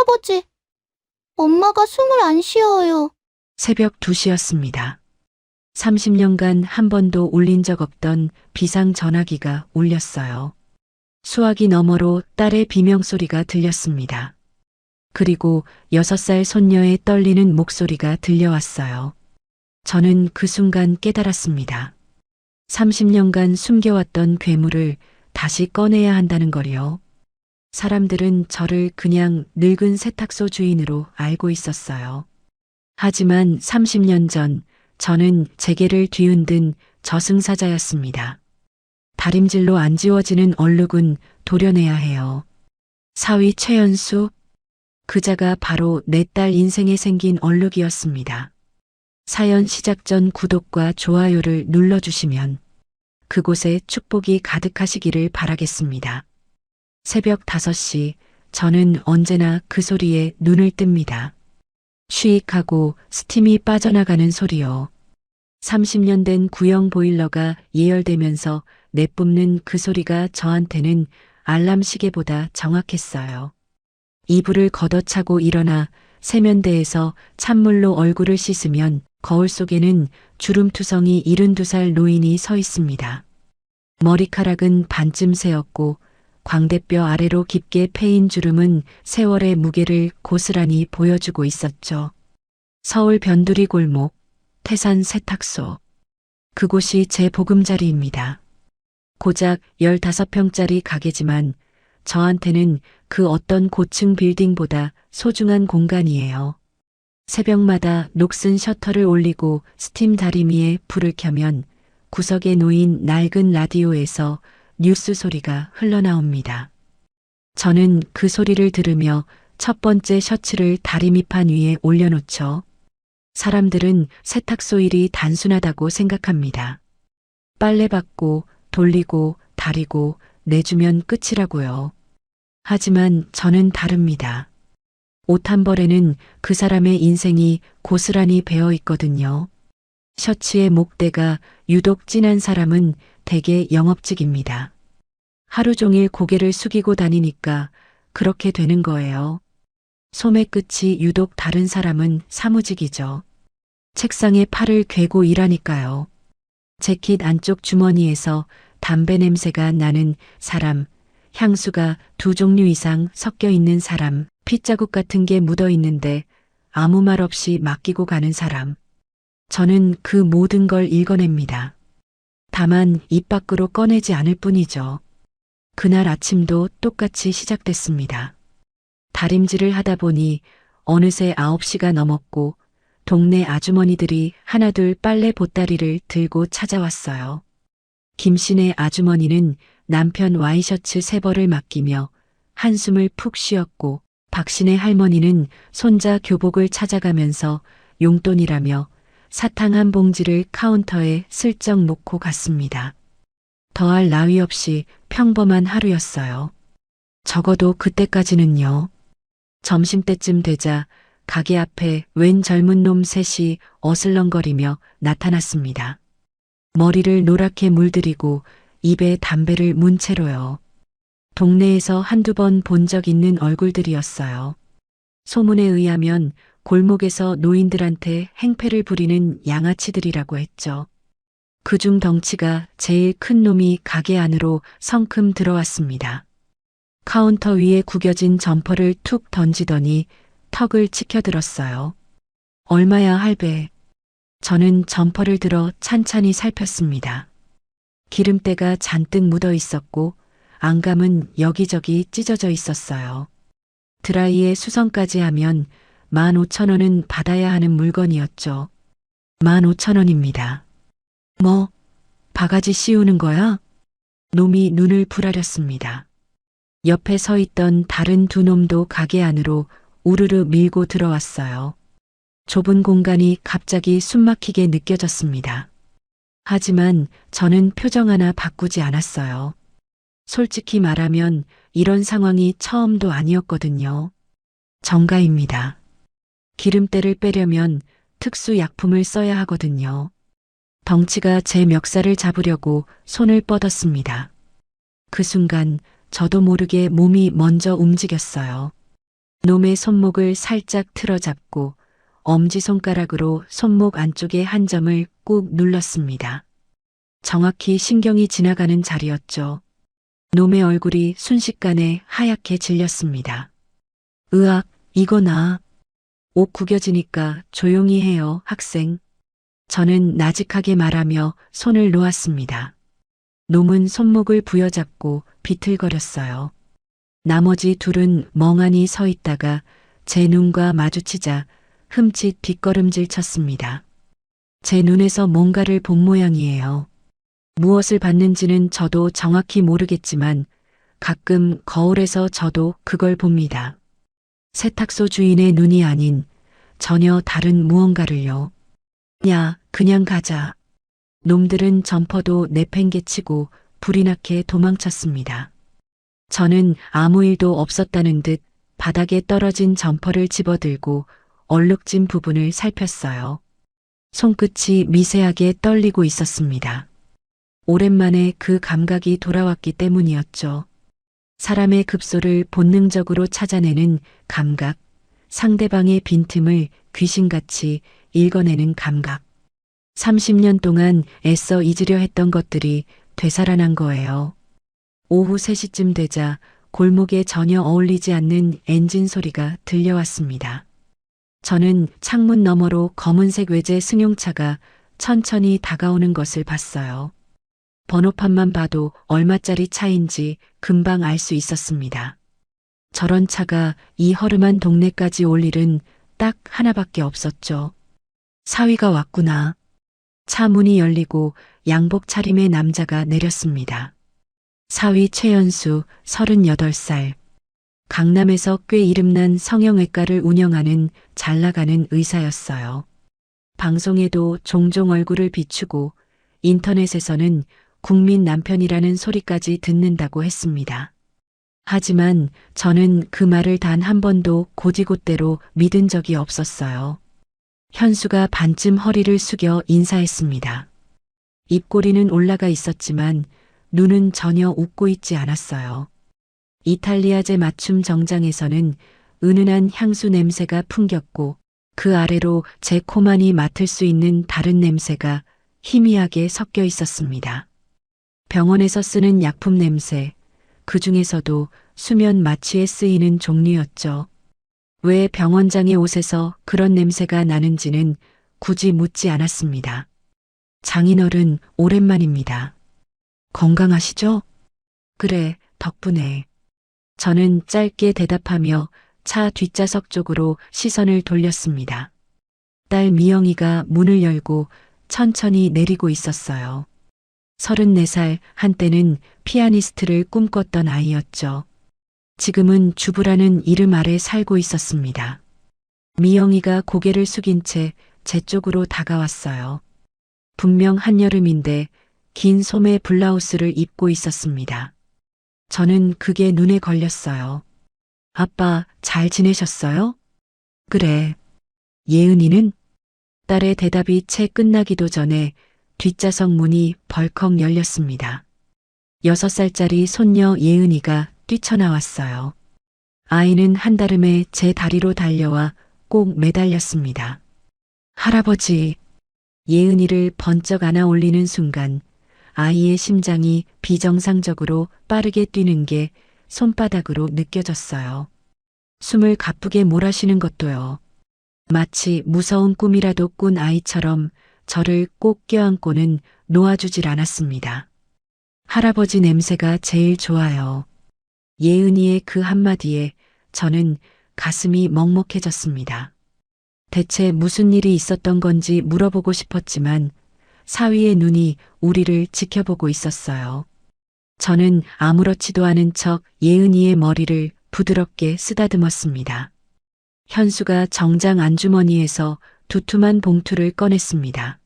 할아버지, 엄마가 숨을 안 쉬어요. 새벽 2시였습니다. 30년간 한 번도 울린 적 없던 비상 전화기가 울렸어요. 수화기 너머로 딸의 비명소리가 들렸습니다. 그리고 6살 손녀의 떨리는 목소리가 들려왔어요. 저는 그 순간 깨달았습니다. 30년간 숨겨왔던 괴물을 다시 꺼내야 한다는 거리요. 사람들은 저를 그냥 늙은 세탁소 주인으로 알고 있었어요. 하지만 30년 전 저는 재계를 뒤흔든 저승사자였습니다. 다림질로 안 지워지는 얼룩은 도려내야 해요. 사위 최연수, 그자가 바로 내 딸 인생에 생긴 얼룩이었습니다. 사연 시작 전 구독과 좋아요를 눌러주시면 그곳에 축복이 가득하시기를 바라겠습니다. 새벽 5시, 저는 언제나 그 소리에 눈을 뜹니다. 쉬익하고 스팀이 빠져나가는 소리요. 30년 된 구형 보일러가 예열되면서 내뿜는 그 소리가 저한테는 알람 시계보다 정확했어요. 이불을 걷어차고 일어나 세면대에서 찬물로 얼굴을 씻으면 거울 속에는 주름투성이 72살 노인이 서 있습니다. 머리카락은 반쯤 새었고 광대뼈 아래로 깊게 패인 주름은 세월의 무게를 고스란히 보여주고 있었죠. 서울 변두리 골목, 태산 세탁소. 그곳이 제 보금자리입니다. 고작 15평짜리 가게지만 저한테는 그 어떤 고층 빌딩보다 소중한 공간이에요. 새벽마다 녹슨 셔터를 올리고 스팀 다리미에 불을 켜면 구석에 놓인 낡은 라디오에서 뉴스 소리가 흘러나옵니다. 저는 그 소리를 들으며 첫 번째 셔츠를 다리미판 위에 올려놓죠. 사람들은 세탁소 일이 단순하다고 생각합니다. 빨래 받고 돌리고 다리고 내주면 끝이라고요. 하지만 저는 다릅니다. 옷 한 벌에는 그 사람의 인생이 고스란히 배어 있거든요. 셔츠의 목대가 유독 진한 사람은 대개 영업직입니다. 하루 종일 고개를 숙이고 다니니까 그렇게 되는 거예요. 소매 끝이 유독 다른 사람은 사무직이죠. 책상에 팔을 괴고 일하니까요. 재킷 안쪽 주머니에서 담배 냄새가 나는 사람, 향수가 2종류 이상 섞여 있는 사람, 핏자국 같은 게 묻어 있는데 아무 말 없이 맡기고 가는 사람. 저는 그 모든 걸 읽어냅니다. 다만 입 밖으로 꺼내지 않을 뿐이죠. 그날 아침도 똑같이 시작됐습니다. 다림질을 하다 보니 어느새 9시가 넘었고 동네 아주머니들이 하나둘 빨래 보따리를 들고 찾아왔어요. 김씨네 아주머니는 남편 와이셔츠 3벌을 맡기며 한숨을 푹 쉬었고 박씨네 할머니는 손자 교복을 찾아가면서 용돈이라며 사탕 한 봉지를 카운터에 슬쩍 놓고 갔습니다. 더할 나위 없이 평범한 하루였어요. 적어도 그때까지는요. 점심때쯤 되자 가게 앞에 웬 젊은 놈 셋이 어슬렁거리며 나타났습니다. 머리를 노랗게 물들이고 입에 담배를 문 채로요. 동네에서 한두 번 본 적 있는 얼굴들이었어요. 소문에 의하면 골목에서 노인들한테 행패를 부리는 양아치들이라고 했죠. 그중 덩치가 제일 큰 놈이 가게 안으로 성큼 들어왔습니다. 카운터 위에 구겨진 점퍼를 툭 던지더니 턱을 치켜들었어요. 얼마야 할배. 저는 점퍼를 들어 찬찬히 살폈습니다. 기름때가 잔뜩 묻어 있었고 안감은 여기저기 찢어져 있었어요. 드라이에 수선까지 하면 15,000원은 받아야 하는 물건이었죠. 15,000원입니다. 뭐, 바가지 씌우는 거야? 놈이 눈을 부라렸습니다. 옆에 서 있던 다른 2놈도 가게 안으로 우르르 밀고 들어왔어요. 좁은 공간이 갑자기 숨막히게 느껴졌습니다. 하지만 저는 표정 하나 바꾸지 않았어요. 솔직히 말하면 이런 상황이 처음도 아니었거든요. 정가입니다. 기름때를 빼려면 특수 약품을 써야 하거든요. 덩치가 제 멱살을 잡으려고 손을 뻗었습니다. 그 순간 저도 모르게 몸이 먼저 움직였어요. 놈의 손목을 살짝 틀어잡고 엄지손가락으로 손목 안쪽의 한 점을 꾹 눌렀습니다. 정확히 신경이 지나가는 자리였죠. 놈의 얼굴이 순식간에 하얗게 질렸습니다. 으악, 이거나. 옷 구겨지니까 조용히 해요, 학생. 저는 나직하게 말하며 손을 놓았습니다. 놈은 손목을 부여잡고 비틀거렸어요. 나머지 둘은 멍하니 서 있다가 제 눈과 마주치자 흠칫 뒷걸음질 쳤습니다. 제 눈에서 뭔가를 본 모양이에요. 무엇을 봤는지는 저도 정확히 모르겠지만 가끔 거울에서 저도 그걸 봅니다. 세탁소 주인의 눈이 아닌 전혀 다른 무언가를요. 야, 그냥 가자. 놈들은 점퍼도 내팽개치고 불이 나게 도망쳤습니다. 저는 아무 일도 없었다는 듯 바닥에 떨어진 점퍼를 집어들고 얼룩진 부분을 살폈어요. 손끝이 미세하게 떨리고 있었습니다. 오랜만에 그 감각이 돌아왔기 때문이었죠. 사람의 급소를 본능적으로 찾아내는 감각, 상대방의 빈틈을 귀신같이 읽어내는 감각. 30년 동안 애써 잊으려 했던 것들이 되살아난 거예요. 오후 3시쯤 되자 골목에 전혀 어울리지 않는 엔진 소리가 들려왔습니다. 저는 창문 너머로 검은색 외제 승용차가 천천히 다가오는 것을 봤어요. 번호판만 봐도 얼마짜리 차인지 금방 알 수 있었습니다. 저런 차가 이 허름한 동네까지 올 일은 딱 하나밖에 없었죠. 사위가 왔구나. 차 문이 열리고 양복 차림의 남자가 내렸습니다. 사위 최연수 38살. 강남에서 꽤 이름난 성형외과를 운영하는 잘나가는 의사였어요. 방송에도 종종 얼굴을 비추고 인터넷에서는 국민 남편이라는 소리까지 듣는다고 했습니다. 하지만 저는 그 말을 단 한 번도 곧이곧대로 믿은 적이 없었어요. 현수가 반쯤 허리를 숙여 인사했습니다. 입꼬리는 올라가 있었지만 눈은 전혀 웃고 있지 않았어요. 이탈리아제 맞춤 정장에서는 은은한 향수 냄새가 풍겼고 그 아래로 제 코만이 맡을 수 있는 다른 냄새가 희미하게 섞여 있었습니다. 병원에서 쓰는 약품 냄새, 그 중에서도 수면 마취에 쓰이는 종류였죠. 왜 병원장의 옷에서 그런 냄새가 나는지는 굳이 묻지 않았습니다. 장인어른 오랜만입니다. 건강하시죠? 그래, 덕분에. 저는 짧게 대답하며 차 뒷좌석 쪽으로 시선을 돌렸습니다. 딸 미영이가 문을 열고 천천히 내리고 있었어요. 34살, 한때는 피아니스트를 꿈꿨던 아이였죠. 지금은 주부라는 이름 아래 살고 있었습니다. 미영이가 고개를 숙인 채 제 쪽으로 다가왔어요. 분명 한여름인데 긴 소매 블라우스를 입고 있었습니다. 저는 그게 눈에 걸렸어요. 아빠, 잘 지내셨어요? 그래. 예은이는? 딸의 대답이 채 끝나기도 전에 뒷좌석 문이 벌컥 열렸습니다. 6살짜리 손녀 예은이가 뛰쳐나왔어요. 아이는 한달음에 제 다리로 달려와 꼭 매달렸습니다. 할아버지, 예은이를 번쩍 안아 올리는 순간 아이의 심장이 비정상적으로 빠르게 뛰는 게 손바닥으로 느껴졌어요. 숨을 가쁘게 몰아쉬는 것도요. 마치 무서운 꿈이라도 꾼 아이처럼 저를 꼭 껴안고는 놓아주질 않았습니다. 할아버지 냄새가 제일 좋아요. 예은이의 그 한마디에 저는 가슴이 먹먹해졌습니다. 대체 무슨 일이 있었던 건지 물어보고 싶었지만 사위의 눈이 우리를 지켜보고 있었어요. 저는 아무렇지도 않은 척 예은이의 머리를 부드럽게 쓰다듬었습니다. 현수가 정장 안주머니에서 두툼한 봉투를 꺼냈습니다.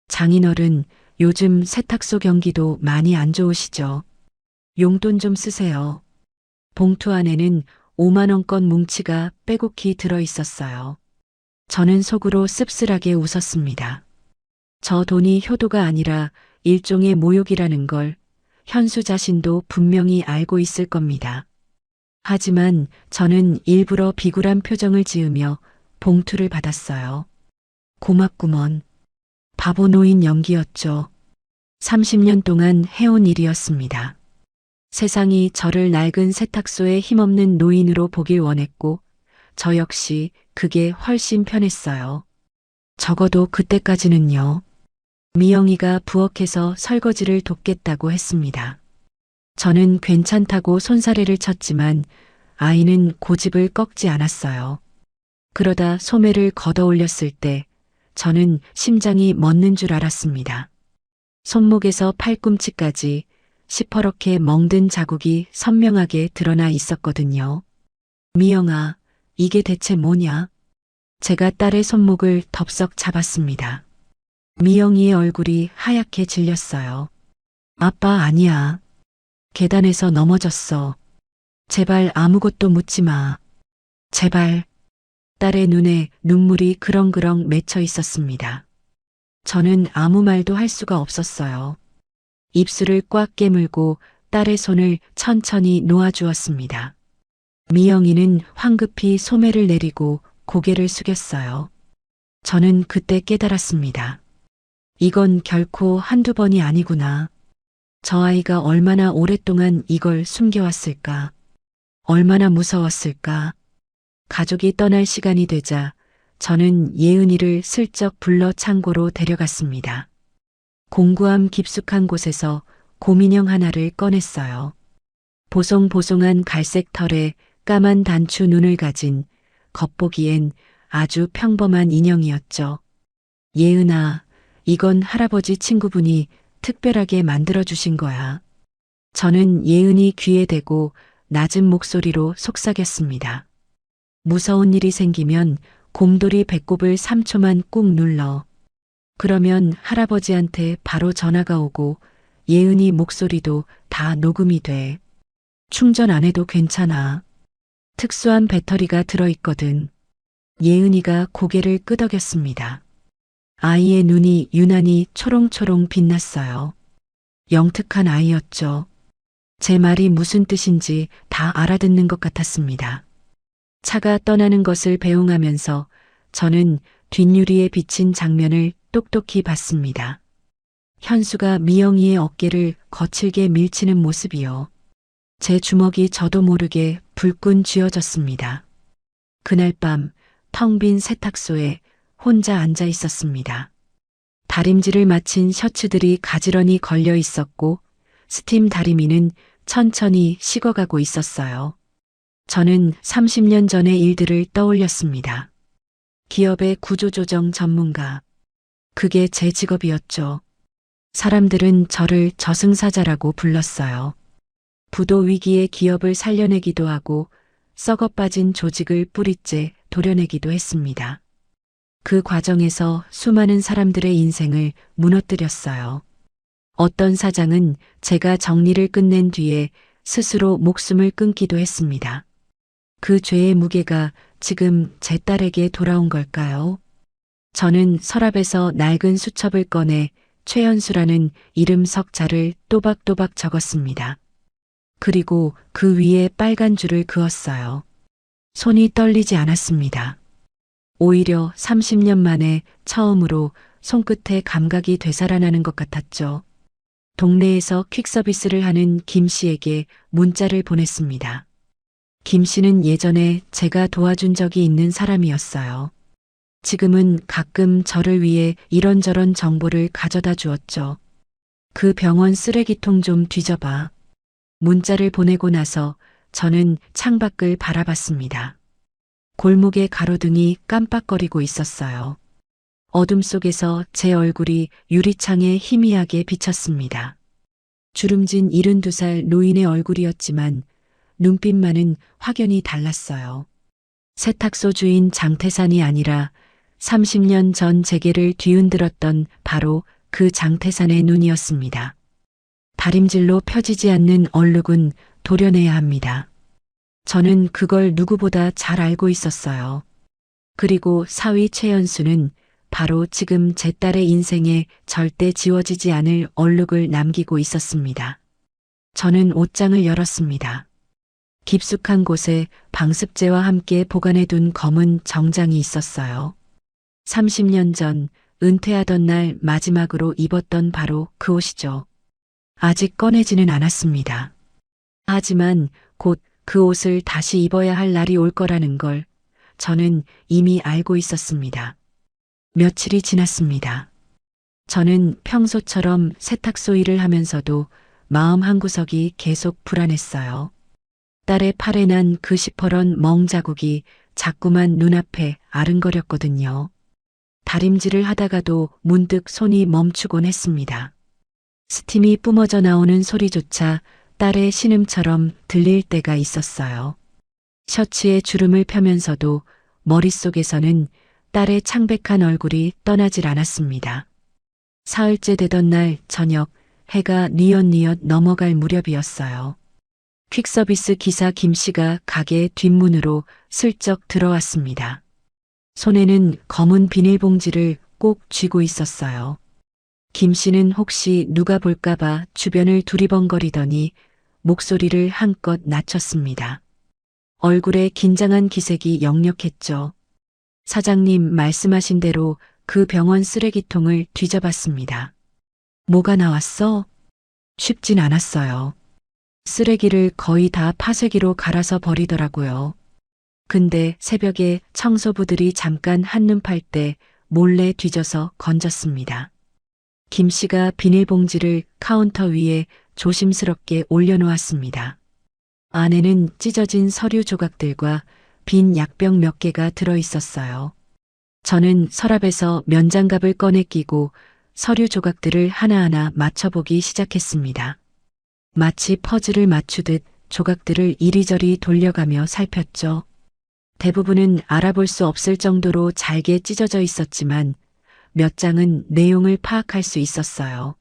장인어른, 요즘 세탁소 경기도 많이 안 좋으시죠? 용돈 좀 쓰세요. 봉투 안에는 5만 원권 뭉치가 빼곡히 들어 있었어요. 저는 속으로 씁쓸하게 웃었습니다. 저 돈이 효도가 아니라 일종의 모욕이라는 걸 현수 자신도 분명히 알고 있을 겁니다. 하지만 저는 일부러 비굴한 표정을 지으며 봉투를 받았어요. 고맙구먼. 바보 노인 연기였죠. 30년 동안 해온 일이었습니다. 세상이 저를 낡은 세탁소에 힘없는 노인으로 보길 원했고, 저 역시 그게 훨씬 편했어요. 적어도 그때까지는요. 미영이가 부엌에서 설거지를 돕겠다고 했습니다. 저는 괜찮다고 손사래를 쳤지만 아이는 고집을 꺾지 않았어요. 그러다 소매를 걷어 올렸을 때 저는 심장이 멎는 줄 알았습니다. 손목에서 팔꿈치까지 시퍼렇게 멍든 자국이 선명하게 드러나 있었거든요. 미영아, 이게 대체 뭐냐? 제가 딸의 손목을 덥석 잡았습니다. 미영이의 얼굴이 하얗게 질렸어요. 아빠 아니야. 계단에서 넘어졌어. 제발 아무것도 묻지 마. 제발. 딸의 눈에 눈물이 그렁그렁 맺혀 있었습니다. 저는 아무 말도 할 수가 없었어요. 입술을 꽉 깨물고 딸의 손을 천천히 놓아주었습니다. 미영이는 황급히 소매를 내리고 고개를 숙였어요. 저는 그때 깨달았습니다. 이건 결코 한두 번이 아니구나. 저 아이가 얼마나 오랫동안 이걸 숨겨왔을까? 얼마나 무서웠을까? 가족이 떠날 시간이 되자 저는 예은이를 슬쩍 불러 창고로 데려갔습니다. 공구함 깊숙한 곳에서 곰인형 하나를 꺼냈어요. 보송보송한 갈색 털에 까만 단추 눈을 가진 겉보기엔 아주 평범한 인형이었죠. 예은아, 이건 할아버지 친구분이 특별하게 만들어주신 거야. 저는 예은이 귀에 대고 낮은 목소리로 속삭였습니다. 무서운 일이 생기면 곰돌이 배꼽을 3초만 꾹 눌러. 그러면 할아버지한테 바로 전화가 오고 예은이 목소리도 다 녹음이 돼. 충전 안 해도 괜찮아. 특수한 배터리가 들어있거든. 예은이가 고개를 끄덕였습니다. 아이의 눈이 유난히 초롱초롱 빛났어요. 영특한 아이였죠. 제 말이 무슨 뜻인지 다 알아듣는 것 같았습니다. 차가 떠나는 것을 배웅하면서 저는 뒷유리에 비친 장면을 똑똑히 봤습니다. 현수가 미영이의 어깨를 거칠게 밀치는 모습이요. 제 주먹이 저도 모르게 불끈 쥐어졌습니다. 그날 밤 텅 빈 세탁소에 혼자 앉아 있었습니다. 다림질을 마친 셔츠들이 가지런히 걸려 있었고 스팀 다리미는 천천히 식어가고 있었어요. 저는 30년 전의 일들을 떠올렸습니다. 기업의 구조조정 전문가. 그게 제 직업이었죠. 사람들은 저를 저승사자라고 불렀어요. 부도 위기에 기업을 살려내기도 하고 썩어 빠진 조직을 뿌리째 도려내기도 했습니다. 그 과정에서 수많은 사람들의 인생을 무너뜨렸어요. 어떤 사장은 제가 정리를 끝낸 뒤에 스스로 목숨을 끊기도 했습니다. 그 죄의 무게가 지금 제 딸에게 돌아온 걸까요? 저는 서랍에서 낡은 수첩을 꺼내 최연수라는 이름 석자를 또박또박 적었습니다. 그리고 그 위에 빨간 줄을 그었어요. 손이 떨리지 않았습니다. 오히려 30년 만에 처음으로 손끝에 감각이 되살아나는 것 같았죠. 동네에서 퀵서비스를 하는 김 씨에게 문자를 보냈습니다. 김 씨는 예전에 제가 도와준 적이 있는 사람이었어요. 지금은 가끔 저를 위해 이런저런 정보를 가져다 주었죠. 그 병원 쓰레기통 좀 뒤져봐. 문자를 보내고 나서 저는 창밖을 바라봤습니다. 골목의 가로등이 깜빡거리고 있었어요. 어둠 속에서 제 얼굴이 유리창에 희미하게 비쳤습니다. 주름진 72살 노인의 얼굴이었지만 눈빛만은 확연히 달랐어요. 세탁소 주인 장태산이 아니라 30년 전 제게를 뒤흔들었던 바로 그 장태산의 눈이었습니다. 다림질로 펴지지 않는 얼룩은 도려내야 합니다. 저는 그걸 누구보다 잘 알고 있었어요. 그리고 사위 최연수는 바로 지금 제 딸의 인생에 절대 지워지지 않을 얼룩을 남기고 있었습니다. 저는 옷장을 열었습니다. 깊숙한 곳에 방습제와 함께 보관해둔 검은 정장이 있었어요. 30년 전 은퇴하던 날 마지막으로 입었던 바로 그 옷이죠. 아직 꺼내지는 않았습니다. 하지만 곧 그 옷을 다시 입어야 할 날이 올 거라는 걸 저는 이미 알고 있었습니다. 며칠이 지났습니다. 저는 평소처럼 세탁소 일을 하면서도 마음 한구석이 계속 불안했어요. 딸의 팔에 난 그 시퍼런 멍 자국이 자꾸만 눈앞에 아른거렸거든요. 다림질을 하다가도 문득 손이 멈추곤 했습니다. 스팀이 뿜어져 나오는 소리조차 딸의 신음처럼 들릴 때가 있었어요. 셔츠에 주름을 펴면서도 머릿속에서는 딸의 창백한 얼굴이 떠나질 않았습니다. 사흘째 되던 날 저녁 해가 뉘엿뉘엿 넘어갈 무렵이었어요. 퀵서비스 기사 김 씨가 가게 뒷문으로 슬쩍 들어왔습니다. 손에는 검은 비닐봉지를 꼭 쥐고 있었어요. 김 씨는 혹시 누가 볼까봐 주변을 두리번거리더니 목소리를 한껏 낮췄습니다. 얼굴에 긴장한 기색이 역력했죠. 사장님 말씀하신 대로 그 병원 쓰레기통을 뒤져봤습니다. 뭐가 나왔어? 쉽진 않았어요. 쓰레기를 거의 다 파쇄기로 갈아서 버리더라고요. 근데 새벽에 청소부들이 잠깐 한눈 팔 때 몰래 뒤져서 건졌습니다. 김 씨가 비닐봉지를 카운터 위에 조심스럽게 올려놓았습니다. 안에는 찢어진 서류 조각들과 빈 약병 몇 개가 들어 있었어요. 저는 서랍에서 면장갑을 꺼내 끼고 서류 조각들을 하나하나 맞춰보기 시작했습니다. 마치 퍼즐을 맞추듯 조각들을 이리저리 돌려가며 살폈죠. 대부분은 알아볼 수 없을 정도로 잘게 찢어져 있었지만 몇 장은 내용을 파악할 수 있었어요.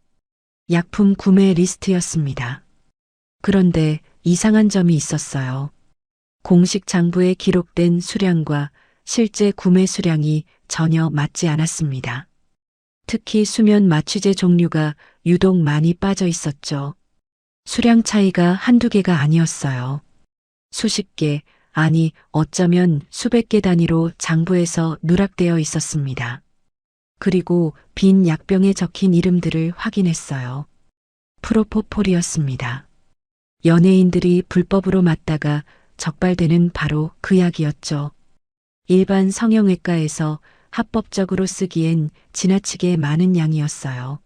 약품 구매 리스트였습니다. 그런데 이상한 점이 있었어요. 공식 장부에 기록된 수량과 실제 구매 수량이 전혀 맞지 않았습니다. 특히 수면 마취제 종류가 유독 많이 빠져 있었죠. 수량 차이가 한두 개가 아니었어요. 수십 개, 아니 어쩌면 수백 개 단위로 장부에서 누락되어 있었습니다. 그리고 빈 약병에 적힌 이름들을 확인했어요. 프로포폴이었습니다. 연예인들이 불법으로 맞다가 적발되는 바로 그 약이었죠. 일반 성형외과에서 합법적으로 쓰기엔 지나치게 많은 양이었어요.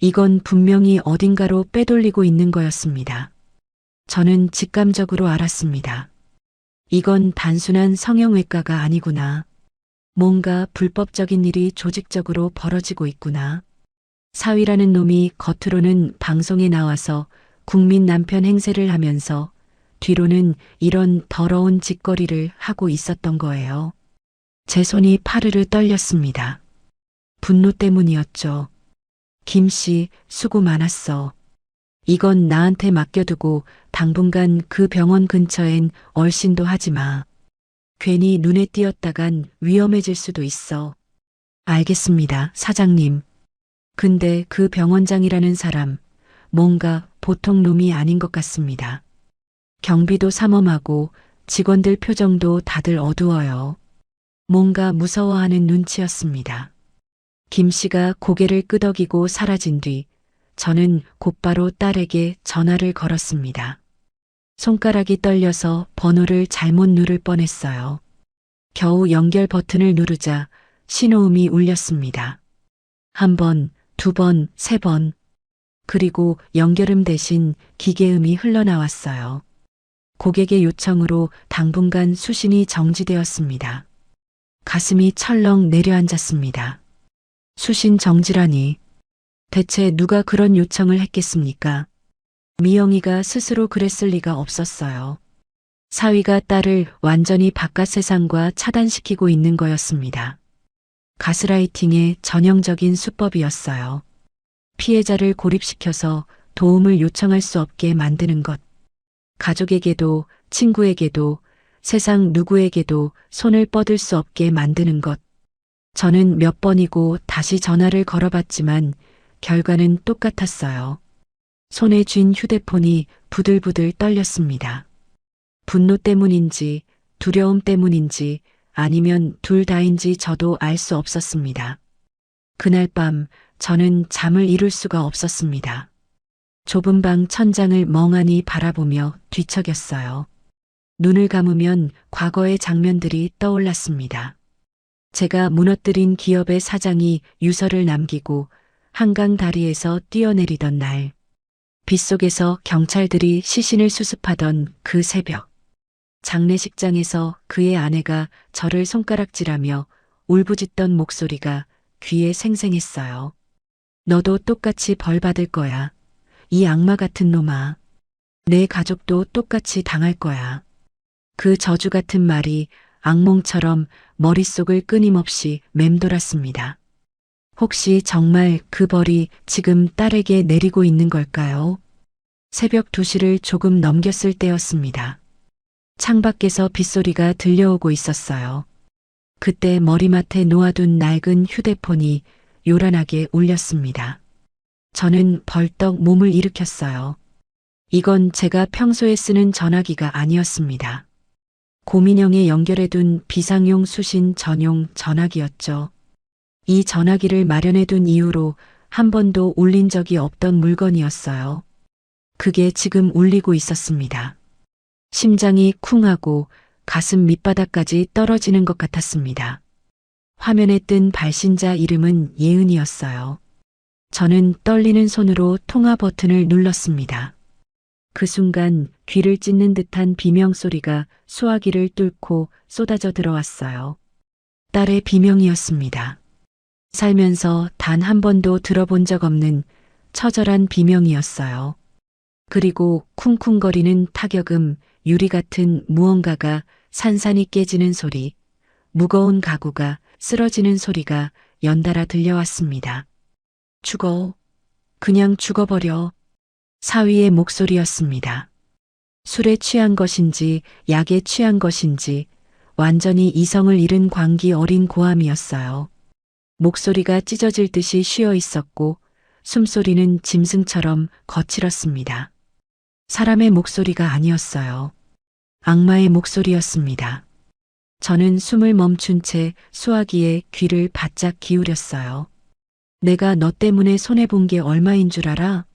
이건 분명히 어딘가로 빼돌리고 있는 거였습니다. 저는 직감적으로 알았습니다. 이건 단순한 성형외과가 아니구나. 뭔가 불법적인 일이 조직적으로 벌어지고 있구나. 사위라는 놈이 겉으로는 방송에 나와서 국민 남편 행세를 하면서 뒤로는 이런 더러운 짓거리를 하고 있었던 거예요. 제 손이 파르르 떨렸습니다. 분노 때문이었죠. 김 씨, 수고 많았어. 이건 나한테 맡겨두고 당분간 그 병원 근처엔 얼씬도 하지 마. 괜히 눈에 띄었다간 위험해질 수도 있어. 알겠습니다, 사장님. 근데 그 병원장이라는 사람, 뭔가 보통 놈이 아닌 것 같습니다. 경비도 삼엄하고 직원들 표정도 다들 어두워요. 뭔가 무서워하는 눈치였습니다. 김 씨가 고개를 끄덕이고 사라진 뒤 저는 곧바로 딸에게 전화를 걸었습니다. 손가락이 떨려서 번호를 잘못 누를 뻔했어요. 겨우 연결 버튼을 누르자 신호음이 울렸습니다. 한 번, 두 번, 세 번. 그리고 연결음 대신 기계음이 흘러나왔어요. 고객의 요청으로 당분간 수신이 정지되었습니다. 가슴이 철렁 내려앉았습니다. 수신 정지라니. 대체 누가 그런 요청을 했겠습니까? 미영이가 스스로 그랬을 리가 없었어요. 사위가 딸을 완전히 바깥 세상과 차단시키고 있는 거였습니다. 가스라이팅의 전형적인 수법이었어요. 피해자를 고립시켜서 도움을 요청할 수 없게 만드는 것. 가족에게도 친구에게도 세상 누구에게도 손을 뻗을 수 없게 만드는 것. 저는 몇 번이고 다시 전화를 걸어봤지만 결과는 똑같았어요. 손에 쥔 휴대폰이 부들부들 떨렸습니다. 분노 때문인지, 두려움 때문인지, 아니면 둘 다인지 저도 알 수 없었습니다. 그날 밤 저는 잠을 이룰 수가 없었습니다. 좁은 방 천장을 멍하니 바라보며 뒤척였어요. 눈을 감으면 과거의 장면들이 떠올랐습니다. 제가 무너뜨린 기업의 사장이 유서를 남기고 한강 다리에서 뛰어내리던 날, 빗속에서 경찰들이 시신을 수습하던 그 새벽, 장례식장에서 그의 아내가 저를 손가락질하며 울부짖던 목소리가 귀에 생생했어요. 너도 똑같이 벌 받을 거야. 이 악마 같은 놈아. 내 가족도 똑같이 당할 거야. 그 저주 같은 말이 악몽처럼 머릿속을 끊임없이 맴돌았습니다. 혹시 정말 그 벌이 지금 딸에게 내리고 있는 걸까요? 새벽 2시를 조금 넘겼을 때였습니다. 창밖에서 빗소리가 들려오고 있었어요. 그때 머리맡에 놓아둔 낡은 휴대폰이 요란하게 울렸습니다. 저는 벌떡 몸을 일으켰어요. 이건 제가 평소에 쓰는 전화기가 아니었습니다. 고민형에 연결해둔 비상용 수신 전용 전화기였죠. 이 전화기를 마련해둔 이후로 한 번도 울린 적이 없던 물건이었어요. 그게 지금 울리고 있었습니다. 심장이 쿵하고 가슴 밑바닥까지 떨어지는 것 같았습니다. 화면에 뜬 발신자 이름은 예은이었어요. 저는 떨리는 손으로 통화 버튼을 눌렀습니다. 그 순간 귀를 찢는 듯한 비명소리가 수화기를 뚫고 쏟아져 들어왔어요. 딸의 비명이었습니다. 살면서 단 한 번도 들어본 적 없는 처절한 비명이었어요. 그리고 쿵쿵거리는 타격음, 유리 같은 무언가가 산산이 깨지는 소리, 무거운 가구가 쓰러지는 소리가 연달아 들려왔습니다. 죽어. 그냥 죽어버려. 사위의 목소리였습니다. 술에 취한 것인지 약에 취한 것인지 완전히 이성을 잃은 광기 어린 고함이었어요. 목소리가 찢어질 듯이 쉬어 있었고 숨소리는 짐승처럼 거칠었습니다. 사람의 목소리가 아니었어요. 악마의 목소리였습니다. 저는 숨을 멈춘 채 수화기에 귀를 바짝 기울였어요. 내가 너 때문에 손해본 게 얼마인 줄 알아?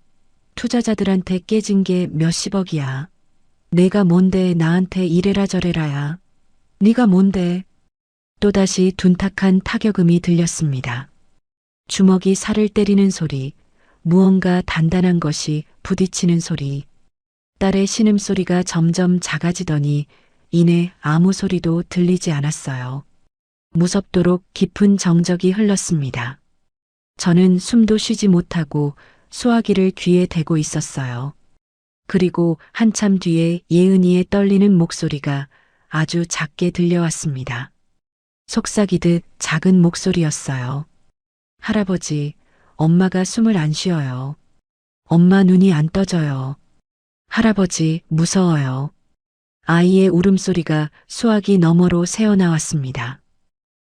투자자들한테 깨진 게 몇십억이야. 내가 뭔데 나한테 이래라 저래라야. 네가 뭔데? 또다시 둔탁한 타격음이 들렸습니다. 주먹이 살을 때리는 소리, 무언가 단단한 것이 부딪히는 소리. 딸의 신음소리가 점점 작아지더니 이내 아무 소리도 들리지 않았어요. 무섭도록 깊은 정적이 흘렀습니다. 저는 숨도 쉬지 못하고 수화기를 귀에 대고 있었어요. 그리고 한참 뒤에 예은이의 떨리는 목소리가 아주 작게 들려왔습니다. 속삭이듯 작은 목소리였어요. 할아버지, 엄마가 숨을 안 쉬어요. 엄마 눈이 안 떠져요. 할아버지, 무서워요. 아이의 울음소리가 수화기 너머로 새어나왔습니다.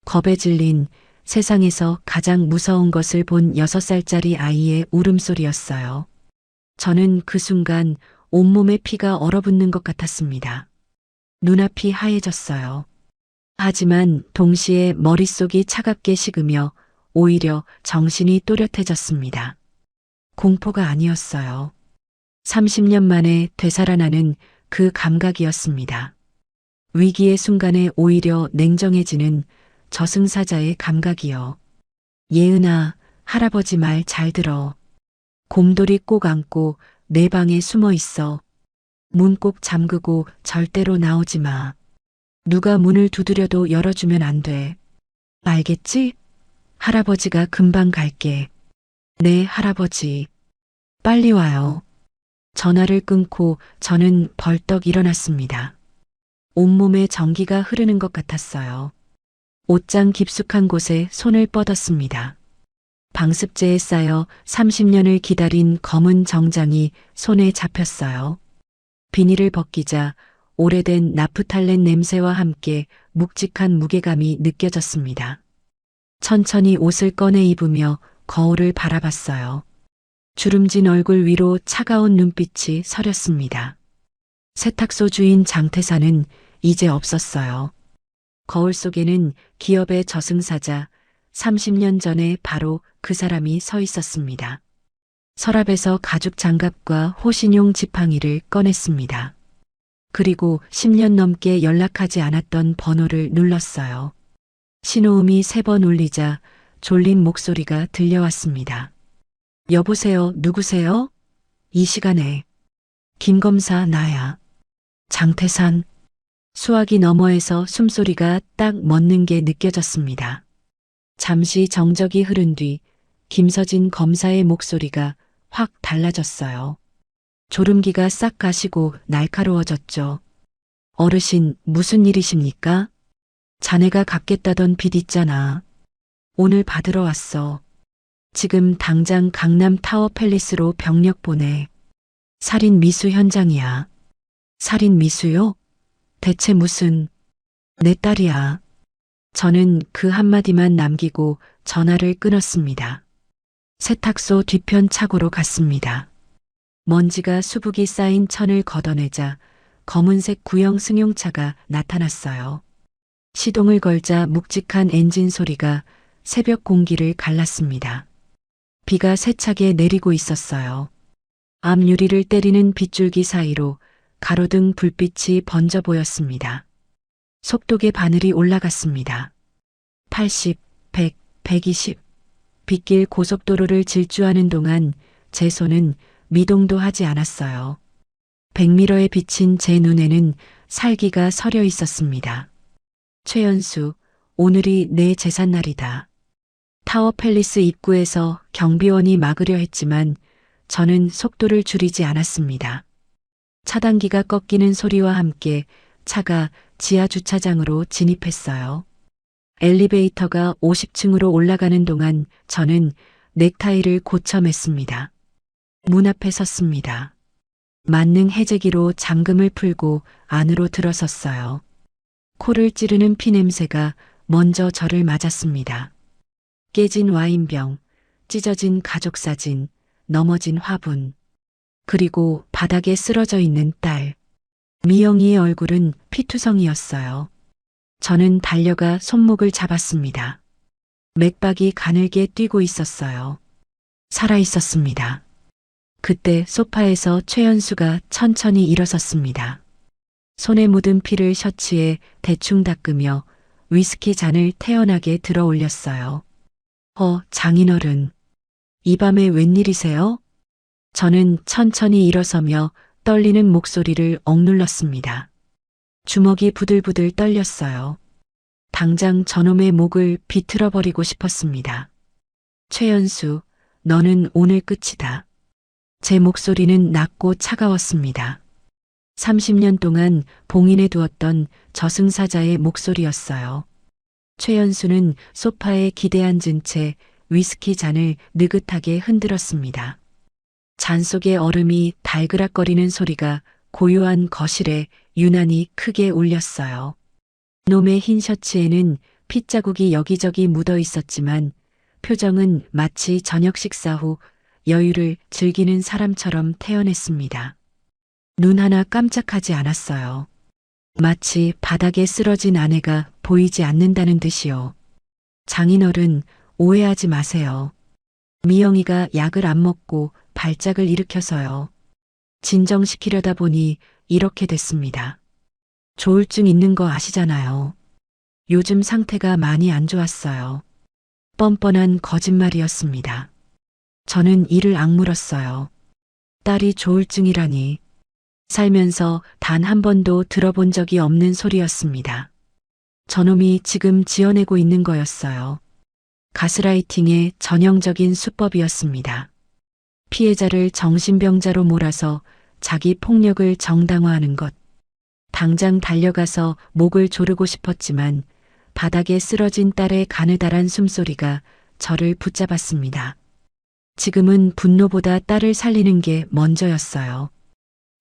겁에 질린 세상에서 가장 무서운 것을 본 6살짜리 아이의 울음소리였어요. 저는 그 순간 온몸에 피가 얼어붙는 것 같았습니다. 눈앞이 하얘졌어요. 하지만 동시에 머릿속이 차갑게 식으며 오히려 정신이 또렷해졌습니다. 공포가 아니었어요. 30년 만에 되살아나는 그 감각이었습니다. 위기의 순간에 오히려 냉정해지는 저승사자의 감각이요. 예은아, 할아버지 말 잘 들어. 곰돌이 꼭 안고 내 방에 숨어 있어. 문 꼭 잠그고 절대로 나오지 마. 누가 문을 두드려도 열어주면 안 돼. 알겠지? 할아버지가 금방 갈게. 네, 할아버지. 빨리 와요. 전화를 끊고 저는 벌떡 일어났습니다. 온몸에 전기가 흐르는 것 같았어요. 옷장 깊숙한 곳에 손을 뻗었습니다. 방습제에 쌓여 30년을 기다린 검은 정장이 손에 잡혔어요. 비닐을 벗기자 오래된 나프탈렌 냄새와 함께 묵직한 무게감이 느껴졌습니다. 천천히 옷을 꺼내 입으며 거울을 바라봤어요. 주름진 얼굴 위로 차가운 눈빛이 서렸습니다. 세탁소 주인 장태산은 이제 없었어요. 거울 속에는 기업의 저승사자 30년 전에 바로 그 사람이 서 있었습니다. 서랍에서 가죽 장갑과 호신용 지팡이를 꺼냈습니다. 그리고 10년 넘게 연락하지 않았던 번호를 눌렀어요. 신호음이 3번 울리자 졸린 목소리가 들려왔습니다. 여보세요, 누구세요? 이 시간에. 김 검사 나야. 장태산. 수화기 너머에서 숨소리가 딱 멎는 게 느껴졌습니다. 잠시 정적이 흐른 뒤 김서진 검사의 목소리가 확 달라졌어요. 졸음기가 싹 가시고 날카로워졌죠. 어르신, 무슨 일이십니까? 자네가 갚겠다던 빚 있잖아. 오늘 받으러 왔어. 지금 당장 강남 타워 팰리스로 병력 보내. 살인 미수 현장이야. 살인 미수요? 대체 무슨... 내 딸이야. 저는 그 한마디만 남기고 전화를 끊었습니다. 세탁소 뒤편 차고로 갔습니다. 먼지가 수북이 쌓인 천을 걷어내자 검은색 구형 승용차가 나타났어요. 시동을 걸자 묵직한 엔진 소리가 새벽 공기를 갈랐습니다. 비가 세차게 내리고 있었어요. 앞 유리를 때리는 빗줄기 사이로 가로등 불빛이 번져 보였습니다. 속도계 바늘이 올라갔습니다. 80, 100, 120. 빗길 고속도로를 질주하는 동안 제 손은 미동도 하지 않았어요. 백미러에 비친 제 눈에는 살기가 서려 있었습니다. 최연수, 오늘이 내 제삿날이다. 타워 팰리스 입구에서 경비원이 막으려 했지만 저는 속도를 줄이지 않았습니다. 차단기가 꺾이는 소리와 함께 차가 지하 주차장으로 진입했어요. 엘리베이터가 50층으로 올라가는 동안 저는 넥타이를 고쳐 맸습니다. 문 앞에 섰습니다. 만능 해제기로 잠금을 풀고 안으로 들어섰어요. 코를 찌르는 피 냄새가 먼저 저를 맞았습니다. 깨진 와인병, 찢어진 가족사진, 넘어진 화분, 그리고 바닥에 쓰러져 있는 딸. 미영이의 얼굴은 피투성이었어요. 저는 달려가 손목을 잡았습니다. 맥박이 가늘게 뛰고 있었어요. 살아 있었습니다. 그때 소파에서 최연수가 천천히 일어섰습니다. 손에 묻은 피를 셔츠에 대충 닦으며 위스키 잔을 태연하게 들어 올렸어요. 장인어른. 이 밤에 웬일이세요? 저는 천천히 일어서며 떨리는 목소리를 억눌렀습니다. 주먹이 부들부들 떨렸어요. 당장 저놈의 목을 비틀어 버리고 싶었습니다. 최연수, 너는 오늘 끝이다. 제 목소리는 낮고 차가웠습니다. 30년 동안 봉인해 두었던 저승사자의 목소리였어요. 최연수는 소파에 기대앉은 채 위스키 잔을 느긋하게 흔들었습니다. 잔 속의 얼음이 달그락거리는 소리가 고요한 거실에 유난히 크게 울렸어요. 놈의 흰 셔츠에는 핏자국이 여기저기 묻어 있었지만 표정은 마치 저녁 식사 후 여유를 즐기는 사람처럼 태연했습니다. 눈 하나 깜짝하지 않았어요. 마치 바닥에 쓰러진 아내가 보이지 않는다는 듯이요. 장인어른, 오해하지 마세요. 미영이가 약을 안 먹고 발작을 일으켜서요. 진정시키려다 보니 이렇게 됐습니다. 조울증 있는 거 아시잖아요. 요즘 상태가 많이 안 좋았어요. 뻔뻔한 거짓말이었습니다. 저는 이를 악물었어요. 딸이 조울증이라니. 살면서 단 한 번도 들어본 적이 없는 소리였습니다. 저놈이 지금 지어내고 있는 거였어요. 가스라이팅의 전형적인 수법이었습니다. 피해자를 정신병자로 몰아서 자기 폭력을 정당화하는 것. 당장 달려가서 목을 조르고 싶었지만 바닥에 쓰러진 딸의 가느다란 숨소리가 저를 붙잡았습니다. 지금은 분노보다 딸을 살리는 게 먼저였어요.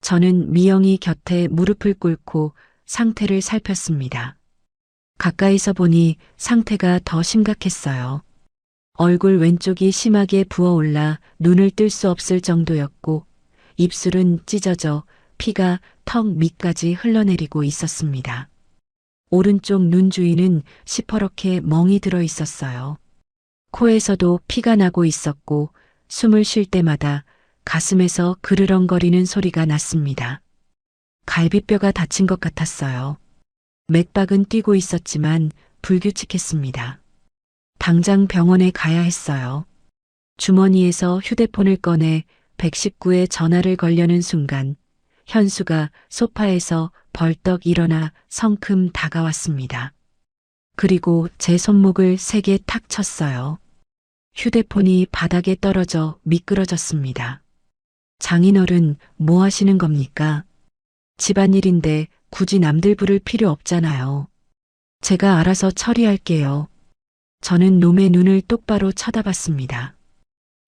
저는 미영이 곁에 무릎을 꿇고 상태를 살폈습니다. 가까이서 보니 상태가 더 심각했어요. 얼굴 왼쪽이 심하게 부어올라 눈을 뜰 수 없을 정도였고 입술은 찢어져 피가 턱 밑까지 흘러내리고 있었습니다. 오른쪽 눈 주위는 시퍼렇게 멍이 들어 있었어요. 코에서도 피가 나고 있었고 숨을 쉴 때마다 가슴에서 그르렁거리는 소리가 났습니다. 갈비뼈가 다친 것 같았어요. 맥박은 뛰고 있었지만 불규칙했습니다. 당장 병원에 가야 했어요. 주머니에서 휴대폰을 꺼내 119에 전화를 걸려는 순간 현수가 소파에서 벌떡 일어나 성큼 다가왔습니다. 그리고 제 손목을 세게 탁 쳤어요. 휴대폰이 바닥에 떨어져 미끄러졌습니다. 장인어른, 뭐 하시는 겁니까? 집안일인데 굳이 남들 부를 필요 없잖아요. 제가 알아서 처리할게요. 저는 놈의 눈을 똑바로 쳐다봤습니다.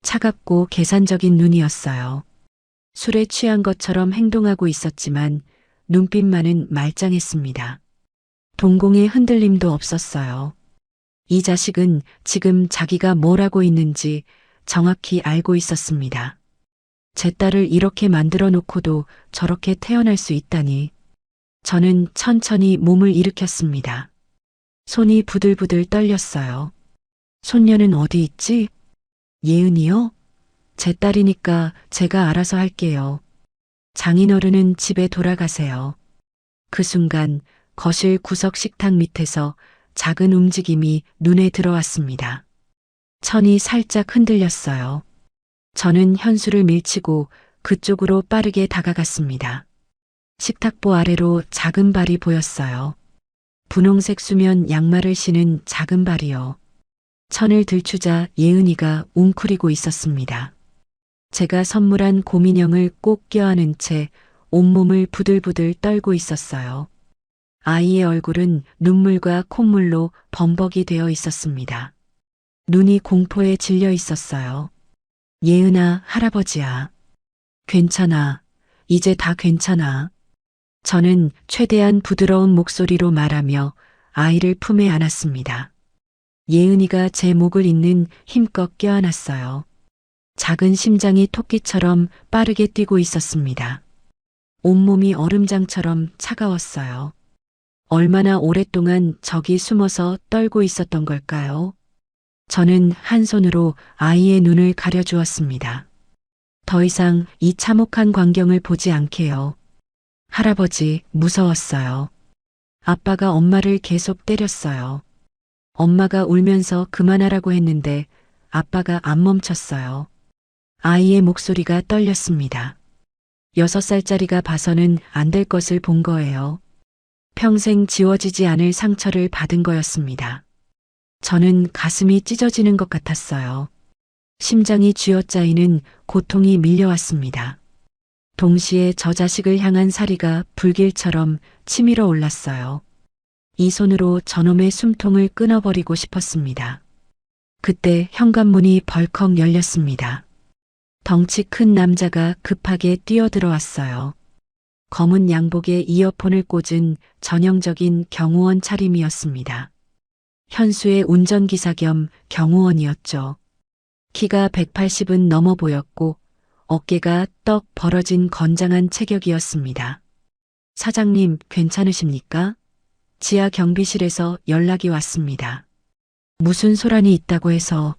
차갑고 계산적인 눈이었어요. 술에 취한 것처럼 행동하고 있었지만 눈빛만은 말짱했습니다. 동공의 흔들림도 없었어요. 이 자식은 지금 자기가 뭘 하고 있는지 정확히 알고 있었습니다. 제 딸을 이렇게 만들어 놓고도 저렇게 태어날 수 있다니. 저는 천천히 몸을 일으켰습니다. 손이 부들부들 떨렸어요. 손녀는 어디 있지? 예은이요? 제 딸이니까 제가 알아서 할게요. 장인어른은 집에 돌아가세요. 그 순간 거실 구석 식탁 밑에서 작은 움직임이 눈에 들어왔습니다. 천이 살짝 흔들렸어요. 저는 현수를 밀치고 그쪽으로 빠르게 다가갔습니다. 식탁보 아래로 작은 발이 보였어요. 분홍색 수면 양말을 신은 작은 발이요. 천을 들추자 예은이가 웅크리고 있었습니다. 제가 선물한 곰인형을 꼭 껴안은 채 온몸을 부들부들 떨고 있었어요. 아이의 얼굴은 눈물과 콧물로 범벅이 되어 있었습니다. 눈이 공포에 질려 있었어요. 예은아, 할아버지야. 괜찮아. 이제 다 괜찮아. 저는 최대한 부드러운 목소리로 말하며 아이를 품에 안았습니다. 예은이가 제 목을 잇는 힘껏 껴안았어요. 작은 심장이 토끼처럼 빠르게 뛰고 있었습니다. 온몸이 얼음장처럼 차가웠어요. 얼마나 오랫동안 저기 숨어서 떨고 있었던 걸까요? 저는 한 손으로 아이의 눈을 가려주었습니다. 더 이상 이 참혹한 광경을 보지 않게요. 할아버지, 무서웠어요. 아빠가 엄마를 계속 때렸어요. 엄마가 울면서 그만하라고 했는데 아빠가 안 멈췄어요. 아이의 목소리가 떨렸습니다. 6살짜리가 봐서는 안 될 것을 본 거예요. 평생 지워지지 않을 상처를 받은 거였습니다. 저는 가슴이 찢어지는 것 같았어요. 심장이 쥐어짜이는 고통이 밀려왔습니다. 동시에 저 자식을 향한 사리가 불길처럼 치밀어 올랐어요. 이 손으로 저놈의 숨통을 끊어버리고 싶었습니다. 그때 현관문이 벌컥 열렸습니다. 덩치 큰 남자가 급하게 뛰어들어왔어요. 검은 양복에 이어폰을 꽂은 전형적인 경호원 차림이었습니다. 현수의 운전기사 겸 경호원이었죠. 키가 180은 넘어 보였고 어깨가 떡 벌어진 건장한 체격이었습니다. 사장님, 괜찮으십니까? 지하 경비실에서 연락이 왔습니다. 무슨 소란이 있다고 해서.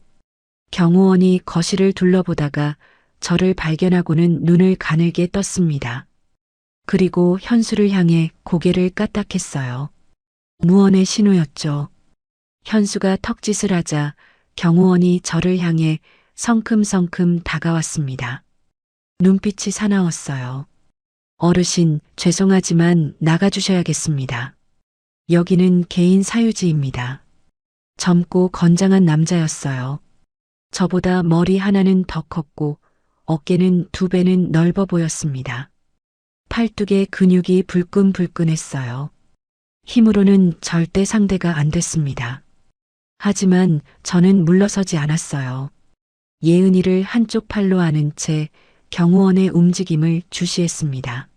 경호원이 거실을 둘러보다가 저를 발견하고는 눈을 가늘게 떴습니다. 그리고 현수를 향해 고개를 까딱했어요. 무언의 신호였죠. 현수가 턱짓을 하자 경호원이 저를 향해 성큼성큼 다가왔습니다. 눈빛이 사나웠어요. 어르신, 죄송하지만 나가주셔야겠습니다. 여기는 개인 사유지입니다. 젊고 건장한 남자였어요. 저보다 머리 하나는 더 컸고 어깨는 2배는 넓어 보였습니다. 팔뚝에 근육이 불끈불끈했어요. 힘으로는 절대 상대가 안 됐습니다. 하지만 저는 물러서지 않았어요. 예은이를 한쪽 팔로 안은 채 경호원의 움직임을 주시했습니다.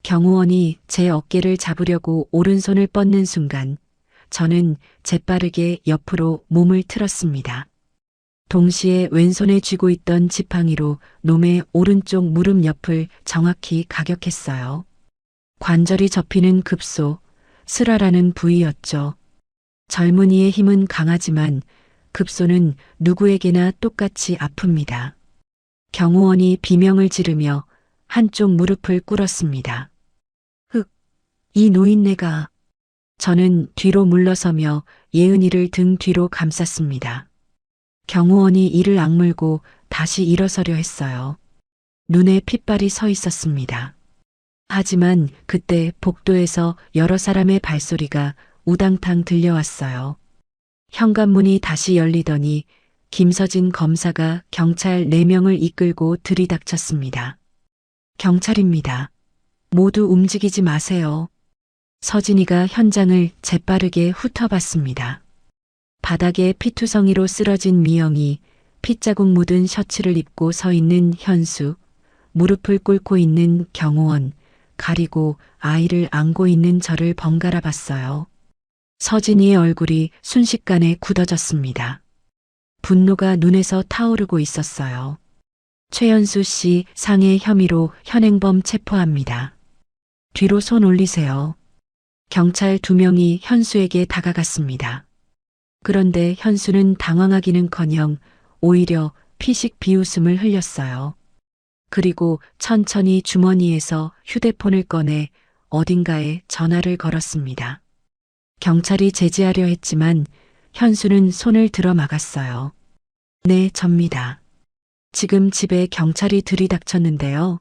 경호원이 제 어깨를 잡으려고 오른손을 뻗는 순간 저는 재빠르게 옆으로 몸을 틀었습니다. 동시에 왼손에 쥐고 있던 지팡이로 놈의 오른쪽 무릎 옆을 정확히 가격했어요. 관절이 접히는 급소, 슬화라는 부위였죠. 젊은이의 힘은 강하지만 급소는 누구에게나 똑같이 아픕니다. 경호원이 비명을 지르며 한쪽 무릎을 꿇었습니다. 흑, 이 노인네가. 저는 뒤로 물러서며 예은이를 등 뒤로 감쌌습니다. 경호원이 이를 악물고 다시 일어서려 했어요. 눈에 핏발이 서 있었습니다. 하지만 그때 복도에서 여러 사람의 발소리가 우당탕 들려왔어요. 현관문이 다시 열리더니 김서진 검사가 경찰 4명을 이끌고 들이닥쳤습니다. 경찰입니다. 모두 움직이지 마세요. 서진이가 현장을 재빠르게 훑어봤습니다. 바닥에 피투성이로 쓰러진 미영이, 핏자국 묻은 셔츠를 입고 서 있는 현수, 무릎을 꿇고 있는 경호원, 가리고 아이를 안고 있는 저를 번갈아 봤어요. 서진이의 얼굴이 순식간에 굳어졌습니다. 분노가 눈에서 타오르고 있었어요. 최연수 씨 상해 혐의로 현행범 체포합니다. 뒤로 손 올리세요. 경찰 2명이 현수에게 다가갔습니다. 그런데 현수는 당황하기는커녕 오히려 피식 비웃음을 흘렸어요. 그리고 천천히 주머니에서 휴대폰을 꺼내 어딘가에 전화를 걸었습니다. 경찰이 제지하려 했지만 현수는 손을 들어 막았어요. 네, 접니다. 지금 집에 경찰이 들이닥쳤는데요.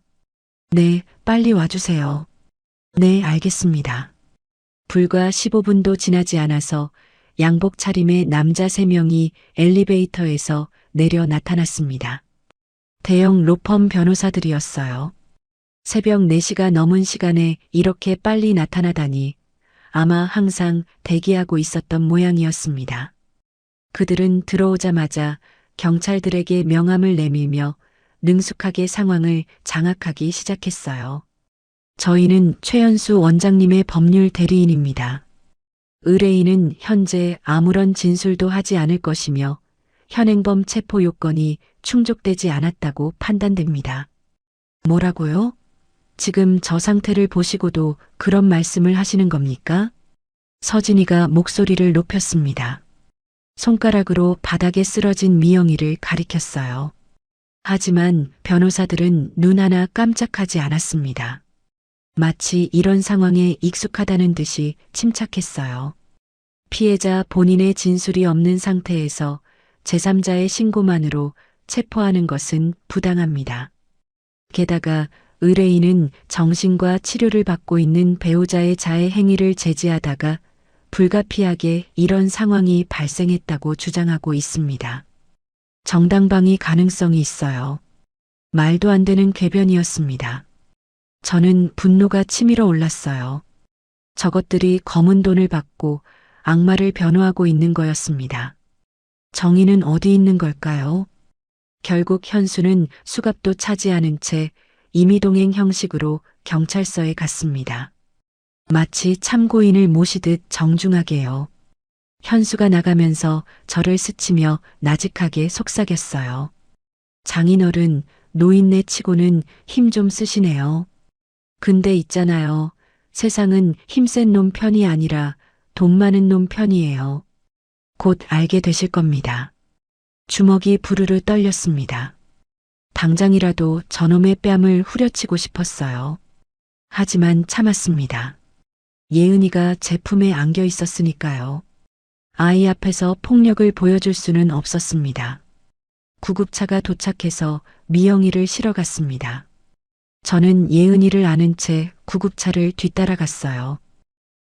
네, 빨리 와주세요. 네, 알겠습니다. 불과 15분도 지나지 않아서 양복 차림의 남자 3명이 엘리베이터에서 내려 나타났습니다. 대형 로펌 변호사들이었어요. 새벽 4시가 넘은 시간에 이렇게 빨리 나타나다니 아마 항상 대기하고 있었던 모양이었습니다. 그들은 들어오자마자 경찰들에게 명함을 내밀며 능숙하게 상황을 장악하기 시작했어요. 저희는 최연수 원장님의 법률 대리인입니다. 의뢰인은 현재 아무런 진술도 하지 않을 것이며 현행범 체포 요건이 충족되지 않았다고 판단됩니다. 뭐라고요? 지금 저 상태를 보시고도 그런 말씀을 하시는 겁니까? 서진이가 목소리를 높였습니다. 손가락으로 바닥에 쓰러진 미영이를 가리켰어요. 하지만 변호사들은 눈 하나 깜짝하지 않았습니다. 마치 이런 상황에 익숙하다는 듯이 침착했어요. 피해자 본인의 진술이 없는 상태에서 제3자의 신고만으로 체포하는 것은 부당합니다. 게다가 의뢰인은 정신과 치료를 받고 있는 배우자의 자해 행위를 제지하다가 불가피하게 이런 상황이 발생했다고 주장하고 있습니다. 정당방위 가능성이 있어요. 말도 안 되는 궤변이었습니다. 저는 분노가 치밀어 올랐어요. 저것들이 검은 돈을 받고 악마를 변호하고 있는 거였습니다. 정의는 어디 있는 걸까요? 결국 현수는 수갑도 차지 않은 채 임의동행 형식으로 경찰서에 갔습니다. 마치 참고인을 모시듯 정중하게요. 현수가 나가면서 저를 스치며 나직하게 속삭였어요. 장인어른, 노인네 치고는 힘 좀 쓰시네요. 근데 있잖아요. 세상은 힘센 놈 편이 아니라 돈 많은 놈 편이에요. 곧 알게 되실 겁니다. 주먹이 부르르 떨렸습니다. 당장이라도 저놈의 뺨을 후려치고 싶었어요. 하지만 참았습니다. 예은이가 제 품에 안겨 있었으니까요. 아이 앞에서 폭력을 보여줄 수는 없었습니다. 구급차가 도착해서 미영이를 실어 갔습니다. 저는 예은이를 아는 채 구급차를 뒤따라갔어요.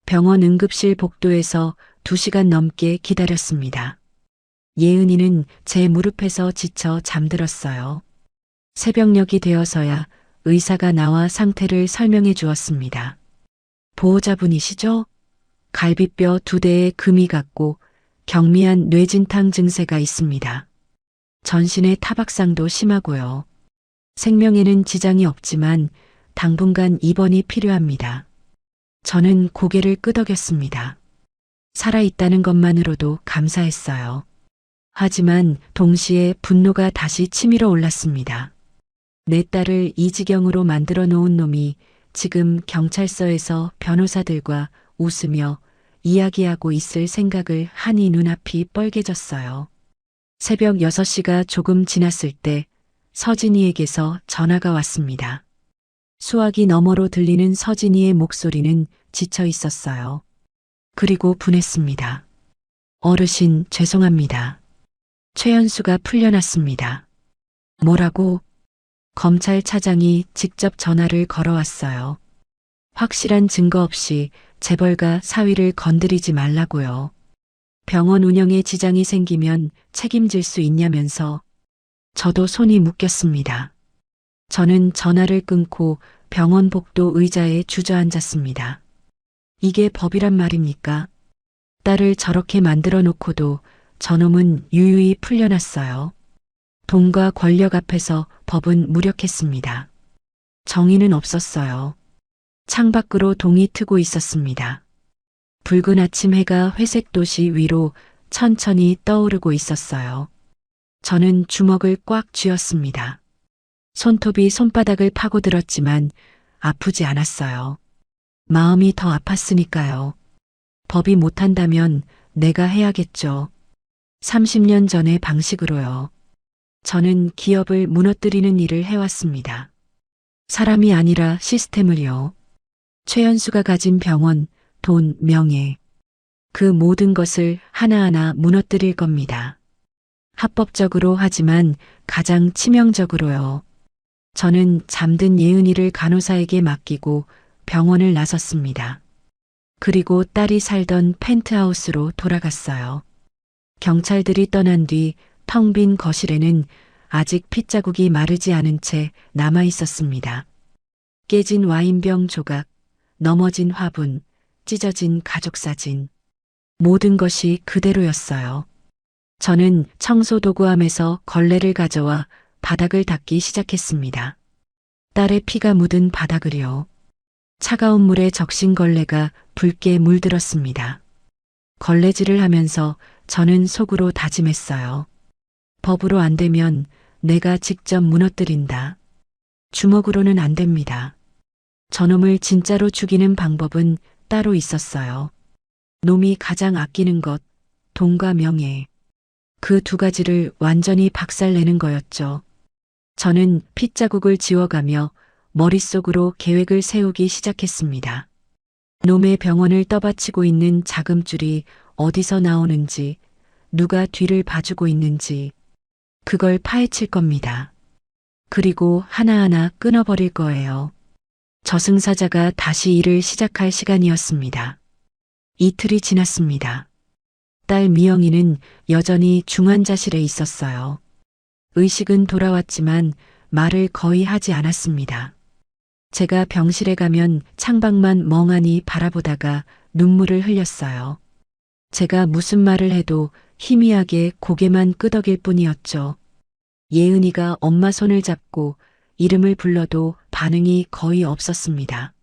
병원 응급실 복도에서 2시간 넘게 기다렸습니다. 예은이는 제 무릎에서 지쳐 잠들었어요. 새벽녘이 되어서야 의사가 나와 상태를 설명해 주었습니다. 보호자분이시죠? 갈비뼈 2대에 금이 갔고 경미한 뇌진탕 증세가 있습니다. 전신의 타박상도 심하고요. 생명에는 지장이 없지만 당분간 입원이 필요합니다. 저는 고개를 끄덕였습니다. 살아있다는 것만으로도 감사했어요. 하지만 동시에 분노가 다시 치밀어 올랐습니다. 내 딸을 이 지경으로 만들어 놓은 놈이 지금 경찰서에서 변호사들과 웃으며 이야기하고 있을 생각을 하니 눈앞이 뻘개졌어요. 새벽 6시가 조금 지났을 때 서진이에게서 전화가 왔습니다. 수화기 너머로 들리는 서진이의 목소리는 지쳐 있었어요. 그리고 분했습니다. 어르신, 죄송합니다. 최연수가 풀려났습니다. 뭐라고? 검찰차장이 직접 전화를 걸어왔어요. 확실한 증거 없이 재벌가 사위를 건드리지 말라고요. 병원 운영에 지장이 생기면 책임질 수 있냐면서. 저도 손이 묶였습니다. 저는 전화를 끊고 병원 복도 의자에 주저앉았습니다. 이게 법이란 말입니까? 딸을 저렇게 만들어 놓고도 저놈은 유유히 풀려났어요. 돈과 권력 앞에서 법은 무력했습니다. 정의는 없었어요. 창밖으로 동이 트고 있었습니다. 붉은 아침 해가 회색 도시 위로 천천히 떠오르고 있었어요. 저는 주먹을 꽉 쥐었습니다. 손톱이 손바닥을 파고들었지만 아프지 않았어요. 마음이 더 아팠으니까요. 법이 못한다면 내가 해야겠죠. 30년 전의 방식으로요. 저는 기업을 무너뜨리는 일을 해왔습니다. 사람이 아니라 시스템을요. 최연수가 가진 병원, 돈, 명예. 그 모든 것을 하나하나 무너뜨릴 겁니다. 합법적으로 하지만 가장 치명적으로요. 저는 잠든 예은이를 간호사에게 맡기고 병원을 나섰습니다. 그리고 딸이 살던 펜트하우스로 돌아갔어요. 경찰들이 떠난 뒤 텅 빈 거실에는 아직 핏자국이 마르지 않은 채 남아 있었습니다. 깨진 와인병 조각, 넘어진 화분, 찢어진 가족사진. 모든 것이 그대로였어요. 저는 청소도구함에서 걸레를 가져와 바닥을 닦기 시작했습니다. 딸의 피가 묻은 바닥을요. 차가운 물에 적신 걸레가 붉게 물들었습니다. 걸레질을 하면서 저는 속으로 다짐했어요. 법으로 안 되면 내가 직접 무너뜨린다. 주먹으로는 안 됩니다. 저놈을 진짜로 죽이는 방법은 따로 있었어요. 놈이 가장 아끼는 것, 돈과 명예. 그 두 가지를 완전히 박살내는 거였죠. 저는 핏자국을 지워가며 머릿속으로 계획을 세우기 시작했습니다. 놈의 병원을 떠받치고 있는 자금줄이 어디서 나오는지, 누가 뒤를 봐주고 있는지, 그걸 파헤칠 겁니다. 그리고 하나하나 끊어버릴 거예요. 저승사자가 다시 일을 시작할 시간이었습니다. 이틀이 지났습니다. 딸 미영이는 여전히 중환자실에 있었어요. 의식은 돌아왔지만 말을 거의 하지 않았습니다. 제가 병실에 가면 창밖만 멍하니 바라보다가 눈물을 흘렸어요. 제가 무슨 말을 해도 희미하게 고개만 끄덕일 뿐이었죠. 예은이가 엄마 손을 잡고 이름을 불러도 반응이 거의 없었습니다.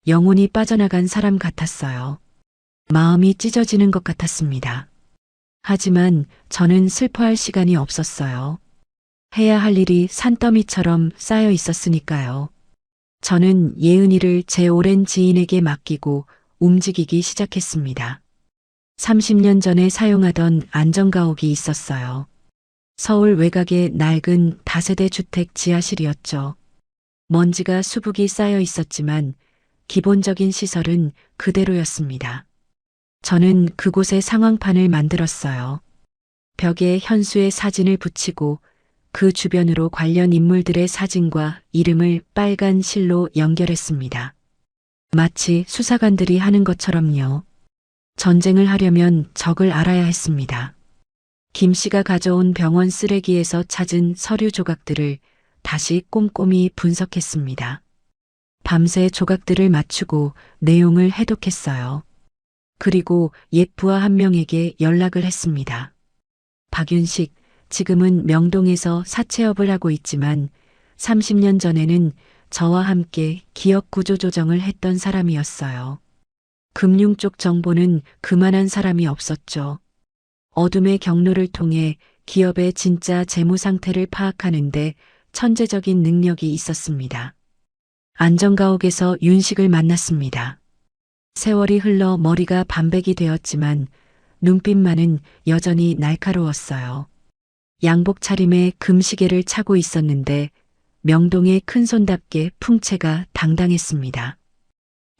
영혼이 빠져나간 사람 같았어요. 마음이 찢어지는 것 같았습니다. 하지만 저는 슬퍼할 시간이 없었어요. 해야 할 일이 산더미처럼 쌓여 있었으니까요. 저는 예은이를 제 오랜 지인에게 맡기고 움직이기 시작했습니다. 30년 전에 사용하던 안전가옥이 있었어요. 서울 외곽의 낡은 다세대 주택 지하실이었죠. 먼지가 수북이 쌓여 있었지만 기본적인 시설은 그대로였습니다. 저는 그곳에 상황판을 만들었어요. 벽에 현수의 사진을 붙이고 그 주변으로 관련 인물들의 사진과 이름을 빨간 실로 연결했습니다. 마치 수사관들이 하는 것처럼요. 전쟁을 하려면 적을 알아야 했습니다. 김 씨가 가져온 병원 쓰레기에서 찾은 서류 조각들을 다시 꼼꼼히 분석했습니다. 밤새 조각들을 맞추고 내용을 해독했어요. 그리고 옛 부하 한 명에게 연락을 했습니다. 박윤식, 지금은 명동에서 사채업을 하고 있지만 30년 전에는 저와 함께 기업 구조 조정을 했던 사람이었어요. 금융 쪽 정보는 그만한 사람이 없었죠. 어둠의 경로를 통해 기업의 진짜 재무 상태를 파악하는데 천재적인 능력이 있었습니다. 안전가옥에서 윤식을 만났습니다. 세월이 흘러 머리가 반백이 되었지만 눈빛만은 여전히 날카로웠어요. 양복 차림에 금시계를 차고 있었는데 명동의 큰손답게 풍채가 당당했습니다.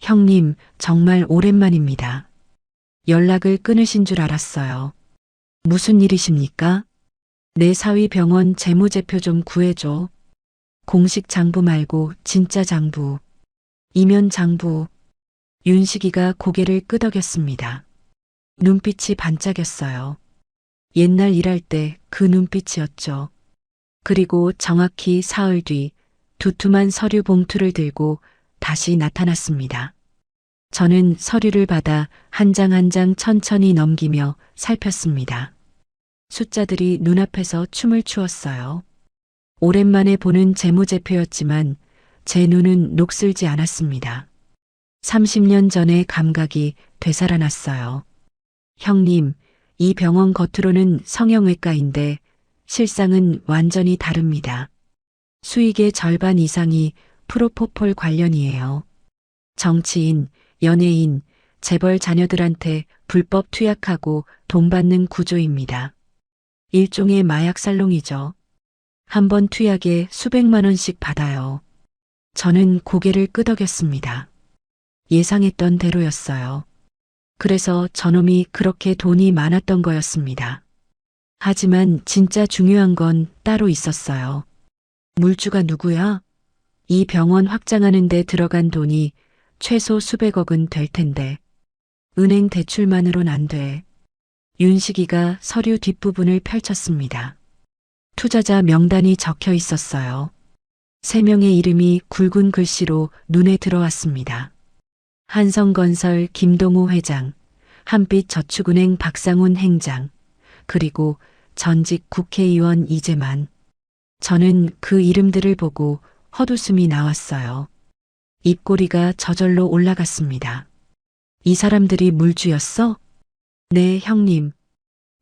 형님, 정말 오랜만입니다. 연락을 끊으신 줄 알았어요. 무슨 일이십니까? 내 사위 병원 재무제표 좀 구해줘. 공식 장부 말고 진짜 장부. 이면 장부. 윤식이가 고개를 끄덕였습니다. 눈빛이 반짝였어요. 옛날 일할 때 그 눈빛이었죠. 그리고 정확히 사흘 뒤 두툼한 서류 봉투를 들고 다시 나타났습니다. 저는 서류를 받아 한 장 한 장 천천히 넘기며 살폈습니다. 숫자들이 눈앞에서 춤을 추었어요. 오랜만에 보는 재무제표였지만 제 눈은 녹슬지 않았습니다. 30년 전의 감각이 되살아났어요. 형님, 이 병원 겉으로는 성형외과인데 실상은 완전히 다릅니다. 수익의 절반 이상이 프로포폴 관련이에요. 정치인, 연예인, 재벌 자녀들한테 불법 투약하고 돈 받는 구조입니다. 일종의 마약 살롱이죠. 한 번 투약에 수백만 원씩 받아요. 저는 고개를 끄덕였습니다. 예상했던 대로였어요. 그래서 저놈이 그렇게 돈이 많았던 거였습니다. 하지만 진짜 중요한 건 따로 있었어요. 물주가 누구야? 이 병원 확장하는 데 들어간 돈이 최소 수백억은 될 텐데. 은행 대출만으론 안 돼. 윤식이가 서류 뒷부분을 펼쳤습니다. 투자자 명단이 적혀 있었어요. 3명의 이름이 굵은 글씨로 눈에 들어왔습니다. 한성건설 김동우 회장, 한빛저축은행 박상훈 행장, 그리고 전직 국회의원 이재만. 저는 그 이름들을 보고 헛웃음이 나왔어요. 입꼬리가 저절로 올라갔습니다. 이 사람들이 물주였어? 네, 형님.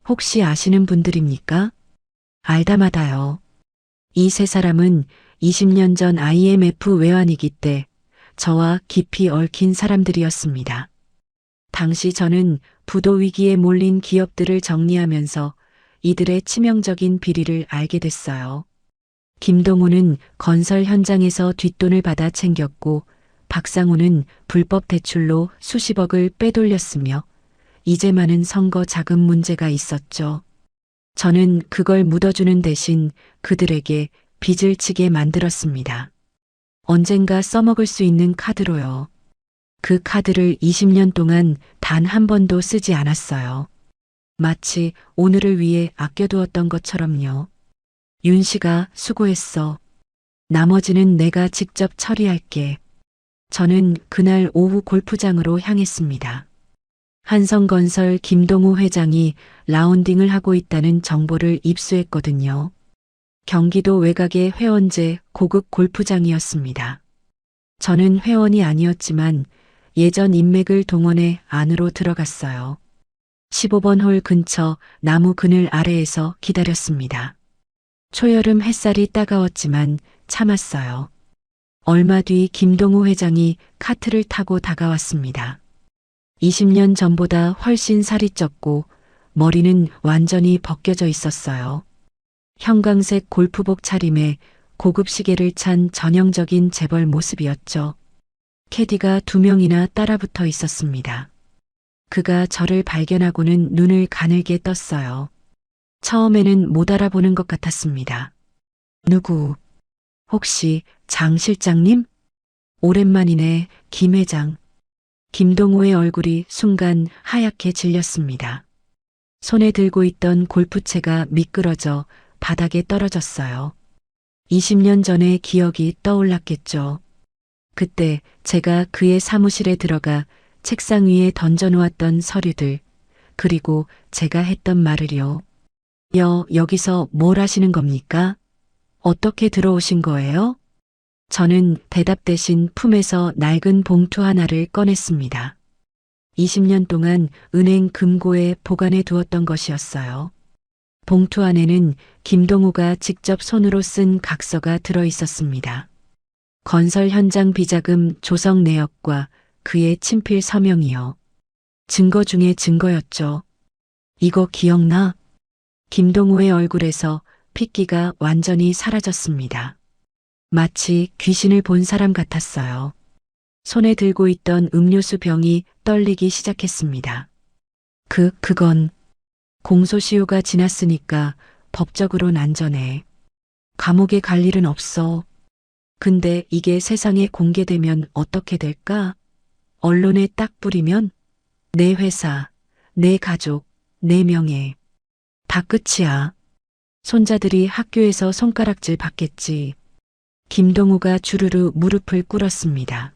혹시 아시는 분들입니까? 알다마다요. 이 3사람은 20년 전 IMF 외환위기 때 저와 깊이 얽힌 사람들이었습니다. 당시 저는 부도 위기에 몰린 기업들을 정리하면서 이들의 치명적인 비리를 알게 됐어요. 김동우는 건설 현장에서 뒷돈을 받아 챙겼고 박상우는 불법 대출로 수십억을 빼돌렸으며 이재만은 선거 자금 문제가 있었죠. 저는 그걸 묻어주는 대신 그들에게 빚을 지게 만들었습니다. 언젠가 써먹을 수 있는 카드로요. 그 카드를 20년 동안 단 한 번도 쓰지 않았어요. 마치 오늘을 위해 아껴두었던 것처럼요. 윤씨가 수고했어. 나머지는 내가 직접 처리할게. 저는 그날 오후 골프장으로 향했습니다. 한성건설 김동우 회장이 라운딩을 하고 있다는 정보를 입수했거든요. 경기도 외곽의 회원제 고급 골프장이었습니다. 저는 회원이 아니었지만 예전 인맥을 동원해 안으로 들어갔어요. 15번 홀 근처 나무 그늘 아래에서 기다렸습니다. 초여름 햇살이 따가웠지만 참았어요. 얼마 뒤 김동우 회장이 카트를 타고 다가왔습니다. 20년 전보다 훨씬 살이 쪘고 머리는 완전히 벗겨져 있었어요. 형광색 골프복 차림에 고급 시계를 찬 전형적인 재벌 모습이었죠. 캐디가 2명이나 따라붙어 있었습니다. 그가 저를 발견하고는 눈을 가늘게 떴어요. 처음에는 못 알아보는 것 같았습니다. 누구? 혹시 장 실장님? 오랜만이네, 김 회장. 김동우의 얼굴이 순간 하얗게 질렸습니다. 손에 들고 있던 골프채가 미끄러져 바닥에 떨어졌어요. 20년 전의 기억이 떠올랐겠죠. 그때 제가 그의 사무실에 들어가 책상 위에 던져놓았던 서류들, 그리고 제가 했던 말을요. 여기서 뭘 하시는 겁니까? 어떻게 들어오신 거예요? 저는 대답 대신 품에서 낡은 봉투 하나를 꺼냈습니다. 20년 동안 은행 금고에 보관해 두었던 것이었어요. 봉투 안에는 김동우가 직접 손으로 쓴 각서가 들어 있었습니다. 건설 현장 비자금 조성 내역과 그의 친필 서명이요. 증거 중에 증거였죠. 이거 기억나? 김동우의 얼굴에서 핏기가 완전히 사라졌습니다. 마치 귀신을 본 사람 같았어요. 손에 들고 있던 음료수 병이 떨리기 시작했습니다. 그건 공소시효가 지났으니까 법적으론 안전해. 감옥에 갈 일은 없어. 근데 이게 세상에 공개되면 어떻게 될까? 언론에 딱 뿌리면 내 회사, 내 가족, 내 명예. 다 끝이야. 손자들이 학교에서 손가락질 받겠지. 김동우가 주르르 무릎을 꿇었습니다.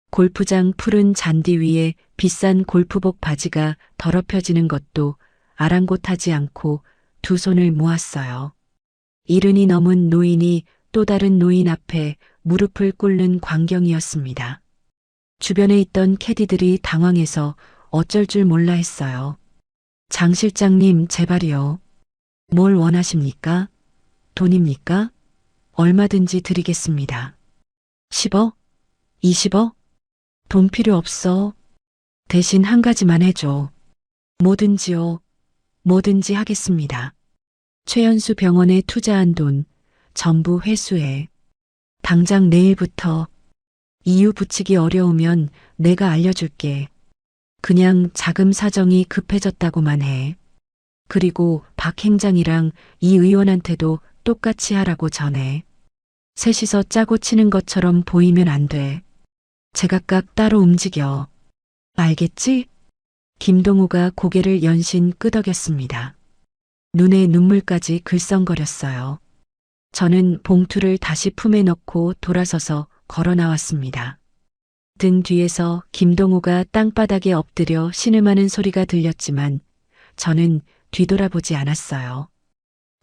골프장 푸른 잔디 위에 비싼 골프복 바지가 더럽혀지는 것도 아랑곳하지 않고 두 손을 모았어요. 70이 넘은 노인이 또 다른 노인 앞에 무릎을 꿇는 광경이었습니다. 주변에 있던 캐디들이 당황해서 어쩔 줄 몰라 했어요. 장 실장님, 제발이요. 뭘 원하십니까? 돈입니까? 얼마든지 드리겠습니다. 10억? 20억? 돈 필요 없어. 대신 한 가지만 해줘. 뭐든지요. 뭐든지 하겠습니다. 최연수 병원에 투자한 돈 전부 회수해. 당장 내일부터. 이유 붙이기 어려우면 내가 알려줄게. 그냥 자금 사정이 급해졌다고만 해. 그리고 박 행장이랑 이 의원한테도 똑같이 하라고 전해. 셋이서 짜고 치는 것처럼 보이면 안 돼. 제각각 따로 움직여. 알겠지? 김동우가 고개를 연신 끄덕였습니다. 눈에 눈물까지 글썽거렸어요. 저는 봉투를 다시 품에 넣고 돌아서서 걸어 나왔습니다. 등 뒤에서 김동우가 땅바닥에 엎드려 신음하는 소리가 들렸지만 저는 뒤돌아보지 않았어요.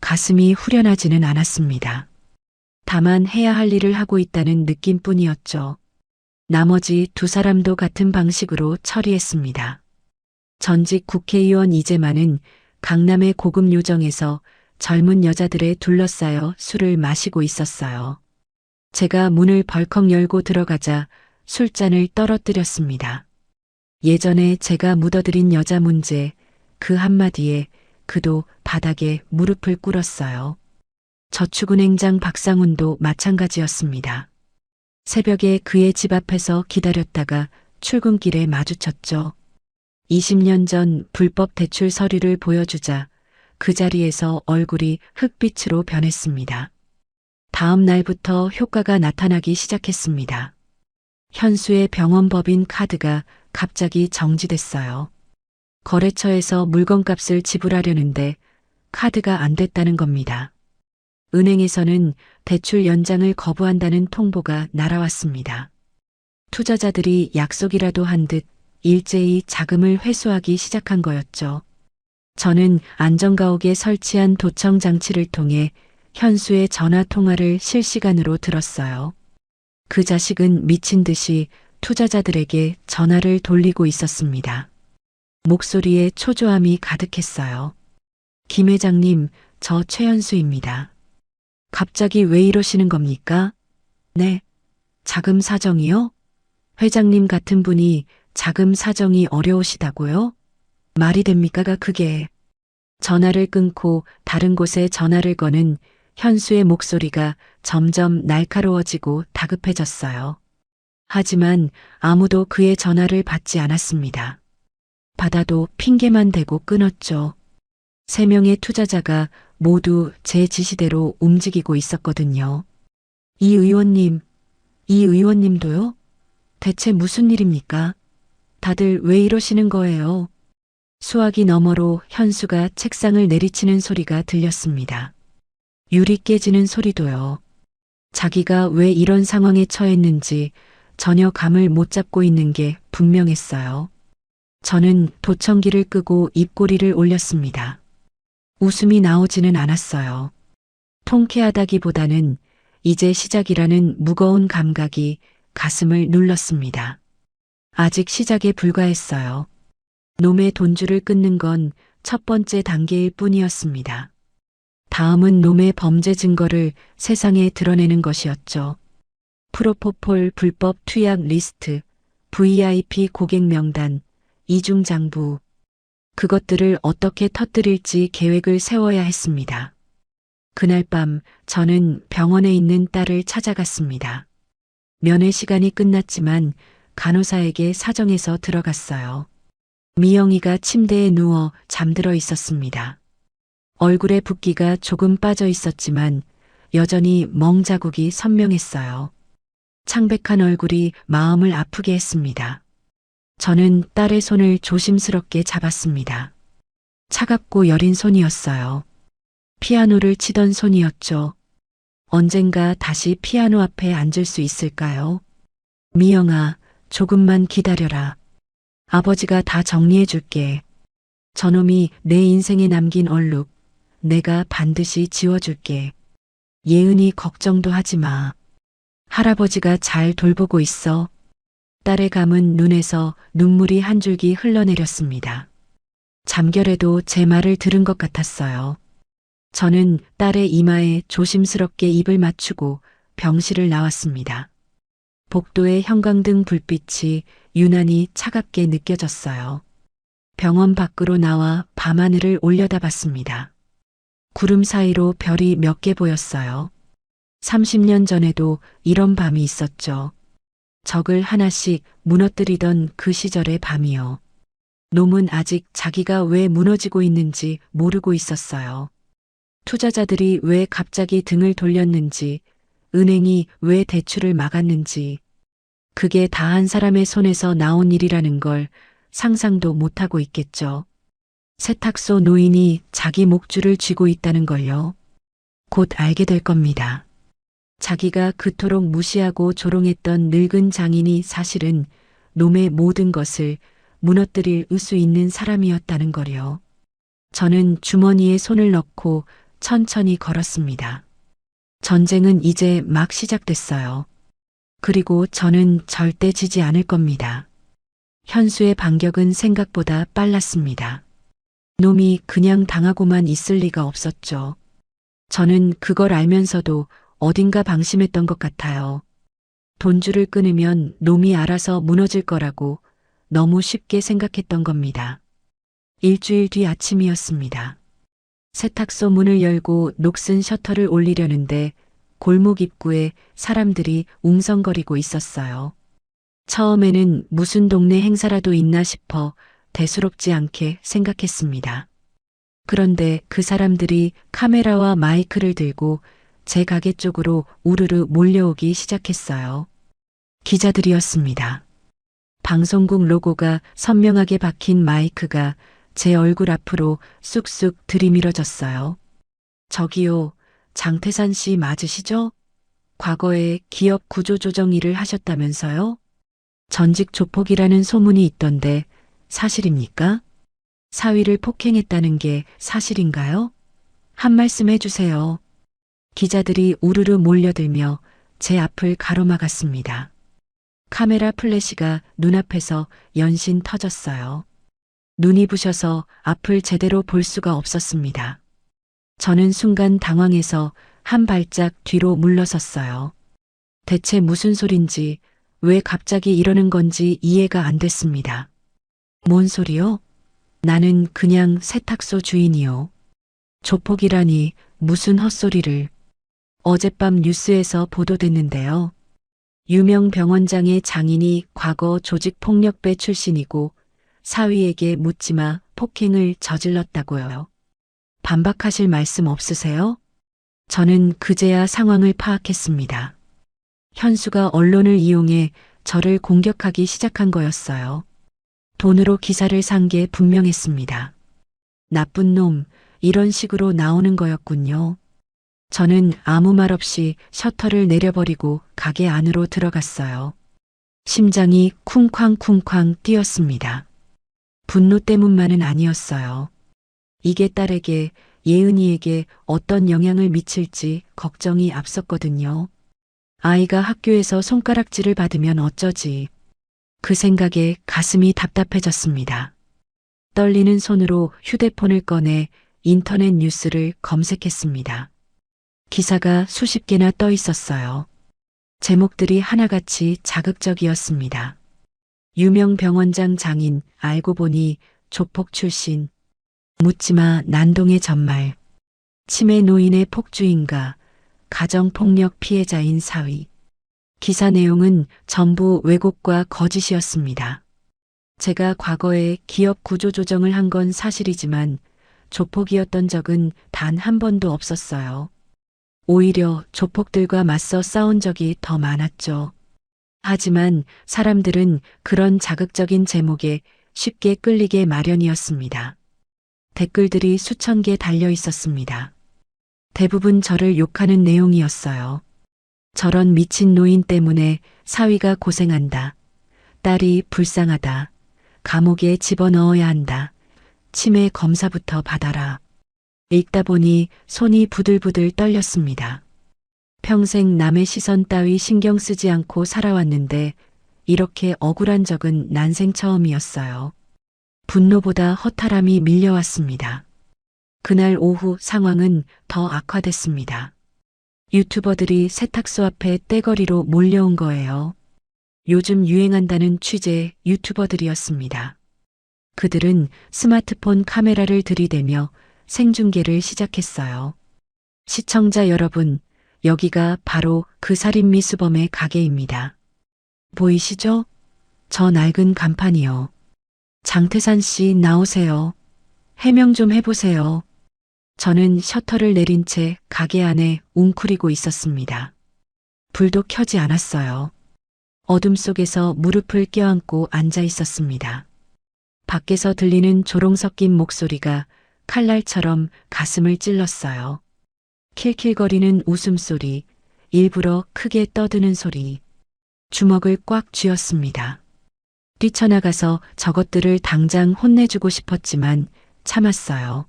가슴이 후련하지는 않았습니다. 다만 해야 할 일을 하고 있다는 느낌뿐이었죠. 나머지 두 사람도 같은 방식으로 처리했습니다. 전직 국회의원 이재만은 강남의 고급 요정에서 젊은 여자들에 둘러싸여 술을 마시고 있었어요. 제가 문을 벌컥 열고 들어가자 술잔을 떨어뜨렸습니다. 예전에 제가 묻어들인 여자 문제, 그 한마디에 그도 바닥에 무릎을 꿇었어요. 저축은행장 박상훈도 마찬가지였습니다. 새벽에 그의 집 앞에서 기다렸다가 출근길에 마주쳤죠. 20년 전 불법 대출 서류를 보여주자 그 자리에서 얼굴이 흑빛으로 변했습니다. 다음 날부터 효과가 나타나기 시작했습니다. 현수의 병원법인 카드가 갑자기 정지됐어요. 거래처에서 물건값을 지불하려는데 카드가 안 됐다는 겁니다. 은행에서는 대출 연장을 거부한다는 통보가 날아왔습니다. 투자자들이 약속이라도 한 듯 일제히 자금을 회수하기 시작한 거였죠. 저는 안전가옥에 설치한 도청 장치를 통해 현수의 전화 통화를 실시간으로 들었어요. 그 자식은 미친 듯이 투자자들에게 전화를 돌리고 있었습니다. 목소리에 초조함이 가득했어요. 김 회장님, 저 최현수입니다. 갑자기 왜 이러시는 겁니까? 네. 자금 사정이요? 회장님 같은 분이 자금 사정이 어려우시다고요? 말이 됩니까가 그게. 전화를 끊고 다른 곳에 전화를 거는 현수의 목소리가 점점 날카로워지고 다급해졌어요. 하지만 아무도 그의 전화를 받지 않았습니다. 받아도 핑계만 대고 끊었죠. 3명의 투자자가 모두 제 지시대로 움직이고 있었거든요. 이 의원님도요? 대체 무슨 일입니까? 다들 왜 이러시는 거예요? 수화기 너머로 현수가 책상을 내리치는 소리가 들렸습니다. 유리 깨지는 소리도요. 자기가 왜 이런 상황에 처했는지 전혀 감을 못 잡고 있는 게 분명했어요. 저는 도청기를 끄고 입꼬리를 올렸습니다. 웃음이 나오지는 않았어요. 통쾌하다기보다는 이제 시작이라는 무거운 감각이 가슴을 눌렀습니다. 아직 시작에 불과했어요. 놈의 돈줄을 끊는 건 첫 번째 단계일 뿐이었습니다. 다음은 놈의 범죄 증거를 세상에 드러내는 것이었죠. 프로포폴 불법 투약 리스트, VIP 고객 명단, 이중장부. 그것들을 어떻게 터뜨릴지 계획을 세워야 했습니다. 그날 밤 저는 병원에 있는 딸을 찾아갔습니다. 면회 시간이 끝났지만 간호사에게 사정해서 들어갔어요. 미영이가 침대에 누워 잠들어 있었습니다. 얼굴에 붓기가 조금 빠져 있었지만 여전히 멍자국이 선명했어요. 창백한 얼굴이 마음을 아프게 했습니다. 저는 딸의 손을 조심스럽게 잡았습니다. 차갑고 여린 손이었어요. 피아노를 치던 손이었죠. 언젠가 다시 피아노 앞에 앉을 수 있을까요? 미영아, 조금만 기다려라. 아버지가 다 정리해 줄게. 저놈이 내 인생에 남긴 얼룩, 내가 반드시 지워줄게. 예은이 걱정도 하지 마. 할아버지가 잘 돌보고 있어. 딸의 감은 눈에서 눈물이 한 줄기 흘러내렸습니다. 잠결에도 제 말을 들은 것 같았어요. 저는 딸의 이마에 조심스럽게 입을 맞추고 병실을 나왔습니다. 복도의 형광등 불빛이 유난히 차갑게 느껴졌어요. 병원 밖으로 나와 밤하늘을 올려다봤습니다. 구름 사이로 별이 몇 개 보였어요. 30년 전에도 이런 밤이 있었죠. 적을 하나씩 무너뜨리던 그 시절의 밤이요. 놈은 아직 자기가 왜 무너지고 있는지 모르고 있었어요. 투자자들이 왜 갑자기 등을 돌렸는지, 은행이 왜 대출을 막았는지, 그게 다 한 사람의 손에서 나온 일이라는 걸 상상도 못하고 있겠죠. 세탁소 노인이 자기 목줄을 쥐고 있다는 걸요. 곧 알게 될 겁니다. 자기가 그토록 무시하고 조롱했던 늙은 장인이 사실은 놈의 모든 것을 무너뜨릴 수 있는 사람이었다는 거요. 저는 주머니에 손을 넣고 천천히 걸었습니다. 전쟁은 이제 막 시작됐어요. 그리고 저는 절대 지지 않을 겁니다. 현수의 반격은 생각보다 빨랐습니다. 놈이 그냥 당하고만 있을 리가 없었죠. 저는 그걸 알면서도 어딘가 방심했던 것 같아요. 돈줄을 끊으면 놈이 알아서 무너질 거라고 너무 쉽게 생각했던 겁니다. 일주일 뒤 아침이었습니다. 세탁소 문을 열고 녹슨 셔터를 올리려는데 골목 입구에 사람들이 웅성거리고 있었어요. 처음에는 무슨 동네 행사라도 있나 싶어 대수롭지 않게 생각했습니다. 그런데 그 사람들이 카메라와 마이크를 들고 제 가게 쪽으로 우르르 몰려오기 시작했어요. 기자들이었습니다. 방송국 로고가 선명하게 박힌 마이크가 제 얼굴 앞으로 쑥쑥 들이밀어졌어요. 저기요, 장태산 씨 맞으시죠? 과거에 기업 구조조정 일을 하셨다면서요? 전직 조폭이라는 소문이 있던데 사실입니까? 사위를 폭행했다는 게 사실인가요? 한 말씀 해주세요. 기자들이 우르르 몰려들며 제 앞을 가로막았습니다. 카메라 플래시가 눈앞에서 연신 터졌어요. 눈이 부셔서 앞을 제대로 볼 수가 없었습니다. 저는 순간 당황해서 한 발짝 뒤로 물러섰어요. 대체 무슨 소린지, 왜 갑자기 이러는 건지 이해가 안 됐습니다. 뭔 소리요? 나는 그냥 세탁소 주인이요. 조폭이라니 무슨 헛소리를. 어젯밤 뉴스에서 보도됐는데요. 유명 병원장의 장인이 과거 조직폭력배 출신이고 사위에게 묻지마 폭행을 저질렀다고요. 반박하실 말씀 없으세요? 저는 그제야 상황을 파악했습니다. 현수가 언론을 이용해 저를 공격하기 시작한 거였어요. 돈으로 기사를 산 게 분명했습니다. 나쁜 놈, 이런 식으로 나오는 거였군요. 저는 아무 말 없이 셔터를 내려버리고 가게 안으로 들어갔어요. 심장이 쿵쾅쿵쾅 뛰었습니다. 분노 때문만은 아니었어요. 이게 딸에게, 예은이에게 어떤 영향을 미칠지 걱정이 앞섰거든요. 아이가 학교에서 손가락질을 받으면 어쩌지. 그 생각에 가슴이 답답해졌습니다. 떨리는 손으로 휴대폰을 꺼내 인터넷 뉴스를 검색했습니다. 기사가 수십 개나 떠 있었어요. 제목들이 하나같이 자극적이었습니다. 유명 병원장 장인, 알고 보니 조폭 출신, 묻지마 난동의 전말, 치매 노인의 폭주인가, 가정폭력 피해자인 사위. 기사 내용은 전부 왜곡과 거짓이었습니다. 제가 과거에 기업 구조조정을 한 건 사실이지만 조폭이었던 적은 단 한 번도 없었어요. 오히려 조폭들과 맞서 싸운 적이 더 많았죠. 하지만 사람들은 그런 자극적인 제목에 쉽게 끌리게 마련이었습니다. 댓글들이 수천 개 달려 있었습니다. 대부분 저를 욕하는 내용이었어요. 저런 미친 노인 때문에 사위가 고생한다. 딸이 불쌍하다. 감옥에 집어넣어야 한다. 치매 검사부터 받아라. 읽다 보니 손이 부들부들 떨렸습니다. 평생 남의 시선 따위 신경 쓰지 않고 살아왔는데 이렇게 억울한 적은 난생 처음이었어요. 분노보다 허탈함이 밀려왔습니다. 그날 오후 상황은 더 악화됐습니다. 유튜버들이 세탁소 앞에 떼거리로 몰려온 거예요. 요즘 유행한다는 취재 유튜버들이었습니다. 그들은 스마트폰 카메라를 들이대며 생중계를 시작했어요. 시청자 여러분, 여기가 바로 그 살인미수범의 가게입니다. 보이시죠? 저 낡은 간판이요. 장태산 씨 나오세요. 해명 좀 해보세요. 저는 셔터를 내린 채 가게 안에 웅크리고 있었습니다. 불도 켜지 않았어요. 어둠 속에서 무릎을 껴안고 앉아 있었습니다. 밖에서 들리는 조롱 섞인 목소리가 칼날처럼 가슴을 찔렀어요. 킬킬거리는 웃음소리, 일부러 크게 떠드는 소리. 주먹을 꽉 쥐었습니다. 뛰쳐나가서 저것들을 당장 혼내주고 싶었지만 참았어요.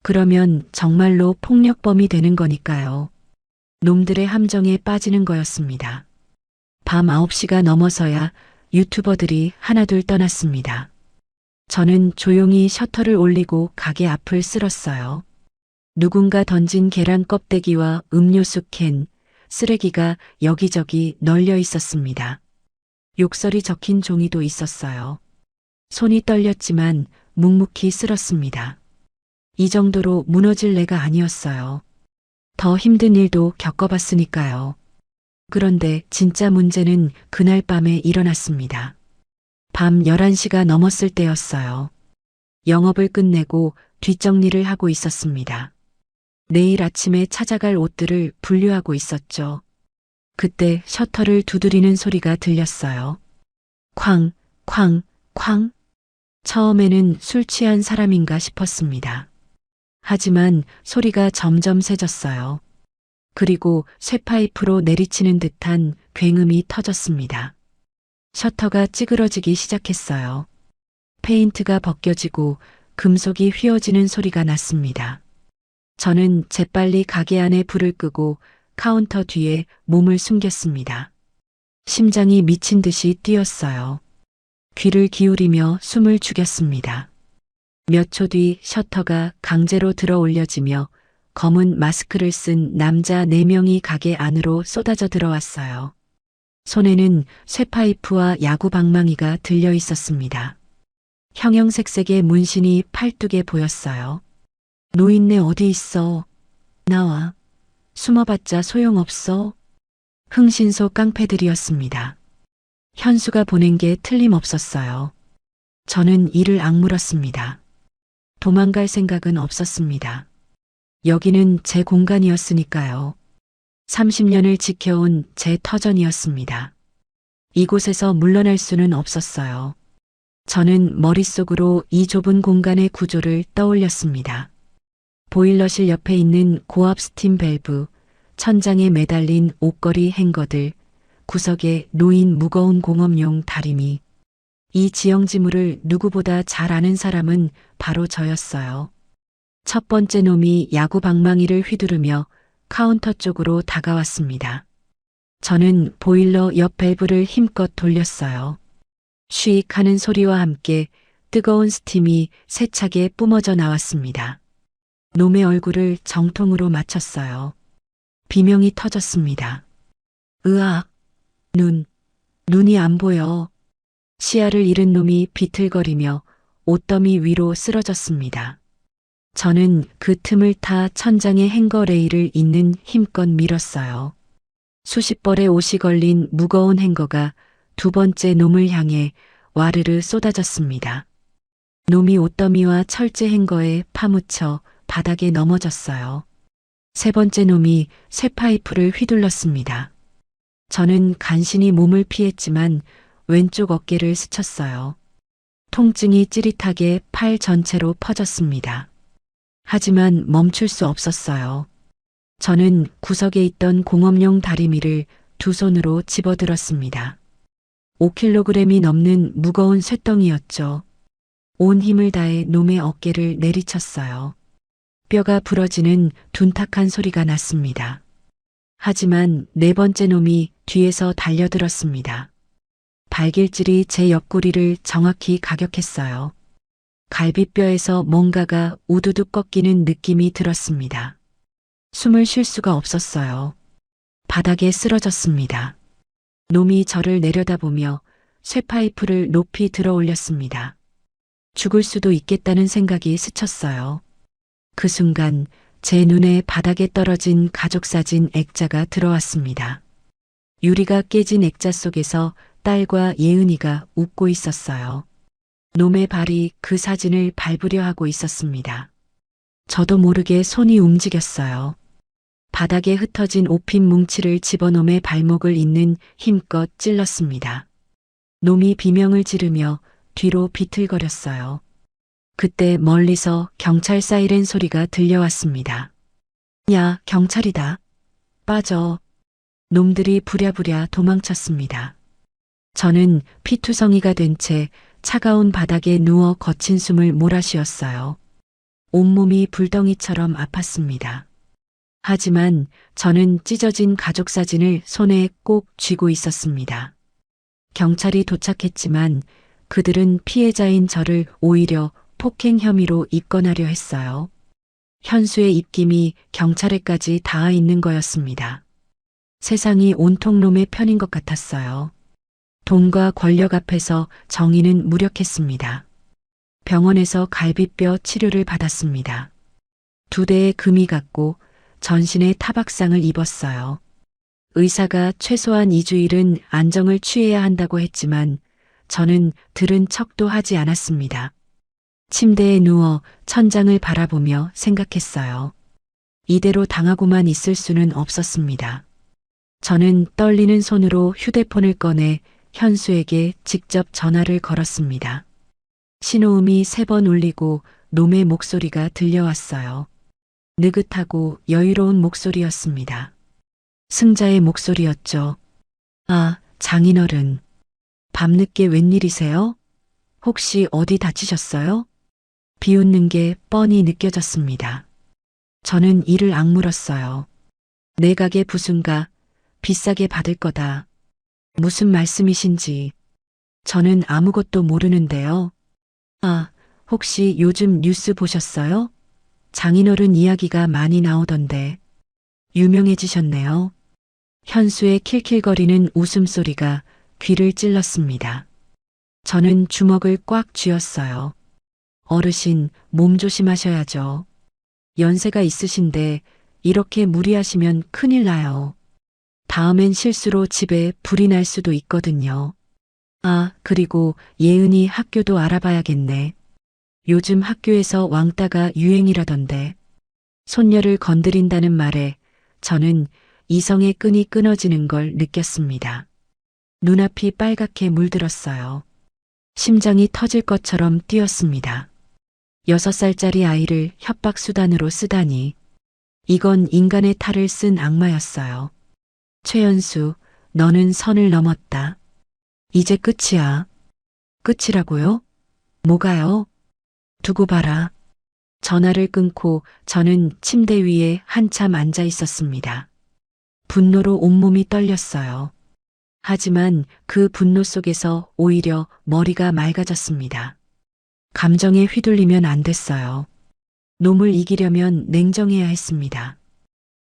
그러면 정말로 폭력범이 되는 거니까요. 놈들의 함정에 빠지는 거였습니다. 밤 9시가 넘어서야 유튜버들이 하나둘 떠났습니다. 저는 조용히 셔터를 올리고 가게 앞을 쓸었어요. 누군가 던진 계란 껍데기와 음료수 캔, 쓰레기가 여기저기 널려 있었습니다. 욕설이 적힌 종이도 있었어요. 손이 떨렸지만 묵묵히 쓸었습니다. 이 정도로 무너질 내가 아니었어요. 더 힘든 일도 겪어봤으니까요. 그런데 진짜 문제는 그날 밤에 일어났습니다. 밤 11시가 넘었을 때였어요. 영업을 끝내고 뒷정리를 하고 있었습니다. 내일 아침에 찾아갈 옷들을 분류하고 있었죠. 그때 셔터를 두드리는 소리가 들렸어요. 쾅, 쾅, 쾅. 처음에는 술 취한 사람인가 싶었습니다. 하지만 소리가 점점 세졌어요. 그리고 쇠파이프로 내리치는 듯한 굉음이 터졌습니다. 셔터가 찌그러지기 시작했어요. 페인트가 벗겨지고 금속이 휘어지는 소리가 났습니다. 저는 재빨리 가게 안에 불을 끄고 카운터 뒤에 몸을 숨겼습니다. 심장이 미친 듯이 뛰었어요. 귀를 기울이며 숨을 죽였습니다. 몇 초 뒤 셔터가 강제로 들어 올려지며 검은 마스크를 쓴 남자 4명이 가게 안으로 쏟아져 들어왔어요. 손에는 쇠파이프와 야구 방망이가 들려 있었습니다. 형형색색의 문신이 팔뚝에 보였어요. 노인네 어디 있어? 나와. 숨어봤자 소용없어. 흥신소 깡패들이었습니다. 현수가 보낸 게 틀림없었어요. 저는 이를 악물었습니다. 도망갈 생각은 없었습니다. 여기는 제 공간이었으니까요. 30년을 지켜온 제 터전이었습니다. 이곳에서 물러날 수는 없었어요. 저는 머릿속으로 이 좁은 공간의 구조를 떠올렸습니다. 보일러실 옆에 있는 고압 스팀 밸브, 천장에 매달린 옷걸이 행거들, 구석에 놓인 무거운 공업용 다리미. 이 지형지물을 누구보다 잘 아는 사람은 바로 저였어요. 첫 번째 놈이 야구 방망이를 휘두르며 카운터 쪽으로 다가왔습니다. 저는 보일러 옆 밸브를 힘껏 돌렸어요. 쉬익 하는 소리와 함께 뜨거운 스팀이 세차게 뿜어져 나왔습니다. 놈의 얼굴을 정통으로 맞췄어요. 비명이 터졌습니다. 으악! 눈이 안 보여. 시야를 잃은 놈이 비틀거리며 옷더미 위로 쓰러졌습니다. 저는 그 틈을 타 천장의 행거 레일을 있는 힘껏 밀었어요. 수십 벌의 옷이 걸린 무거운 행거가 두 번째 놈을 향해 와르르 쏟아졌습니다. 놈이 옷더미와 철제 행거에 파묻혀 바닥에 넘어졌어요. 세 번째 놈이 쇠파이프를 휘둘렀습니다. 저는 간신히 몸을 피했지만 왼쪽 어깨를 스쳤어요. 통증이 찌릿하게 팔 전체로 퍼졌습니다. 하지만 멈출 수 없었어요. 저는 구석에 있던 공업용 다리미를 두 손으로 집어들었습니다. 5kg이 넘는 무거운 쇳덩이였죠. 온 힘을 다해 놈의 어깨를 내리쳤어요. 뼈가 부러지는 둔탁한 소리가 났습니다. 하지만 네 번째 놈이 뒤에서 달려들었습니다. 발길질이 제 옆구리를 정확히 가격했어요. 갈비뼈에서 뭔가가 우두둑 꺾이는 느낌이 들었습니다. 숨을 쉴 수가 없었어요. 바닥에 쓰러졌습니다. 놈이 저를 내려다보며 쇠파이프를 높이 들어 올렸습니다. 죽을 수도 있겠다는 생각이 스쳤어요. 그 순간 제 눈에 바닥에 떨어진 가족사진 액자가 들어왔습니다. 유리가 깨진 액자 속에서 딸과 예은이가 웃고 있었어요. 놈의 발이 그 사진을 밟으려 하고 있었습니다. 저도 모르게 손이 움직였어요. 바닥에 흩어진 옷핀 뭉치를 집어 놈의 발목을 잇는 힘껏 찔렀습니다. 놈이 비명을 지르며 뒤로 비틀거렸어요. 그때 멀리서 경찰 사이렌 소리가 들려왔습니다. 야, 경찰이다. 빠져. 놈들이 부랴부랴 도망쳤습니다. 저는 피투성이가 된 채 차가운 바닥에 누워 거친 숨을 몰아쉬었어요. 온몸이 불덩이처럼 아팠습니다. 하지만 저는 찢어진 가족 사진을 손에 꼭 쥐고 있었습니다. 경찰이 도착했지만 그들은 피해자인 저를 오히려 폭행 혐의로 입건하려 했어요. 현수의 입김이 경찰에까지 닿아 있는 거였습니다. 세상이 온통 놈의 편인 것 같았어요. 돈과 권력 앞에서 정의는 무력했습니다. 병원에서 갈비뼈 치료를 받았습니다. 2대의 금이 갔고 전신에 타박상을 입었어요. 의사가 최소한 2주일은 안정을 취해야 한다고 했지만 저는 들은 척도 하지 않았습니다. 침대에 누워 천장을 바라보며 생각했어요. 이대로 당하고만 있을 수는 없었습니다. 저는 떨리는 손으로 휴대폰을 꺼내 현수에게 직접 전화를 걸었습니다. 신호음이 3번 울리고 놈의 목소리가 들려왔어요. 느긋하고 여유로운 목소리였습니다. 승자의 목소리였죠. 아, 장인어른. 밤늦게 웬일이세요? 혹시 어디 다치셨어요? 비웃는 게 뻔히 느껴졌습니다. 저는 이를 악물었어요. 내 가게 부순가 비싸게 받을 거다. 무슨 말씀이신지. 저는 아무것도 모르는데요. 아, 혹시 요즘 뉴스 보셨어요? 장인어른 이야기가 많이 나오던데. 유명해지셨네요. 현수의 킬킬거리는 웃음소리가 귀를 찔렀습니다. 저는 주먹을 꽉 쥐었어요. 어르신, 몸 조심하셔야죠. 연세가 있으신데 이렇게 무리하시면 큰일 나요. 다음엔 실수로 집에 불이 날 수도 있거든요. 아, 그리고 예은이 학교도 알아봐야겠네. 요즘 학교에서 왕따가 유행이라던데. 손녀를 건드린다는 말에 저는 이성의 끈이 끊어지는 걸 느꼈습니다. 눈앞이 빨갛게 물들었어요. 심장이 터질 것처럼 뛰었습니다. 6살짜리 아이를 협박수단으로 쓰다니. 이건 인간의 탈을 쓴 악마였어요. 최연수, 너는 선을 넘었다. 이제 끝이야. 끝이라고요? 뭐가요? 두고 봐라. 전화를 끊고 저는 침대 위에 한참 앉아 있었습니다. 분노로 온몸이 떨렸어요. 하지만 그 분노 속에서 오히려 머리가 맑아졌습니다. 감정에 휘둘리면 안 됐어요. 놈을 이기려면 냉정해야 했습니다.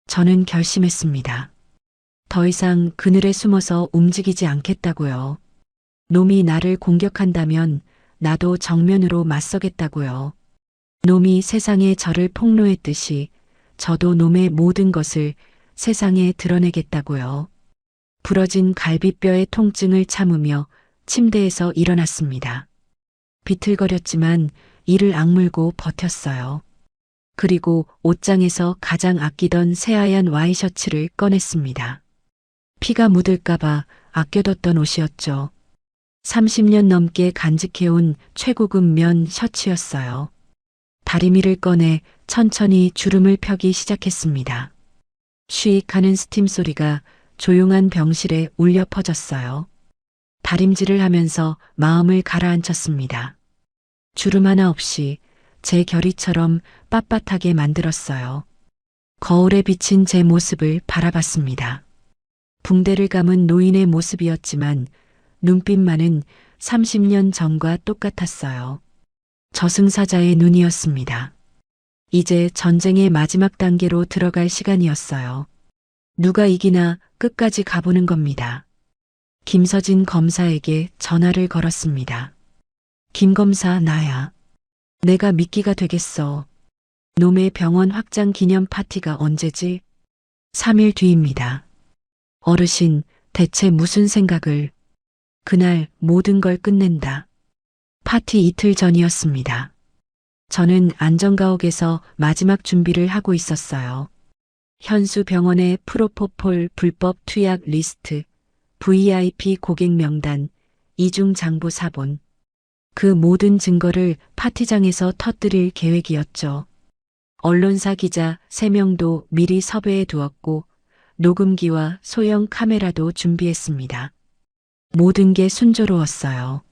저는 결심했습니다. 더 이상 그늘에 숨어서 움직이지 않겠다고요. 놈이 나를 공격한다면 나도 정면으로 맞서겠다고요. 놈이 세상에 저를 폭로했듯이 저도 놈의 모든 것을 세상에 드러내겠다고요. 부러진 갈비뼈의 통증을 참으며 침대에서 일어났습니다. 비틀거렸지만 이를 악물고 버텼어요. 그리고 옷장에서 가장 아끼던 새하얀 와이셔츠를 꺼냈습니다. 피가 묻을까봐 아껴뒀던 옷이었죠. 30년 넘게 간직해온 최고급 면 셔츠였어요. 다리미를 꺼내 천천히 주름을 펴기 시작했습니다. 쉬익 하는 스팀 소리가 조용한 병실에 울려 퍼졌어요. 다림질을 하면서 마음을 가라앉혔습니다. 주름 하나 없이 제 결의처럼 빳빳하게 만들었어요. 거울에 비친 제 모습을 바라봤습니다. 붕대를 감은 노인의 모습이었지만 눈빛만은 30년 전과 똑같았어요. 저승사자의 눈이었습니다. 이제 전쟁의 마지막 단계로 들어갈 시간이었어요. 누가 이기나 끝까지 가보는 겁니다. 김서진 검사에게 전화를 걸었습니다. 김 검사, 나야. 내가 미끼가 되겠어. 놈의 병원 확장 기념 파티가 언제지? 3일 뒤입니다. 어르신, 대체 무슨 생각을? 그날 모든 걸 끝낸다. 파티 이틀 전이었습니다. 저는 안전가옥에서 마지막 준비를 하고 있었어요. 현수 병원의 프로포폴 불법 투약 리스트, VIP 고객 명단, 이중 장부 사본. 그 모든 증거를 파티장에서 터뜨릴 계획이었죠. 언론사 기자 3명도 미리 섭외해 두었고 녹음기와 소형 카메라도 준비했습니다. 모든 게 순조로웠어요.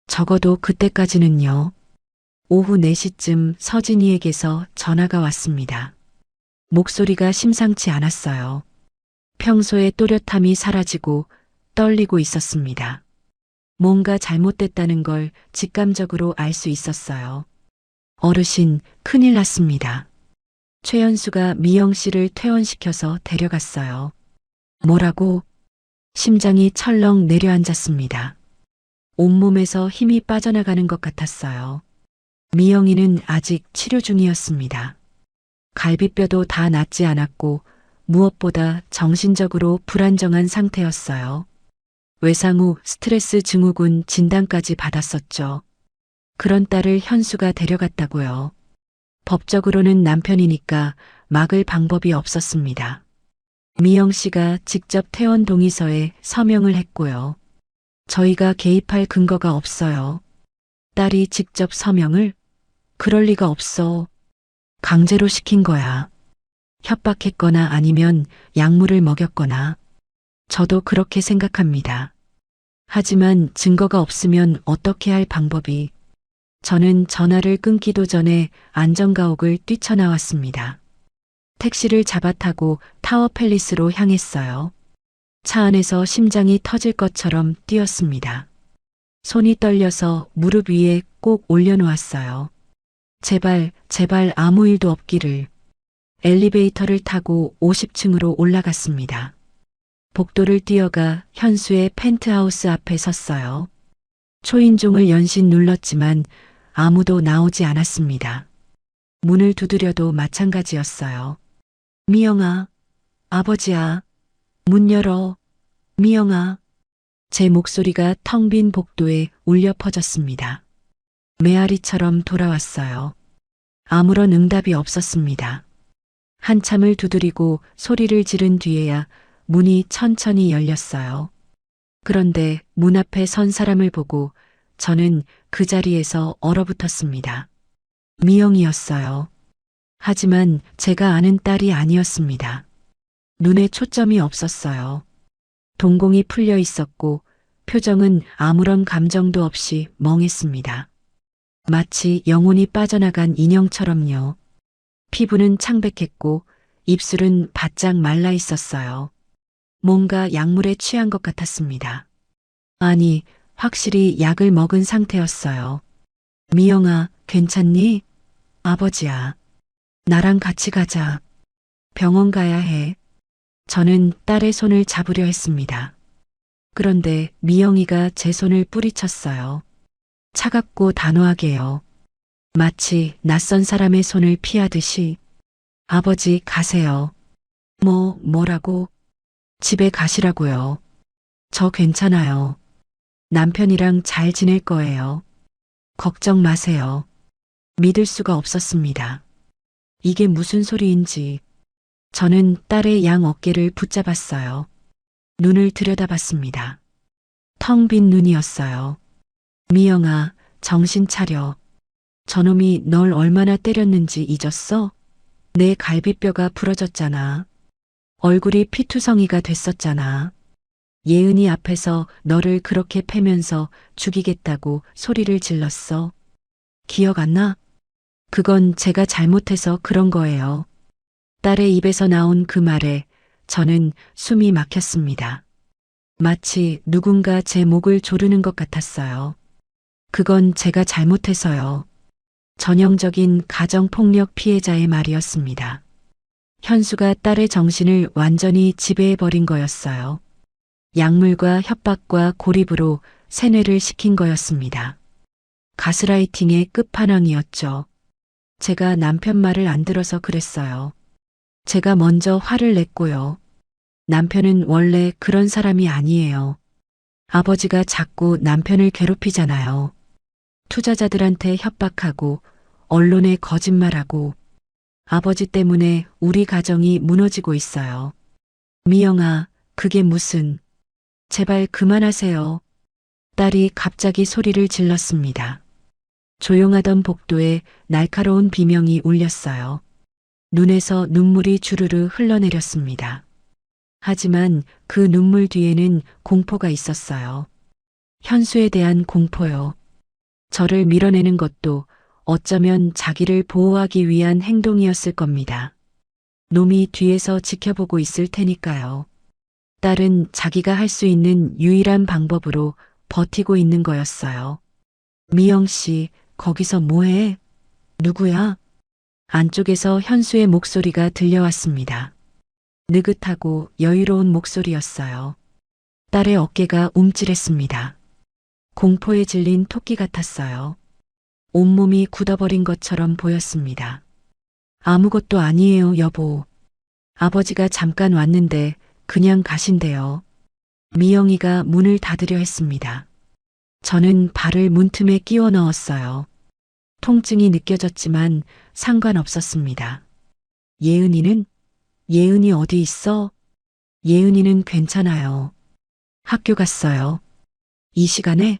적어도 그때까지는요. 오후 4시쯤 서진이에게서 전화가 왔습니다. 목소리가 심상치 않았어요. 평소의 또렷함이 사라지고 떨리고 있었습니다. 뭔가 잘못됐다는 걸 직감적으로 알 수 있었어요. 어르신, 큰일 났습니다. 최연수가 미영 씨를 퇴원시켜서 데려갔어요. 뭐라고? 심장이 철렁 내려앉았습니다. 온몸에서 힘이 빠져나가는 것 같았어요. 미영이는 아직 치료 중이었습니다. 갈비뼈도 다 낫지 않았고 무엇보다 정신적으로 불안정한 상태였어요. 외상 후 스트레스 증후군 진단까지 받았었죠. 그런 딸을 현수가 데려갔다고요. 법적으로는 남편이니까 막을 방법이 없었습니다. 미영 씨가 직접 퇴원 동의서에 서명을 했고요. 저희가 개입할 근거가 없어요. 딸이 직접 서명을? 그럴 리가 없어. 강제로 시킨 거야. 협박했거나 아니면 약물을 먹였거나. 저도 그렇게 생각합니다. 하지만 증거가 없으면 어떻게 할 방법이. 저는 전화를 끊기도 전에 안전가옥을 뛰쳐나왔습니다. 택시를 잡아타고 타워 팰리스로 향했어요. 차 안에서 심장이 터질 것처럼 뛰었습니다. 손이 떨려서 무릎 위에 꼭 올려놓았어요. 제발, 제발 아무 일도 없기를. 엘리베이터를 타고 50층으로 올라갔습니다. 복도를 뛰어가 현수의 펜트하우스 앞에 섰어요. 초인종을 연신 눌렀지만 아무도 나오지 않았습니다. 문을 두드려도 마찬가지였어요. 미영아, 아버지야, 문 열어, 미영아. 제 목소리가 텅 빈 복도에 울려 퍼졌습니다. 메아리처럼 돌아왔어요. 아무런 응답이 없었습니다. 한참을 두드리고 소리를 지른 뒤에야 문이 천천히 열렸어요. 그런데 문 앞에 선 사람을 보고 저는 그 자리에서 얼어붙었습니다. 미영이었어요. 하지만 제가 아는 딸이 아니었습니다. 눈에 초점이 없었어요. 동공이 풀려 있었고 표정은 아무런 감정도 없이 멍했습니다. 마치 영혼이 빠져나간 인형처럼요. 피부는 창백했고 입술은 바짝 말라 있었어요. 뭔가 약물에 취한 것 같았습니다. 아니, 확실히 약을 먹은 상태였어요. 미영아, 괜찮니? 아버지야. 나랑 같이 가자. 병원 가야 해. 저는 딸의 손을 잡으려 했습니다. 그런데 미영이가 제 손을 뿌리쳤어요. 차갑고 단호하게요. 마치 낯선 사람의 손을 피하듯이. 아버지, 가세요. 뭐라고? 집에 가시라고요. 저 괜찮아요. 남편이랑 잘 지낼 거예요. 걱정 마세요. 믿을 수가 없었습니다. 이게 무슨 소리인지. 저는 딸의 양 어깨를 붙잡았어요. 눈을 들여다봤습니다. 텅 빈 눈이었어요. 미영아, 정신 차려. 저놈이 널 얼마나 때렸는지 잊었어? 내 갈비뼈가 부러졌잖아. 얼굴이 피투성이가 됐었잖아. 예은이 앞에서 너를 그렇게 패면서 죽이겠다고 소리를 질렀어. 기억 안 나? 그건 제가 잘못해서 그런 거예요. 딸의 입에서 나온 그 말에 저는 숨이 막혔습니다. 마치 누군가 제 목을 조르는 것 같았어요. 그건 제가 잘못해서요. 전형적인 가정폭력 피해자의 말이었습니다. 현수가 딸의 정신을 완전히 지배해버린 거였어요. 약물과 협박과 고립으로 세뇌를 시킨 거였습니다. 가스라이팅의 끝판왕이었죠. 제가 남편 말을 안 들어서 그랬어요. 제가 먼저 화를 냈고요. 남편은 원래 그런 사람이 아니에요. 아버지가 자꾸 남편을 괴롭히잖아요. 투자자들한테 협박하고 언론에 거짓말하고 아버지 때문에 우리 가정이 무너지고 있어요. 미영아, 그게 무슨... 제발 그만하세요. 딸이 갑자기 소리를 질렀습니다. 조용하던 복도에 날카로운 비명이 울렸어요. 눈에서 눈물이 주르르 흘러내렸습니다. 하지만 그 눈물 뒤에는 공포가 있었어요. 현수에 대한 공포요. 저를 밀어내는 것도 어쩌면 자기를 보호하기 위한 행동이었을 겁니다. 놈이 뒤에서 지켜보고 있을 테니까요. 딸은 자기가 할 수 있는 유일한 방법으로 버티고 있는 거였어요. 미영 씨, 거기서 뭐해? 누구야? 안쪽에서 현수의 목소리가 들려왔습니다. 느긋하고 여유로운 목소리였어요. 딸의 어깨가 움찔했습니다. 공포에 질린 토끼 같았어요. 온몸이 굳어버린 것처럼 보였습니다. 아무것도 아니에요, 여보. 아버지가 잠깐 왔는데 그냥 가신대요. 미영이가 문을 닫으려 했습니다. 저는 발을 문틈에 끼워 넣었어요. 통증이 느껴졌지만 상관없었습니다. 예은이는? 예은이 어디 있어? 예은이는 괜찮아요. 학교 갔어요. 이 시간에?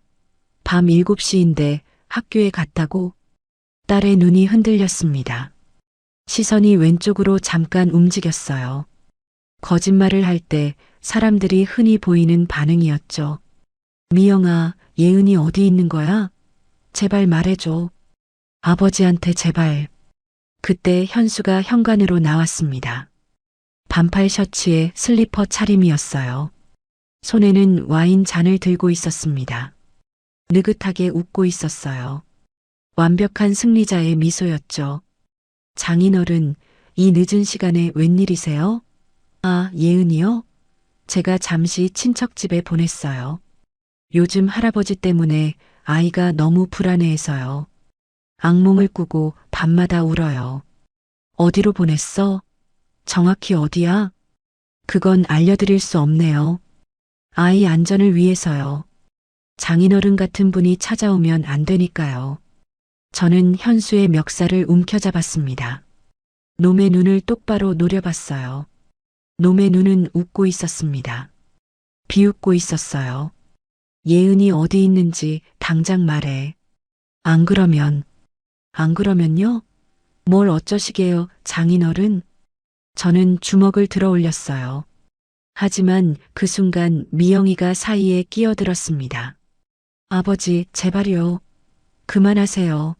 밤 7시인데 학교에 갔다고? 딸의 눈이 흔들렸습니다. 시선이 왼쪽으로 잠깐 움직였어요. 거짓말을 할 때 사람들이 흔히 보이는 반응이었죠. 미영아, 예은이 어디 있는 거야? 제발 말해줘. 아버지한테 제발. 그때 현수가 현관으로 나왔습니다. 반팔 셔츠에 슬리퍼 차림이었어요. 손에는 와인 잔을 들고 있었습니다. 느긋하게 웃고 있었어요. 완벽한 승리자의 미소였죠. 장인어른, 이 늦은 시간에 웬일이세요? 아, 예은이요? 제가 잠시 친척 집에 보냈어요. 요즘 할아버지 때문에 아이가 너무 불안해해서요. 악몽을 꾸고 밤마다 울어요. 어디로 보냈어? 정확히 어디야? 그건 알려드릴 수 없네요. 아이 안전을 위해서요. 장인어른 같은 분이 찾아오면 안 되니까요. 저는 현수의 멱살을 움켜잡았습니다. 놈의 눈을 똑바로 노려봤어요. 놈의 눈은 웃고 있었습니다. 비웃고 있었어요. 예은이 어디 있는지 당장 말해. 안 그러면요? 뭘 어쩌시게요, 장인어른? 저는 주먹을 들어 올렸어요. 하지만 그 순간 미영이가 사이에 끼어들었습니다. 아버지, 제발요. 그만하세요.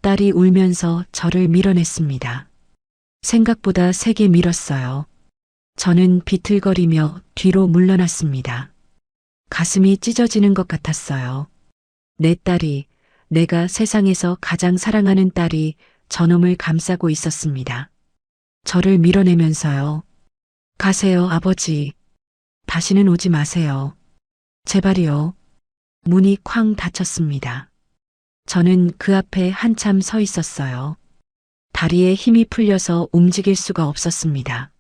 딸이 울면서 저를 밀어냈습니다. 생각보다 세게 밀었어요. 저는 비틀거리며 뒤로 물러났습니다. 가슴이 찢어지는 것 같았어요. 내 딸이, 내가 세상에서 가장 사랑하는 딸이 저놈을 감싸고 있었습니다. 저를 밀어내면서요. 가세요, 아버지. 다시는 오지 마세요. 제발이요. 문이 쾅 닫혔습니다. 저는 그 앞에 한참 서 있었어요. 다리에 힘이 풀려서 움직일 수가 없었습니다.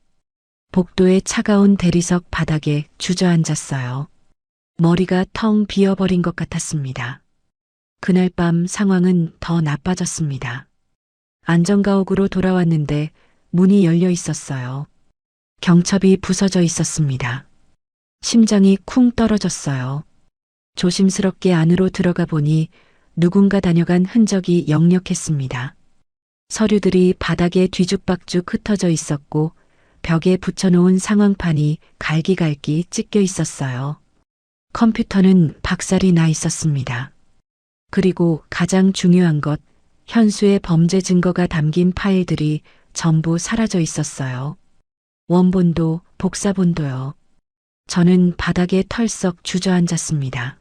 복도의 차가운 대리석 바닥에 주저앉았어요. 머리가 텅 비어버린 것 같았습니다. 그날 밤 상황은 더 나빠졌습니다. 안전가옥으로 돌아왔는데 문이 열려 있었어요. 경첩이 부서져 있었습니다. 심장이 쿵 떨어졌어요. 조심스럽게 안으로 들어가 보니 누군가 다녀간 흔적이 역력했습니다. 서류들이 바닥에 뒤죽박죽 흩어져 있었고 벽에 붙여놓은 상황판이 갈기갈기 찢겨 있었어요. 컴퓨터는 박살이 나 있었습니다. 그리고 가장 중요한 것, 현수의 범죄 증거가 담긴 파일들이 전부 사라져 있었어요. 원본도 복사본도요. 저는 바닥에 털썩 주저앉았습니다.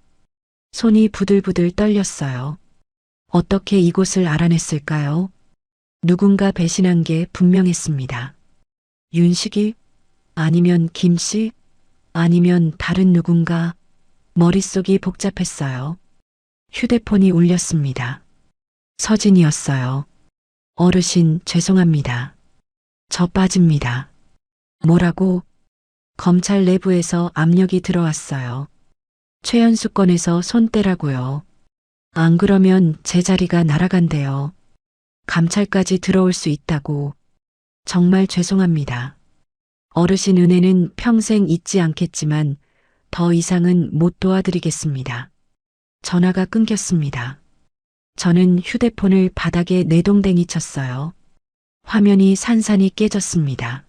손이 부들부들 떨렸어요. 어떻게 이곳을 알아냈을까요? 누군가 배신한 게 분명했습니다. 윤식이? 아니면 김씨? 아니면 다른 누군가? 머릿속이 복잡했어요. 휴대폰이 울렸습니다. 서진이었어요. 어르신, 죄송합니다. 저 빠집니다. 뭐라고? 검찰 내부에서 압력이 들어왔어요. 최연수 건에서 손 떼라고요. 안 그러면 제 자리가 날아간대요. 감찰까지 들어올 수 있다고. 정말 죄송합니다. 어르신 은혜는 평생 잊지 않겠지만 더 이상은 못 도와드리겠습니다. 전화가 끊겼습니다. 저는 휴대폰을 바닥에 내동댕이 쳤어요. 화면이 산산이 깨졌습니다.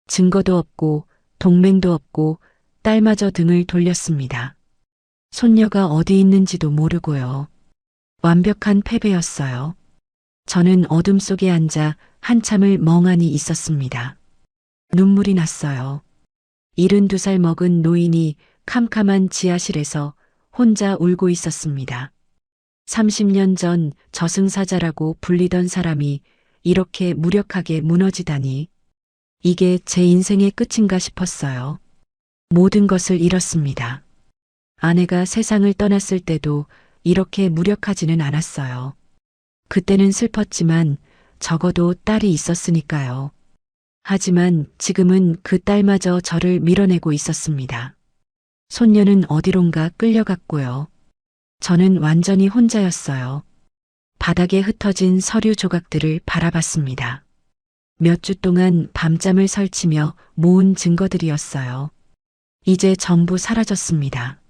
증거도 없고 동맹도 없고 딸마저 등을 돌렸습니다. 손녀가 어디 있는지도 모르고요. 완벽한 패배였어요. 저는 어둠 속에 앉아 한참을 멍하니 있었습니다. 눈물이 났어요. 72살 먹은 노인이 캄캄한 지하실에서 혼자 울고 있었습니다. 30년 전 저승사자라고 불리던 사람이 이렇게 무력하게 무너지다니. 이게 제 인생의 끝인가 싶었어요. 모든 것을 잃었습니다. 아내가 세상을 떠났을 때도 이렇게 무력하지는 않았어요. 그때는 슬펐지만 적어도 딸이 있었으니까요. 하지만 지금은 그 딸마저 저를 밀어내고 있었습니다. 손녀는 어디론가 끌려갔고요. 저는 완전히 혼자였어요. 바닥에 흩어진 서류 조각들을 바라봤습니다. 몇 주 동안 밤잠을 설치며 모은 증거들이었어요. 이제 전부 사라졌습니다.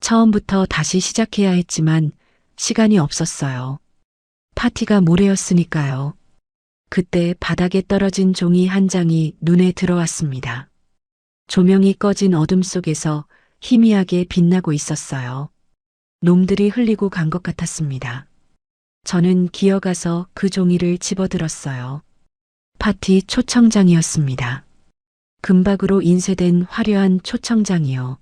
처음부터 다시 시작해야 했지만 시간이 없었어요. 파티가 모레였으니까요. 그때 바닥에 떨어진 종이 한 장이 눈에 들어왔습니다. 조명이 꺼진 어둠 속에서 희미하게 빛나고 있었어요. 놈들이 흘리고 간 것 같았습니다. 저는 기어가서 그 종이를 집어들었어요. 파티 초청장이었습니다. 금박으로 인쇄된 화려한 초청장이요.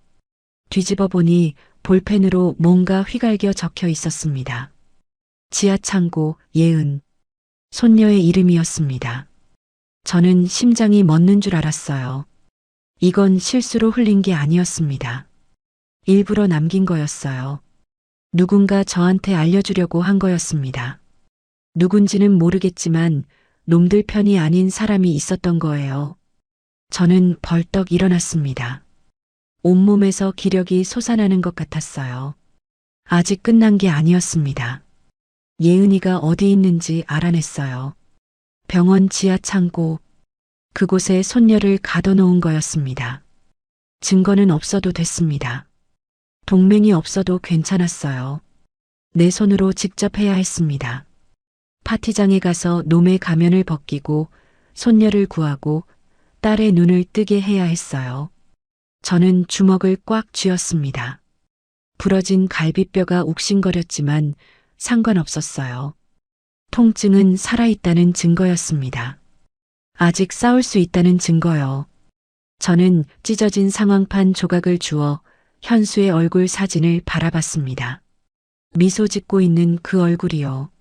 뒤집어 보니 볼펜으로 뭔가 휘갈겨 적혀 있었습니다. 지하창고 예은. 손녀의 이름이었습니다. 저는 심장이 멎는 줄 알았어요. 이건 실수로 흘린 게 아니었습니다. 일부러 남긴 거였어요. 누군가 저한테 알려주려고 한 거였습니다. 누군지는 모르겠지만 놈들 편이 아닌 사람이 있었던 거예요. 저는 벌떡 일어났습니다. 온몸에서 기력이 솟아나는 것 같았어요. 아직 끝난 게 아니었습니다. 예은이가 어디 있는지 알아냈어요. 병원 지하 창고, 그곳에 손녀를 가둬놓은 거였습니다. 증거는 없어도 됐습니다. 동맹이 없어도 괜찮았어요. 내 손으로 직접 해야 했습니다. 파티장에 가서 놈의 가면을 벗기고 손녀를 구하고 딸의 눈을 뜨게 해야 했어요. 저는 주먹을 꽉 쥐었습니다. 부러진 갈비뼈가 욱신거렸지만 상관없었어요. 통증은 살아있다는 증거였습니다. 아직 싸울 수 있다는 증거요. 저는 찢어진 상황판 조각을 주워 현수의 얼굴 사진을 바라봤습니다. 미소 짓고 있는 그 얼굴이요.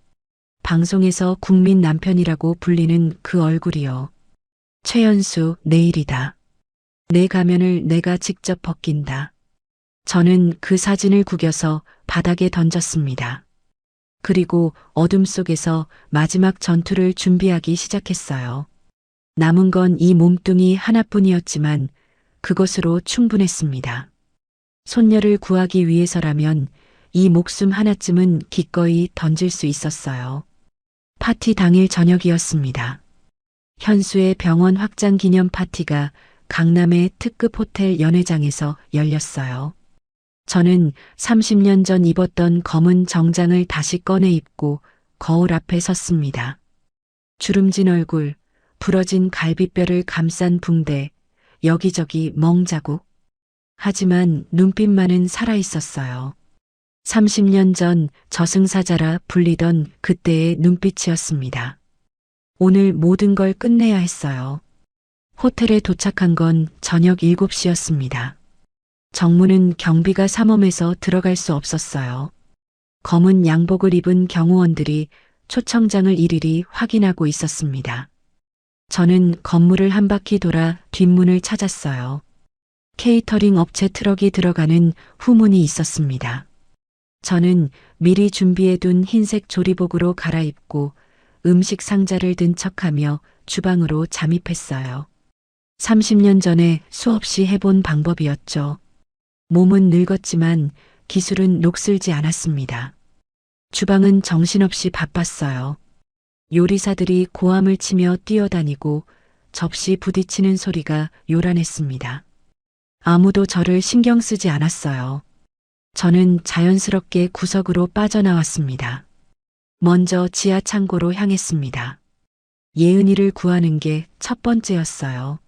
방송에서 국민 남편이라고 불리는 그 얼굴이요. 최연수, 내일이다. 내 가면을 내가 직접 벗긴다. 저는 그 사진을 구겨서 바닥에 던졌습니다. 그리고 어둠 속에서 마지막 전투를 준비하기 시작했어요. 남은 건 이 몸뚱이 하나뿐이었지만 그것으로 충분했습니다. 손녀를 구하기 위해서라면 이 목숨 하나쯤은 기꺼이 던질 수 있었어요. 파티 당일 저녁이었습니다. 현수의 병원 확장 기념 파티가 강남의 특급 호텔 연회장에서 열렸어요. 저는 30년 전 입었던 검은 정장을 다시 꺼내 입고 거울 앞에 섰습니다. 주름진 얼굴, 부러진 갈비뼈를 감싼 붕대, 여기저기 멍자국. 하지만 눈빛만은 살아있었어요. 30년 전 저승사자라 불리던 그때의 눈빛이었습니다. 오늘 모든 걸 끝내야 했어요. 호텔에 도착한 건 저녁 7시였습니다. 정문은 경비가 삼엄해서 들어갈 수 없었어요. 검은 양복을 입은 경호원들이 초청장을 일일이 확인하고 있었습니다. 저는 건물을 한 바퀴 돌아 뒷문을 찾았어요. 케이터링 업체 트럭이 들어가는 후문이 있었습니다. 저는 미리 준비해둔 흰색 조리복으로 갈아입고 음식 상자를 든 척하며 주방으로 잠입했어요. 30년 전에 수없이 해본 방법이었죠. 몸은 늙었지만 기술은 녹슬지 않았습니다. 주방은 정신없이 바빴어요. 요리사들이 고함을 치며 뛰어다니고 접시 부딪히는 소리가 요란했습니다. 아무도 저를 신경 쓰지 않았어요. 저는 자연스럽게 구석으로 빠져나왔습니다. 먼저 지하 창고로 향했습니다. 예은이를 구하는 게 첫 번째였어요.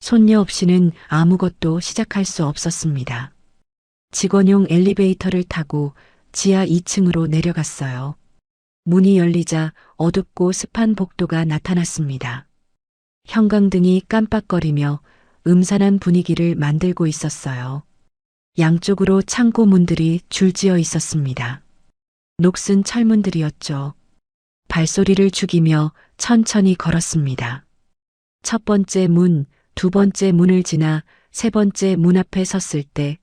손녀 없이는 아무것도 시작할 수 없었습니다. 직원용 엘리베이터를 타고 지하 2층으로 내려갔어요. 문이 열리자 어둡고 습한 복도가 나타났습니다. 형광등이 깜빡거리며 음산한 분위기를 만들고 있었어요. 양쪽으로 창고 문들이 줄지어 있었습니다. 녹슨 철문들이었죠. 발소리를 죽이며 천천히 걸었습니다. 첫 번째 문, 두 번째 문을 지나 세 번째 문 앞에 섰을 때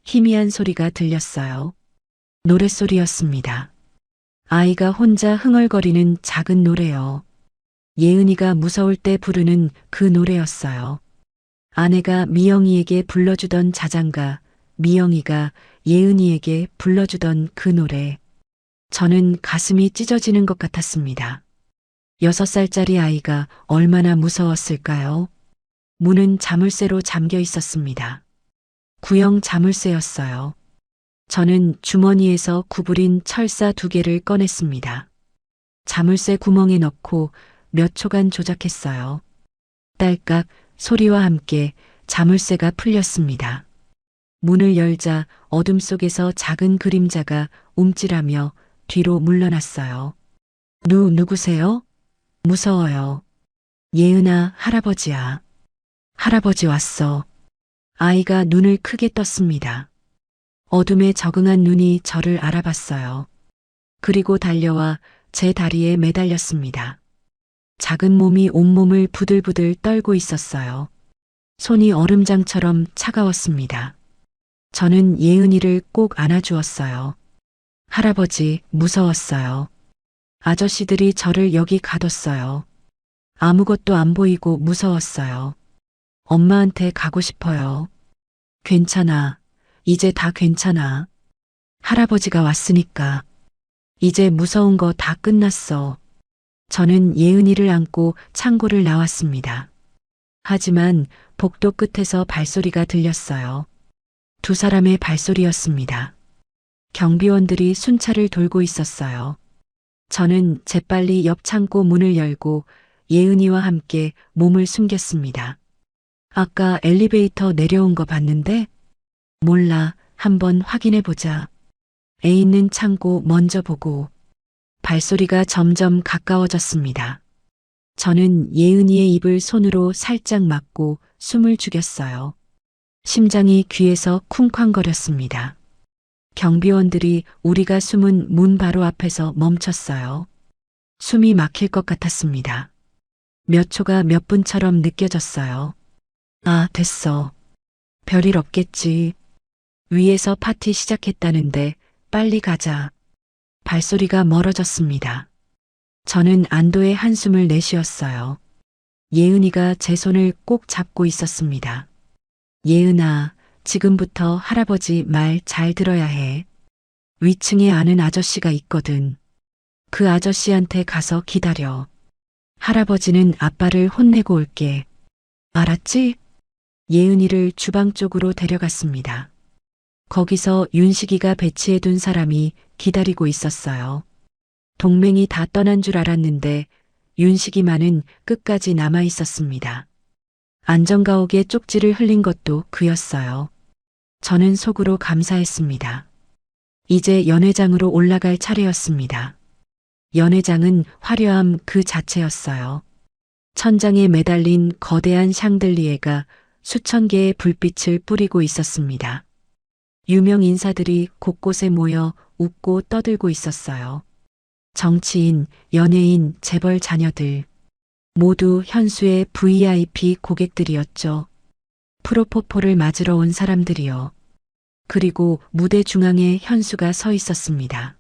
희미한 소리가 들렸어요. 노랫소리였습니다. 아이가 혼자 흥얼거리는 작은 노래요. 예은이가 무서울 때 부르는 그 노래였어요. 아내가 미영이에게 불러주던 자장가, 미영이가 예은이에게 불러주던 그 노래. 저는 가슴이 찢어지는 것 같았습니다. 6살짜리 아이가 얼마나 무서웠을까요? 문은 자물쇠로 잠겨 있었습니다. 구형 자물쇠였어요. 저는 주머니에서 구부린 철사 2개를 꺼냈습니다. 자물쇠 구멍에 넣고 몇 초간 조작했어요. 딸깍 소리와 함께 자물쇠가 풀렸습니다. 문을 열자 어둠 속에서 작은 그림자가 움찔하며 뒤로 물러났어요. 누구세요? 무서워요. 예은아, 할아버지야. 할아버지 왔어. 아이가 눈을 크게 떴습니다. 어둠에 적응한 눈이 저를 알아봤어요. 그리고 달려와 제 다리에 매달렸습니다. 작은 몸이 온몸을 부들부들 떨고 있었어요. 손이 얼음장처럼 차가웠습니다. 저는 예은이를 꼭 안아주었어요. 할아버지, 무서웠어요. 아저씨들이 저를 여기 가뒀어요. 아무것도 안 보이고 무서웠어요. 엄마한테 가고 싶어요. 괜찮아. 이제 다 괜찮아. 할아버지가 왔으니까. 이제 무서운 거 다 끝났어. 저는 예은이를 안고 창고를 나왔습니다. 하지만 복도 끝에서 발소리가 들렸어요. 2사람의 발소리였습니다. 경비원들이 순찰을 돌고 있었어요. 저는 재빨리 옆 창고 문을 열고 예은이와 함께 몸을 숨겼습니다. 아까 엘리베이터 내려온 거 봤는데? 몰라, 한번 확인해 보자. 애 있는 창고 먼저 보고. 발소리가 점점 가까워졌습니다. 저는 예은이의 입을 손으로 살짝 막고 숨을 죽였어요. 심장이 귀에서 쿵쾅거렸습니다. 경비원들이 우리가 숨은 문 바로 앞에서 멈췄어요. 숨이 막힐 것 같았습니다. 몇 초가 몇 분처럼 느껴졌어요. 아, 됐어. 별일 없겠지. 위에서 파티 시작했다는데 빨리 가자. 발소리가 멀어졌습니다. 저는 안도의 한숨을 내쉬었어요. 예은이가 제 손을 꼭 잡고 있었습니다. 예은아, 지금부터 할아버지 말 잘 들어야 해. 위층에 아는 아저씨가 있거든. 그 아저씨한테 가서 기다려. 할아버지는 아빠를 혼내고 올게. 알았지? 예은이를 주방 쪽으로 데려갔습니다. 거기서 윤식이가 배치해둔 사람이 기다리고 있었어요. 동맹이 다 떠난 줄 알았는데 윤식이만은 끝까지 남아 있었습니다. 안전가옥에 쪽지를 흘린 것도 그였어요. 저는 속으로 감사했습니다. 이제 연회장으로 올라갈 차례였습니다. 연회장은 화려함 그 자체였어요. 천장에 매달린 거대한 샹들리에가 수천 개의 불빛을 뿌리고 있었습니다. 유명 인사들이 곳곳에 모여 웃고 떠들고 있었어요. 정치인, 연예인, 재벌 자녀들. 모두 현수의 VIP 고객들이었죠. 프로포폴을 맞으러 온 사람들이요. 그리고 무대 중앙에 현수가 서 있었습니다.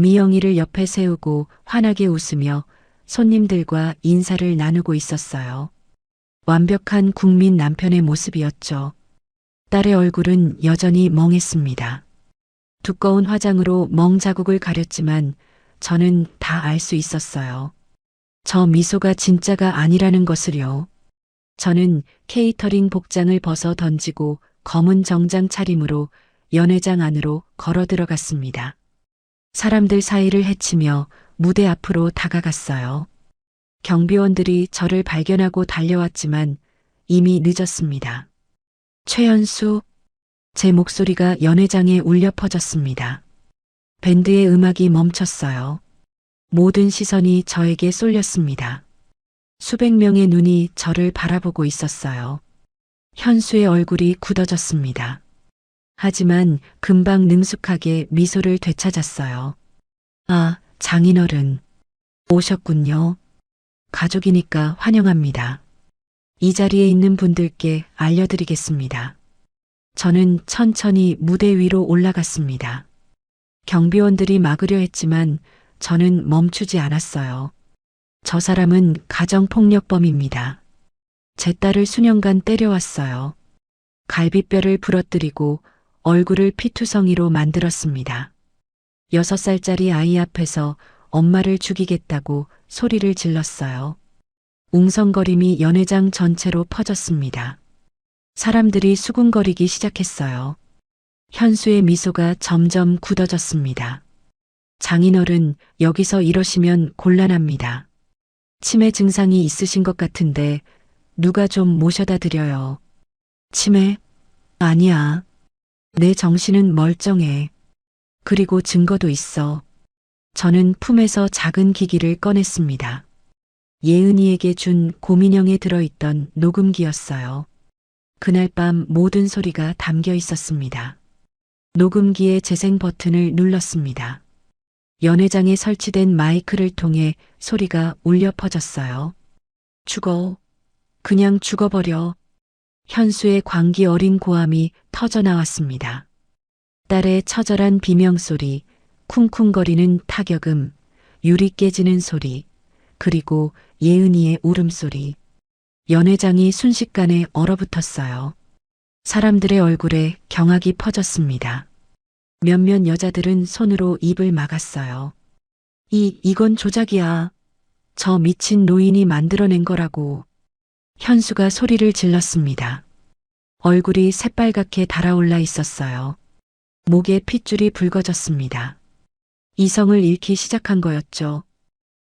미영이를 옆에 세우고 환하게 웃으며 손님들과 인사를 나누고 있었어요. 완벽한 국민 남편의 모습이었죠. 딸의 얼굴은 여전히 멍했습니다. 두꺼운 화장으로 멍 자국을 가렸지만 저는 다 알 수 있었어요. 저 미소가 진짜가 아니라는 것을요. 저는 케이터링 복장을 벗어 던지고 검은 정장 차림으로 연회장 안으로 걸어 들어갔습니다. 사람들 사이를 헤치며 무대 앞으로 다가갔어요. 경비원들이 저를 발견하고 달려왔지만 이미 늦었습니다. 최연수, 제 목소리가 연회장에 울려 퍼졌습니다. 밴드의 음악이 멈췄어요. 모든 시선이 저에게 쏠렸습니다. 수백 명의 눈이 저를 바라보고 있었어요. 현수의 얼굴이 굳어졌습니다. 하지만 금방 능숙하게 미소를 되찾았어요. 아, 장인어른. 오셨군요. 가족이니까 환영합니다. 이 자리에 있는 분들께 알려드리겠습니다. 저는 천천히 무대 위로 올라갔습니다. 경비원들이 막으려 했지만 저는 멈추지 않았어요. 저 사람은 가정폭력범입니다. 제 딸을 수년간 때려왔어요. 갈비뼈를 부러뜨리고 얼굴을 피투성이로 만들었습니다. 6살짜리 아이 앞에서 엄마를 죽이겠다고 소리를 질렀어요. 웅성거림이 연회장 전체로 퍼졌습니다. 사람들이 수군거리기 시작했어요. 현수의 미소가 점점 굳어졌습니다. 장인어른, 여기서 이러시면 곤란합니다. 치매 증상이 있으신 것 같은데 누가 좀 모셔다 드려요. 치매? 아니야. 내 정신은 멀쩡해. 그리고 증거도 있어. 저는 품에서 작은 기기를 꺼냈습니다. 예은이에게 준 고민형에 들어있던 녹음기였어요. 그날 밤 모든 소리가 담겨 있었습니다. 녹음기의 재생 버튼을 눌렀습니다. 연회장에 설치된 마이크를 통해 소리가 울려 퍼졌어요. 죽어. 그냥 죽어버려. 현수의 광기 어린 고함이 터져나왔습니다. 딸의 처절한 비명소리, 쿵쿵거리는 타격음, 유리 깨지는 소리, 그리고 예은이의 울음소리. 연회장이 순식간에 얼어붙었어요. 사람들의 얼굴에 경악이 퍼졌습니다. 몇몇 여자들은 손으로 입을 막았어요. 이건 조작이야. 저 미친 노인이 만들어낸 거라고. 현수가 소리를 질렀습니다. 얼굴이 새빨갛게 달아올라 있었어요. 목에 핏줄이 붉어졌습니다. 이성을 잃기 시작한 거였죠.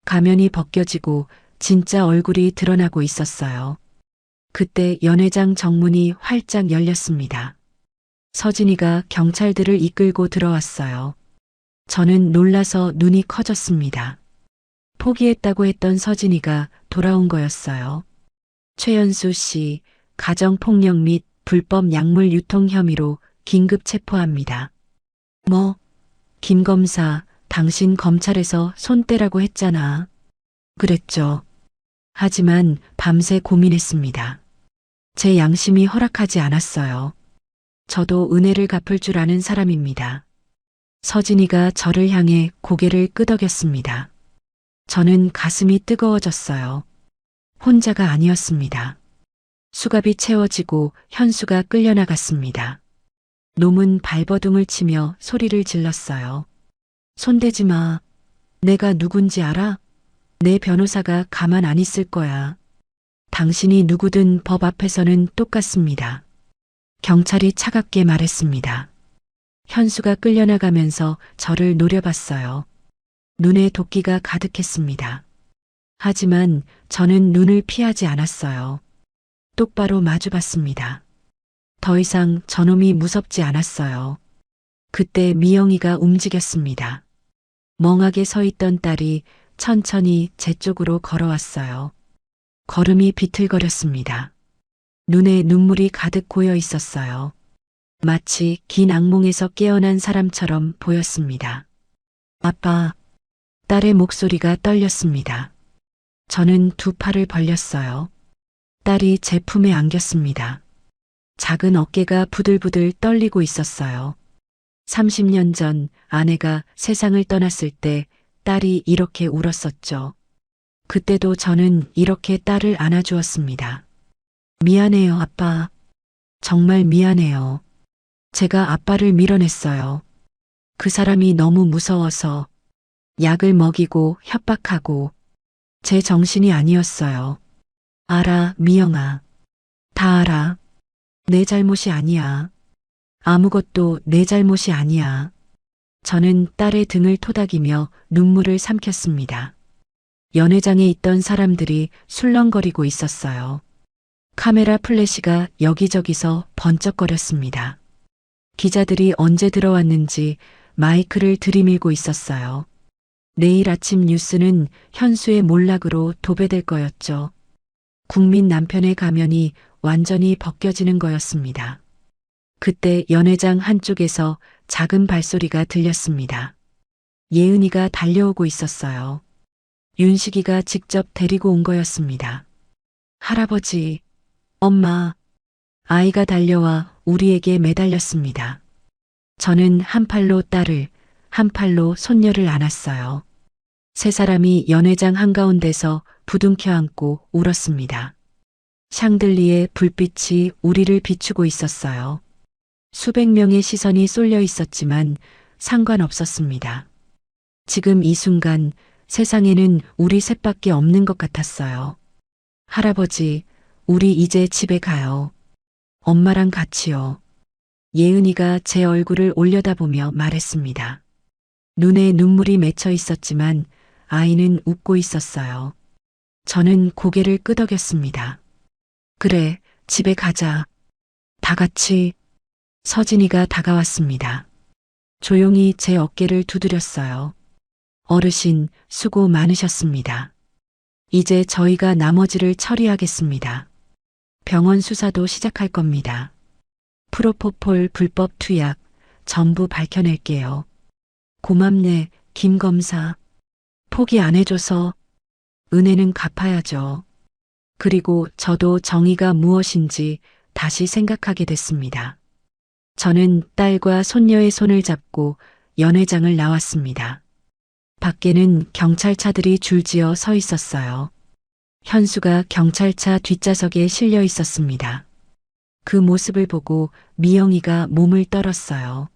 가면이 벗겨지고 진짜 얼굴이 드러나고 있었어요. 그때 연회장 정문이 활짝 열렸습니다. 서진이가 경찰들을 이끌고 들어왔어요. 저는 놀라서 눈이 커졌습니다. 포기했다고 했던 서진이가 돌아온 거였어요. 최연수 씨, 가정폭력 및 불법 약물 유통 혐의로 긴급 체포합니다. 뭐? 김 검사, 당신 검찰에서 손 떼라고 했잖아. 그랬죠. 하지만 밤새 고민했습니다. 제 양심이 허락하지 않았어요. 저도 은혜를 갚을 줄 아는 사람입니다. 서진이가 저를 향해 고개를 끄덕였습니다. 저는 가슴이 뜨거워졌어요. 혼자가 아니었습니다. 수갑이 채워지고 현수가 끌려나갔습니다. 놈은 발버둥을 치며 소리를 질렀어요. 손대지 마. 내가 누군지 알아? 내 변호사가 가만 안 있을 거야. 당신이 누구든 법 앞에서는 똑같습니다. 경찰이 차갑게 말했습니다. 현수가 끌려나가면서 저를 노려봤어요. 눈에 도끼가 가득했습니다. 하지만 저는 눈을 피하지 않았어요. 똑바로 마주봤습니다. 더 이상 저놈이 무섭지 않았어요. 그때 미영이가 움직였습니다. 멍하게 서 있던 딸이 천천히 제 쪽으로 걸어왔어요. 걸음이 비틀거렸습니다. 눈에 눈물이 가득 고여 있었어요. 마치 긴 악몽에서 깨어난 사람처럼 보였습니다. 아빠, 딸의 목소리가 떨렸습니다. 저는 두 팔을 벌렸어요. 딸이 제 품에 안겼습니다. 작은 어깨가 부들부들 떨리고 있었어요. 30년 전 아내가 세상을 떠났을 때 딸이 이렇게 울었었죠. 그때도 저는 이렇게 딸을 안아주었습니다. 미안해요, 아빠. 정말 미안해요. 제가 아빠를 밀어냈어요. 그 사람이 너무 무서워서 약을 먹이고 협박하고 제 정신이 아니었어요. 알아, 미영아. 다 알아. 내 잘못이 아니야. 아무것도 내 잘못이 아니야. 저는 딸의 등을 토닥이며 눈물을 삼켰습니다. 연회장에 있던 사람들이 술렁거리고 있었어요. 카메라 플래시가 여기저기서 번쩍거렸습니다. 기자들이 언제 들어왔는지 마이크를 들이밀고 있었어요. 내일 아침 뉴스는 현수의 몰락으로 도배될 거였죠. 국민 남편의 가면이 완전히 벗겨지는 거였습니다. 그때 연회장 한쪽에서 작은 발소리가 들렸습니다. 예은이가 달려오고 있었어요. 윤식이가 직접 데리고 온 거였습니다. 할아버지, 엄마, 아이가 달려와 우리에게 매달렸습니다. 저는 한 팔로 딸을, 한 팔로 손녀를 안았어요. 세 사람이 연회장 한가운데서 부둥켜 안고 울었습니다. 샹들리에 불빛이 우리를 비추고 있었어요. 수백 명의 시선이 쏠려 있었지만 상관없었습니다. 지금 이 순간 세상에는 우리 셋밖에 없는 것 같았어요. 할아버지, 우리 이제 집에 가요. 엄마랑 같이요. 예은이가 제 얼굴을 올려다보며 말했습니다. 눈에 눈물이 맺혀 있었지만 아이는 웃고 있었어요. 저는 고개를 끄덕였습니다. 그래, 집에 가자. 다 같이. 서진이가 다가왔습니다. 조용히 제 어깨를 두드렸어요. 어르신, 수고 많으셨습니다. 이제 저희가 나머지를 처리하겠습니다. 병원 수사도 시작할 겁니다. 프로포폴 불법 투약 전부 밝혀낼게요. 고맙네, 김 검사. 포기 안 해줘서 은혜는 갚아야죠. 그리고 저도 정의가 무엇인지 다시 생각하게 됐습니다. 저는 딸과 손녀의 손을 잡고 연회장을 나왔습니다. 밖에는 경찰차들이 줄지어 서 있었어요. 현수가 경찰차 뒷좌석에 실려 있었습니다. 그 모습을 보고 미영이가 몸을 떨었어요.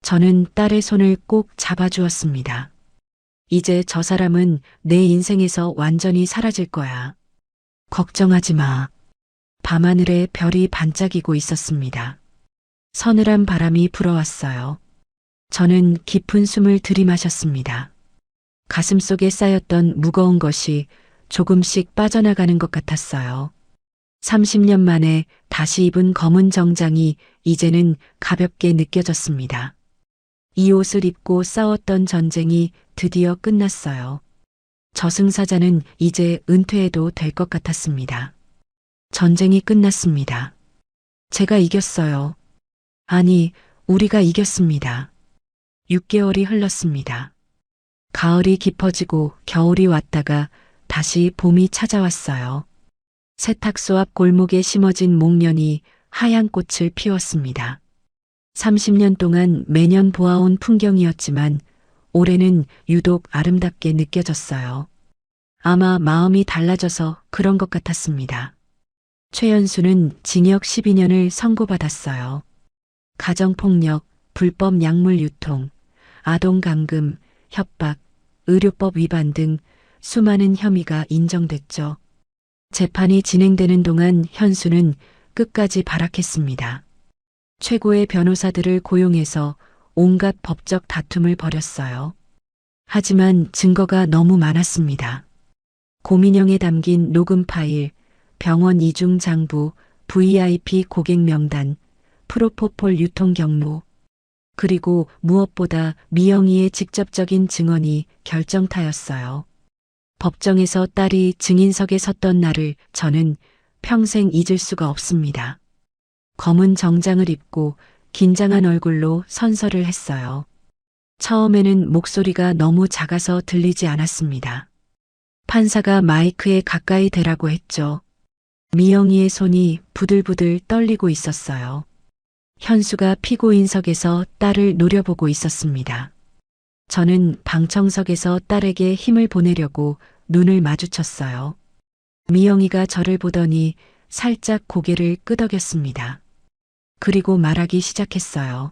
저는 딸의 손을 꼭 잡아주었습니다. 이제 저 사람은 내 인생에서 완전히 사라질 거야. 걱정하지 마. 밤하늘에 별이 반짝이고 있었습니다. 서늘한 바람이 불어왔어요. 저는 깊은 숨을 들이마셨습니다. 가슴속에 쌓였던 무거운 것이 조금씩 빠져나가는 것 같았어요. 30년 만에 다시 입은 검은 정장이 이제는 가볍게 느껴졌습니다. 이 옷을 입고 싸웠던 전쟁이 드디어 끝났어요. 저승사자는 이제 은퇴해도 될 것 같았습니다. 전쟁이 끝났습니다. 제가 이겼어요. 아니, 우리가 이겼습니다. 6개월이 흘렀습니다. 가을이 깊어지고 겨울이 왔다가 다시 봄이 찾아왔어요. 세탁소 앞 골목에 심어진 목련이 하얀 꽃을 피웠습니다. 30년 동안 매년 보아온 풍경이었지만 올해는 유독 아름답게 느껴졌어요. 아마 마음이 달라져서 그런 것 같았습니다. 최연수는 징역 12년을 선고받았어요. 가정폭력, 불법 약물 유통, 아동감금, 협박, 의료법 위반 등 수많은 혐의가 인정됐죠. 재판이 진행되는 동안 현수는 끝까지 발악했습니다. 최고의 변호사들을 고용해서 온갖 법적 다툼을 벌였어요. 하지만 증거가 너무 많았습니다. 고민형에 담긴 녹음 파일, 병원 이중 장부, VIP 고객 명단, 프로포폴 유통 경로, 그리고 무엇보다 미영이의 직접적인 증언이 결정타였어요. 법정에서 딸이 증인석에 섰던 날을 저는 평생 잊을 수가 없습니다. 검은 정장을 입고 긴장한 얼굴로 선서를 했어요. 처음에는 목소리가 너무 작아서 들리지 않았습니다. 판사가 마이크에 가까이 대라고 했죠. 미영이의 손이 부들부들 떨리고 있었어요. 현수가 피고인석에서 딸을 노려보고 있었습니다. 저는 방청석에서 딸에게 힘을 보내려고 눈을 마주쳤어요. 미영이가 저를 보더니 살짝 고개를 끄덕였습니다. 그리고 말하기 시작했어요.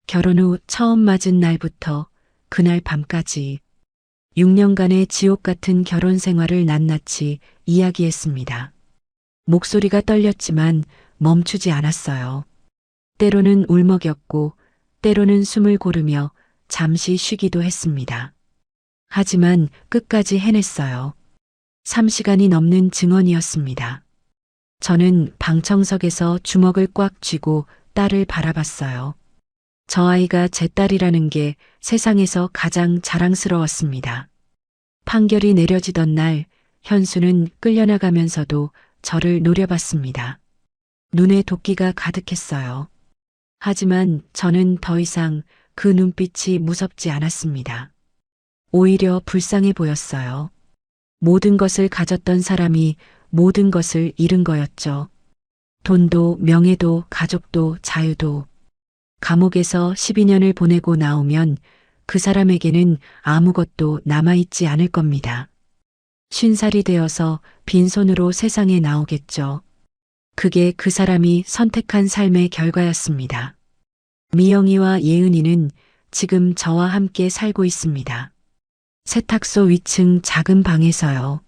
결혼 후 처음 맞은 날부터 그날 밤까지 6년간의 지옥 같은 결혼 생활을 낱낱이 이야기했습니다. 목소리가 떨렸지만 멈추지 않았어요. 때로는 울먹였고 때로는 숨을 고르며 잠시 쉬기도 했습니다. 하지만 끝까지 해냈어요. 3시간이 넘는 증언이었습니다. 저는 방청석에서 주먹을 꽉 쥐고 딸을 바라봤어요. 저 아이가 제 딸이라는 게 세상에서 가장 자랑스러웠습니다. 판결이 내려지던 날 현수는 끌려나가면서도 저를 노려봤습니다. 눈에 도끼가 가득했어요. 하지만 저는 더 이상 그 눈빛이 무섭지 않았습니다. 오히려 불쌍해 보였어요. 모든 것을 가졌던 사람이 모든 것을 잃은 거였죠. 돈도 명예도 가족도 자유도. 감옥에서 12년을 보내고 나오면 그 사람에게는 아무것도 남아있지 않을 겁니다. 50살이 되어서 빈손으로 세상에 나오겠죠. 그게 그 사람이 선택한 삶의 결과였습니다. 미영이와 예은이는 지금 저와 함께 살고 있습니다. 세탁소 위층 작은 방에서요.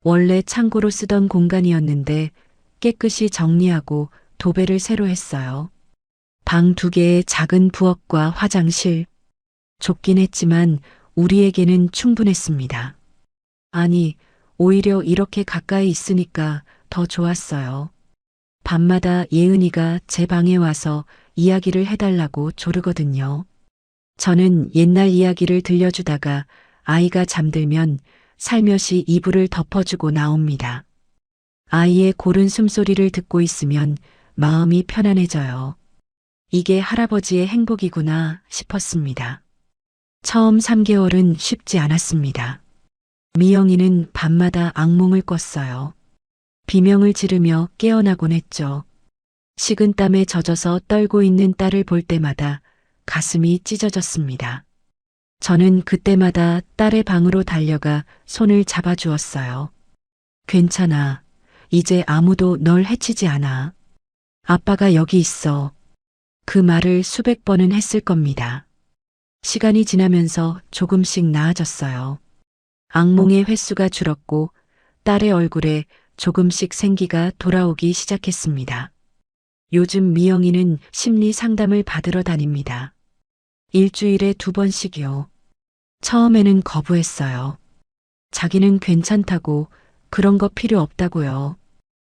원래 창고로 쓰던 공간이었는데 깨끗이 정리하고 도배를 새로 했어요. 방 2개의 작은 부엌과 화장실. 좁긴 했지만 우리에게는 충분했습니다. 아니, 오히려 이렇게 가까이 있으니까 더 좋았어요. 밤마다 예은이가 제 방에 와서 이야기를 해달라고 조르거든요. 저는 옛날 이야기를 들려주다가 아이가 잠들면 살며시 이불을 덮어주고 나옵니다. 아이의 고른 숨소리를 듣고 있으면 마음이 편안해져요. 이게 할아버지의 행복이구나 싶었습니다. 처음 3개월은 쉽지 않았습니다. 미영이는 밤마다 악몽을 꿨어요. 비명을 지르며 깨어나곤 했죠. 식은땀에 젖어서 떨고 있는 딸을 볼 때마다 가슴이 찢어졌습니다. 저는 그때마다 딸의 방으로 달려가 손을 잡아주었어요. 괜찮아. 이제 아무도 널 해치지 않아. 아빠가 여기 있어. 그 말을 수백 번은 했을 겁니다. 시간이 지나면서 조금씩 나아졌어요. 악몽의 횟수가 줄었고 딸의 얼굴에 조금씩 생기가 돌아오기 시작했습니다. 요즘 미영이는 심리 상담을 받으러 다닙니다. 일주일에 2번씩이요. 처음에는 거부했어요. 자기는 괜찮다고 그런 거 필요 없다고요.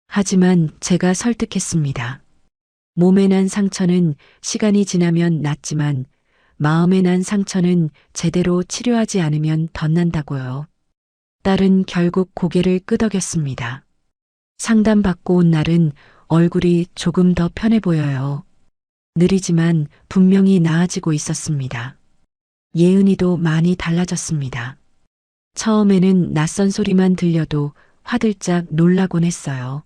하지만 제가 설득했습니다. 몸에 난 상처는 시간이 지나면 낫지만 마음에 난 상처는 제대로 치료하지 않으면 덧난다고요. 딸은 결국 고개를 끄덕였습니다. 상담받고 온 날은 얼굴이 조금 더 편해 보여요. 느리지만 분명히 나아지고 있었습니다. 예은이도 많이 달라졌습니다. 처음에는 낯선 소리만 들려도 화들짝 놀라곤 했어요.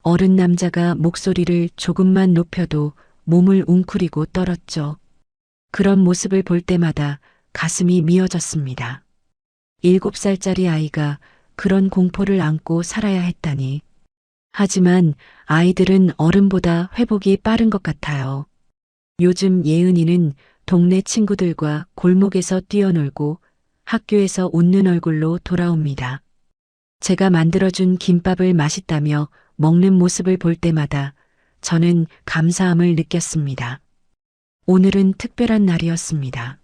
어른 남자가 목소리를 조금만 높여도 몸을 웅크리고 떨었죠. 그런 모습을 볼 때마다 가슴이 미어졌습니다. 7살짜리 아이가 그런 공포를 안고 살아야 했다니. 하지만 아이들은 어른보다 회복이 빠른 것 같아요. 요즘 예은이는 동네 친구들과 골목에서 뛰어놀고 학교에서 웃는 얼굴로 돌아옵니다. 제가 만들어준 김밥을 맛있다며 먹는 모습을 볼 때마다 저는 감사함을 느꼈습니다. 오늘은 특별한 날이었습니다.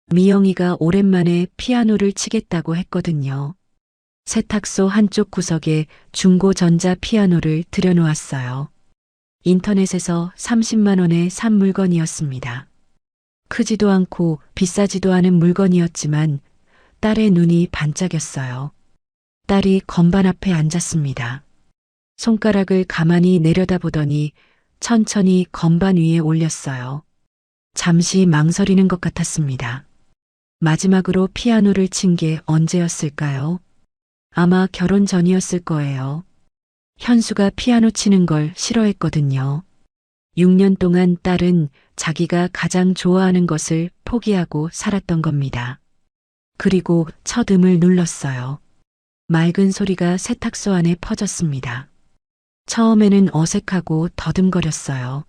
미영이가 오랜만에 피아노를 치겠다고 했거든요. 세탁소 한쪽 구석에 중고 전자 피아노를 들여놓았어요. 인터넷에서 30만 원에 산 물건이었습니다. 크지도 않고 비싸지도 않은 물건이었지만 딸의 눈이 반짝였어요. 딸이 건반 앞에 앉았습니다. 손가락을 가만히 내려다보더니 천천히 건반 위에 올렸어요. 잠시 망설이는 것 같았습니다. 마지막으로 피아노를 친 게 언제였을까요? 아마 결혼 전이었을 거예요. 현수가 피아노 치는 걸 싫어했거든요. 6년 동안 딸은 자기가 가장 좋아하는 것을 포기하고 살았던 겁니다. 그리고 첫 음을 눌렀어요. 맑은 소리가 세탁소 안에 퍼졌습니다. 처음에는 어색하고 더듬거렸어요.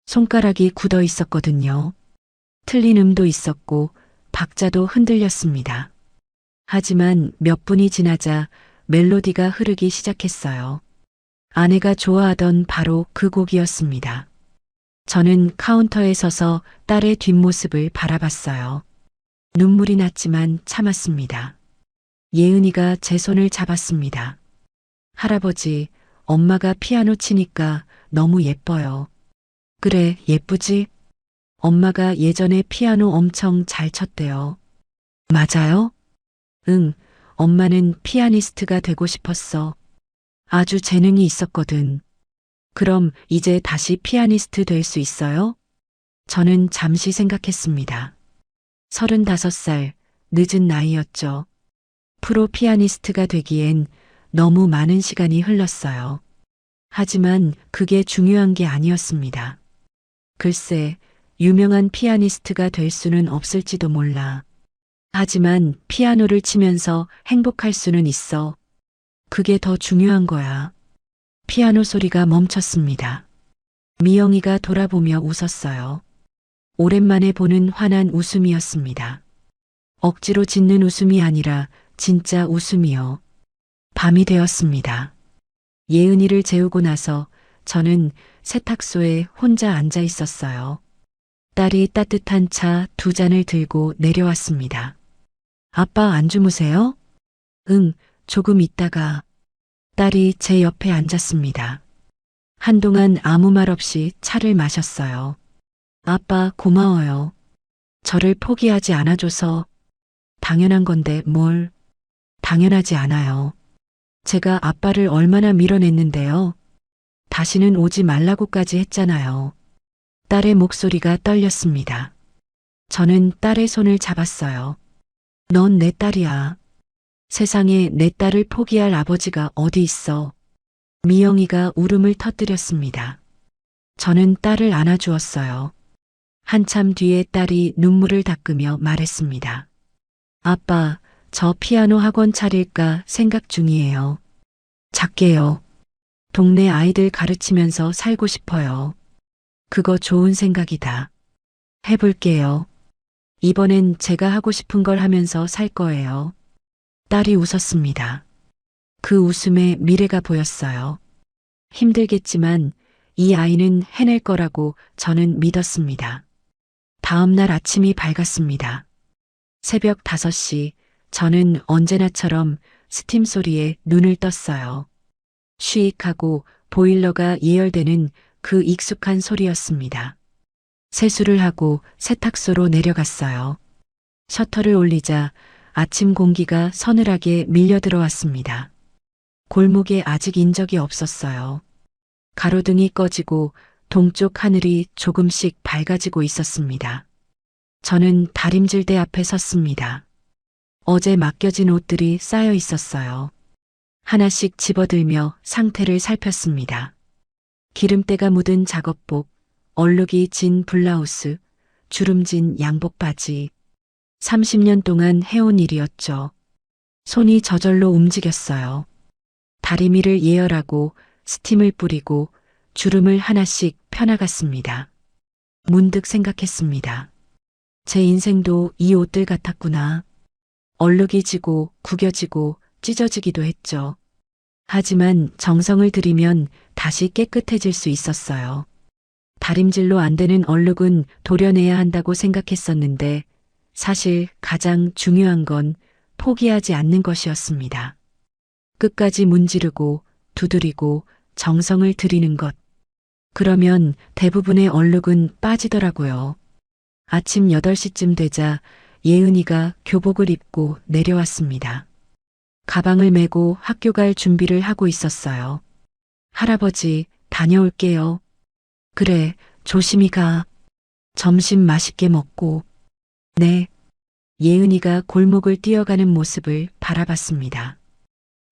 손가락이 굳어 있었거든요. 틀린 음도 있었고 박자도 흔들렸습니다. 하지만 몇 분이 지나자 멜로디가 흐르기 시작했어요. 아내가 좋아하던 바로 그 곡이었습니다. 저는 카운터에 서서 딸의 뒷모습을 바라봤어요. 눈물이 났지만 참았습니다. 예은이가 제 손을 잡았습니다. 할아버지, 엄마가 피아노 치니까 너무 예뻐요. 그래, 예쁘지? 엄마가 예전에 피아노 엄청 잘 쳤대요. 맞아요? 응, 엄마는 피아니스트가 되고 싶었어. 아주 재능이 있었거든. 그럼 이제 다시 피아니스트 될 수 있어요? 저는 잠시 생각했습니다. 35살, 늦은 나이였죠. 프로 피아니스트가 되기엔 너무 많은 시간이 흘렀어요. 하지만 그게 중요한 게 아니었습니다. 글쎄, 유명한 피아니스트가 될 수는 없을지도 몰라. 하지만 피아노를 치면서 행복할 수는 있어. 그게 더 중요한 거야. 피아노 소리가 멈췄습니다. 미영이가 돌아보며 웃었어요. 오랜만에 보는 환한 웃음이었습니다. 억지로 짓는 웃음이 아니라 진짜 웃음이요. 밤이 되었습니다. 예은이를 재우고 나서 저는 세탁소에 혼자 앉아 있었어요. 딸이 따뜻한 차 2잔을 들고 내려왔습니다. 아빠 안 주무세요? 응, 조금 있다가. 딸이 제 옆에 앉았습니다. 한동안 아무 말 없이 차를 마셨어요. 아빠 고마워요. 저를 포기하지 않아줘서. 당연한 건데 뭘. 당연하지 않아요. 제가 아빠를 얼마나 밀어냈는데요. 다시는 오지 말라고까지 했잖아요. 딸의 목소리가 떨렸습니다. 저는 딸의 손을 잡았어요. 넌 내 딸이야. 세상에 내 딸을 포기할 아버지가 어디 있어. 미영이가 울음을 터뜨렸습니다. 저는 딸을 안아주었어요. 한참 뒤에 딸이 눈물을 닦으며 말했습니다. 아빠, 저 피아노 학원 차릴까 생각 중이에요. 작게요. 동네 아이들 가르치면서 살고 싶어요. 그거 좋은 생각이다. 해볼게요. 이번엔 제가 하고 싶은 걸 하면서 살 거예요. 딸이 웃었습니다. 그 웃음에 미래가 보였어요. 힘들겠지만 이 아이는 해낼 거라고 저는 믿었습니다. 다음 날 아침이 밝았습니다. 새벽 5시, 저는 언제나처럼 스팀 소리에 눈을 떴어요. 쉬익하고 보일러가 예열되는 그 익숙한 소리였습니다. 세수를 하고 세탁소로 내려갔어요. 셔터를 올리자 아침 공기가 서늘하게 밀려 들어왔습니다. 골목에 아직 인적이 없었어요. 가로등이 꺼지고 동쪽 하늘이 조금씩 밝아지고 있었습니다. 저는 다림질대 앞에 섰습니다. 어제 맡겨진 옷들이 쌓여 있었어요. 하나씩 집어들며 상태를 살폈습니다. 기름때가 묻은 작업복, 얼룩이 진 블라우스, 주름진 양복 바지. 30년 동안 해온 일이었죠. 손이 저절로 움직였어요. 다리미를 예열하고 스팀을 뿌리고 주름을 하나씩 펴나갔습니다. 문득 생각했습니다. 제 인생도 이 옷들 같았구나. 얼룩이 지고 구겨지고 찢어지기도 했죠. 하지만 정성을 들이면 다시 깨끗해질 수 있었어요. 다림질로 안 되는 얼룩은 도려내야 한다고 생각했었는데 사실 가장 중요한 건 포기하지 않는 것이었습니다. 끝까지 문지르고 두드리고 정성을 들이는 것. 그러면 대부분의 얼룩은 빠지더라고요. 아침 8시쯤 되자 예은이가 교복을 입고 내려왔습니다. 가방을 메고 학교 갈 준비를 하고 있었어요. 할아버지, 다녀올게요. 그래, 조심히 가. 점심 맛있게 먹고. 네. 예은이가 골목을 뛰어가는 모습을 바라봤습니다.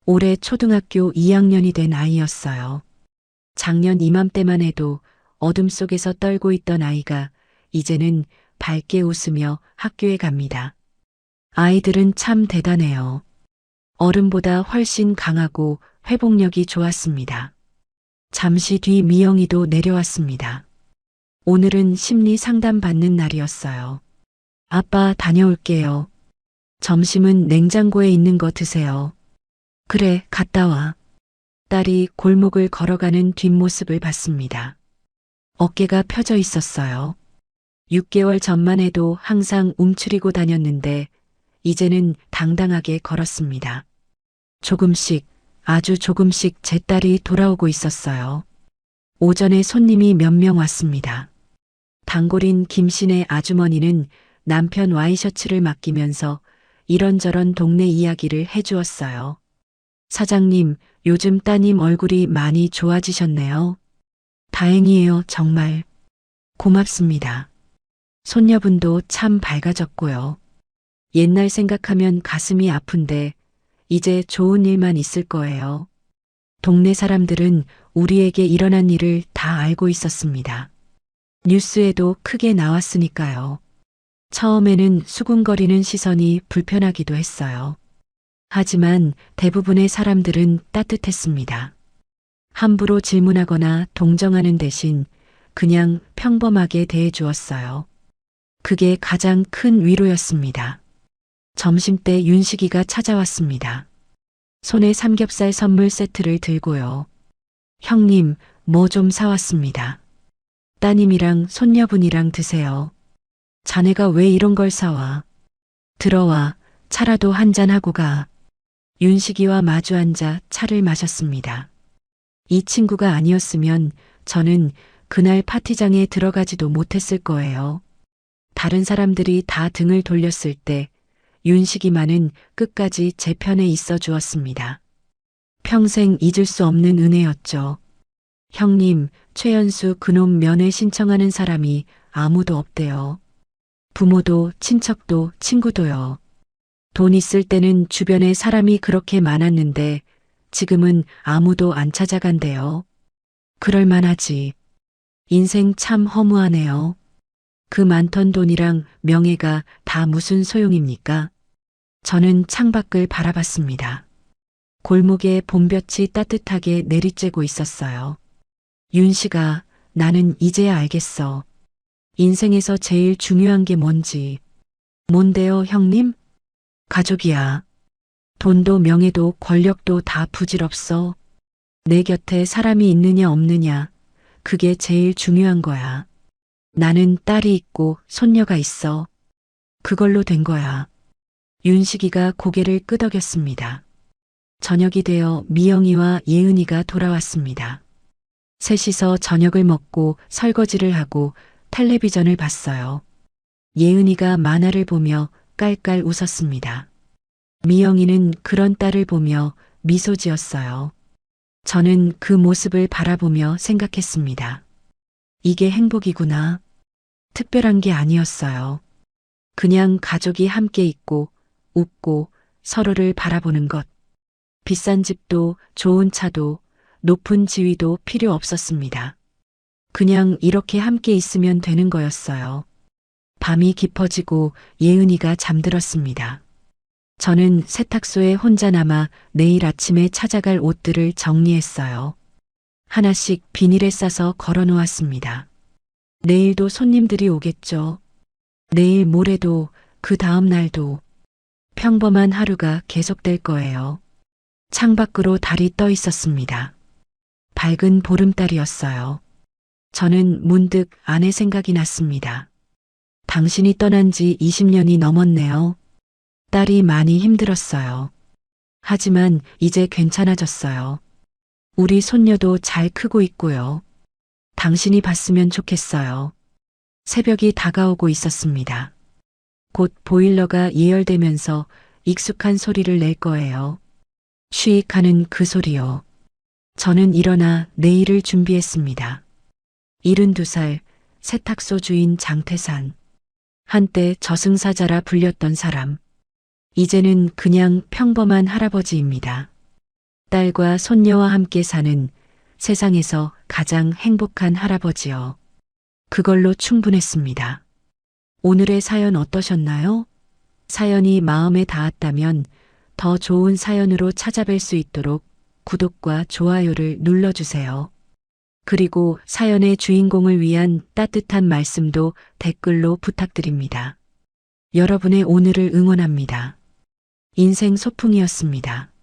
올해 초등학교 2학년이 된 아이였어요. 작년 이맘때만 해도 어둠 속에서 떨고 있던 아이가 이제는 밝게 웃으며 학교에 갑니다. 아이들은 참 대단해요. 어른보다 훨씬 강하고 회복력이 좋았습니다. 잠시 뒤 미영이도 내려왔습니다. 오늘은 심리 상담 받는 날이었어요. 아빠 다녀올게요. 점심은 냉장고에 있는 거 드세요. 그래, 갔다 와. 딸이 골목을 걸어가는 뒷모습을 봤습니다. 어깨가 펴져 있었어요. 6개월 전만 해도 항상 움츠리고 다녔는데 이제는 당당하게 걸었습니다. 조금씩, 아주 조금씩 제 딸이 돌아오고 있었어요. 오전에 손님이 몇 명 왔습니다. 단골인 김신의 아주머니는 남편 와이셔츠를 맡기면서 이런저런 동네 이야기를 해주었어요. 사장님, 요즘 따님 얼굴이 많이 좋아지셨네요. 다행이에요, 정말. 고맙습니다. 손녀분도 참 밝아졌고요. 옛날 생각하면 가슴이 아픈데 이제 좋은 일만 있을 거예요. 동네 사람들은 우리에게 일어난 일을 다 알고 있었습니다. 뉴스에도 크게 나왔으니까요. 처음에는 수군거리는 시선이 불편하기도 했어요. 하지만 대부분의 사람들은 따뜻했습니다. 함부로 질문하거나 동정하는 대신 그냥 평범하게 대해주었어요. 그게 가장 큰 위로였습니다. 점심때 윤식이가 찾아왔습니다. 손에 삼겹살 선물 세트를 들고요. 형님, 뭐 좀 사왔습니다. 따님이랑 손녀분이랑 드세요. 자네가 왜 이런 걸 사와? 들어와, 차라도 한잔 하고 가. 윤식이와 마주 앉아 차를 마셨습니다. 이 친구가 아니었으면 저는 그날 파티장에 들어가지도 못했을 거예요. 다른 사람들이 다 등을 돌렸을 때 윤식이만은 끝까지 제 편에 있어 주었습니다. 평생 잊을 수 없는 은혜였죠. 형님, 최연수 그놈 면회 신청하는 사람이 아무도 없대요. 부모도 친척도 친구도요. 돈 있을 때는 주변에 사람이 그렇게 많았는데 지금은 아무도 안 찾아간대요. 그럴만하지. 인생 참 허무하네요. 그 많던 돈이랑 명예가 다 무슨 소용입니까? 저는 창밖을 바라봤습니다. 골목에 봄볕이 따뜻하게 내리쬐고 있었어요. 윤씨가, 나는 이제야 알겠어. 인생에서 제일 중요한 게 뭔지. 뭔데요, 형님? 가족이야. 돈도 명예도 권력도 다 부질없어. 내 곁에 사람이 있느냐 없느냐, 그게 제일 중요한 거야. 나는 딸이 있고 손녀가 있어. 그걸로 된 거야. 윤식이가 고개를 끄덕였습니다. 저녁이 되어 미영이와 예은이가 돌아왔습니다. 셋이서 저녁을 먹고 설거지를 하고 텔레비전을 봤어요. 예은이가 만화를 보며 깔깔 웃었습니다. 미영이는 그런 딸을 보며 미소 지었어요. 저는 그 모습을 바라보며 생각했습니다. 이게 행복이구나. 특별한 게 아니었어요. 그냥 가족이 함께 있고 웃고 서로를 바라보는 것. 비싼 집도 좋은 차도 높은 지위도 필요 없었습니다. 그냥 이렇게 함께 있으면 되는 거였어요. 밤이 깊어지고 예은이가 잠들었습니다. 저는 세탁소에 혼자 남아 내일 아침에 찾아갈 옷들을 정리했어요. 하나씩 비닐에 싸서 걸어 놓았습니다. 내일도 손님들이 오겠죠. 내일 모레도 그 다음 날도 평범한 하루가 계속될 거예요. 창밖으로 달이 떠 있었습니다. 밝은 보름달이었어요. 저는 문득 아내 생각이 났습니다. 당신이 떠난 지 20년이 넘었네요. 딸이 많이 힘들었어요. 하지만 이제 괜찮아졌어요. 우리 손녀도 잘 크고 있고요. 당신이 봤으면 좋겠어요. 새벽이 다가오고 있었습니다. 곧 보일러가 예열되면서 익숙한 소리를 낼 거예요. 쉬익 하는 그 소리요. 저는 일어나 내일을 준비했습니다. 72살 세탁소 주인 장태산. 한때 저승사자라 불렸던 사람. 이제는 그냥 평범한 할아버지입니다. 딸과 손녀와 함께 사는 세상에서 가장 행복한 할아버지요. 그걸로 충분했습니다. 오늘의 사연 어떠셨나요? 사연이 마음에 닿았다면 더 좋은 사연으로 찾아뵐 수 있도록 구독과 좋아요를 눌러주세요. 그리고 사연의 주인공을 위한 따뜻한 말씀도 댓글로 부탁드립니다. 여러분의 오늘을 응원합니다. 인생 소풍이었습니다.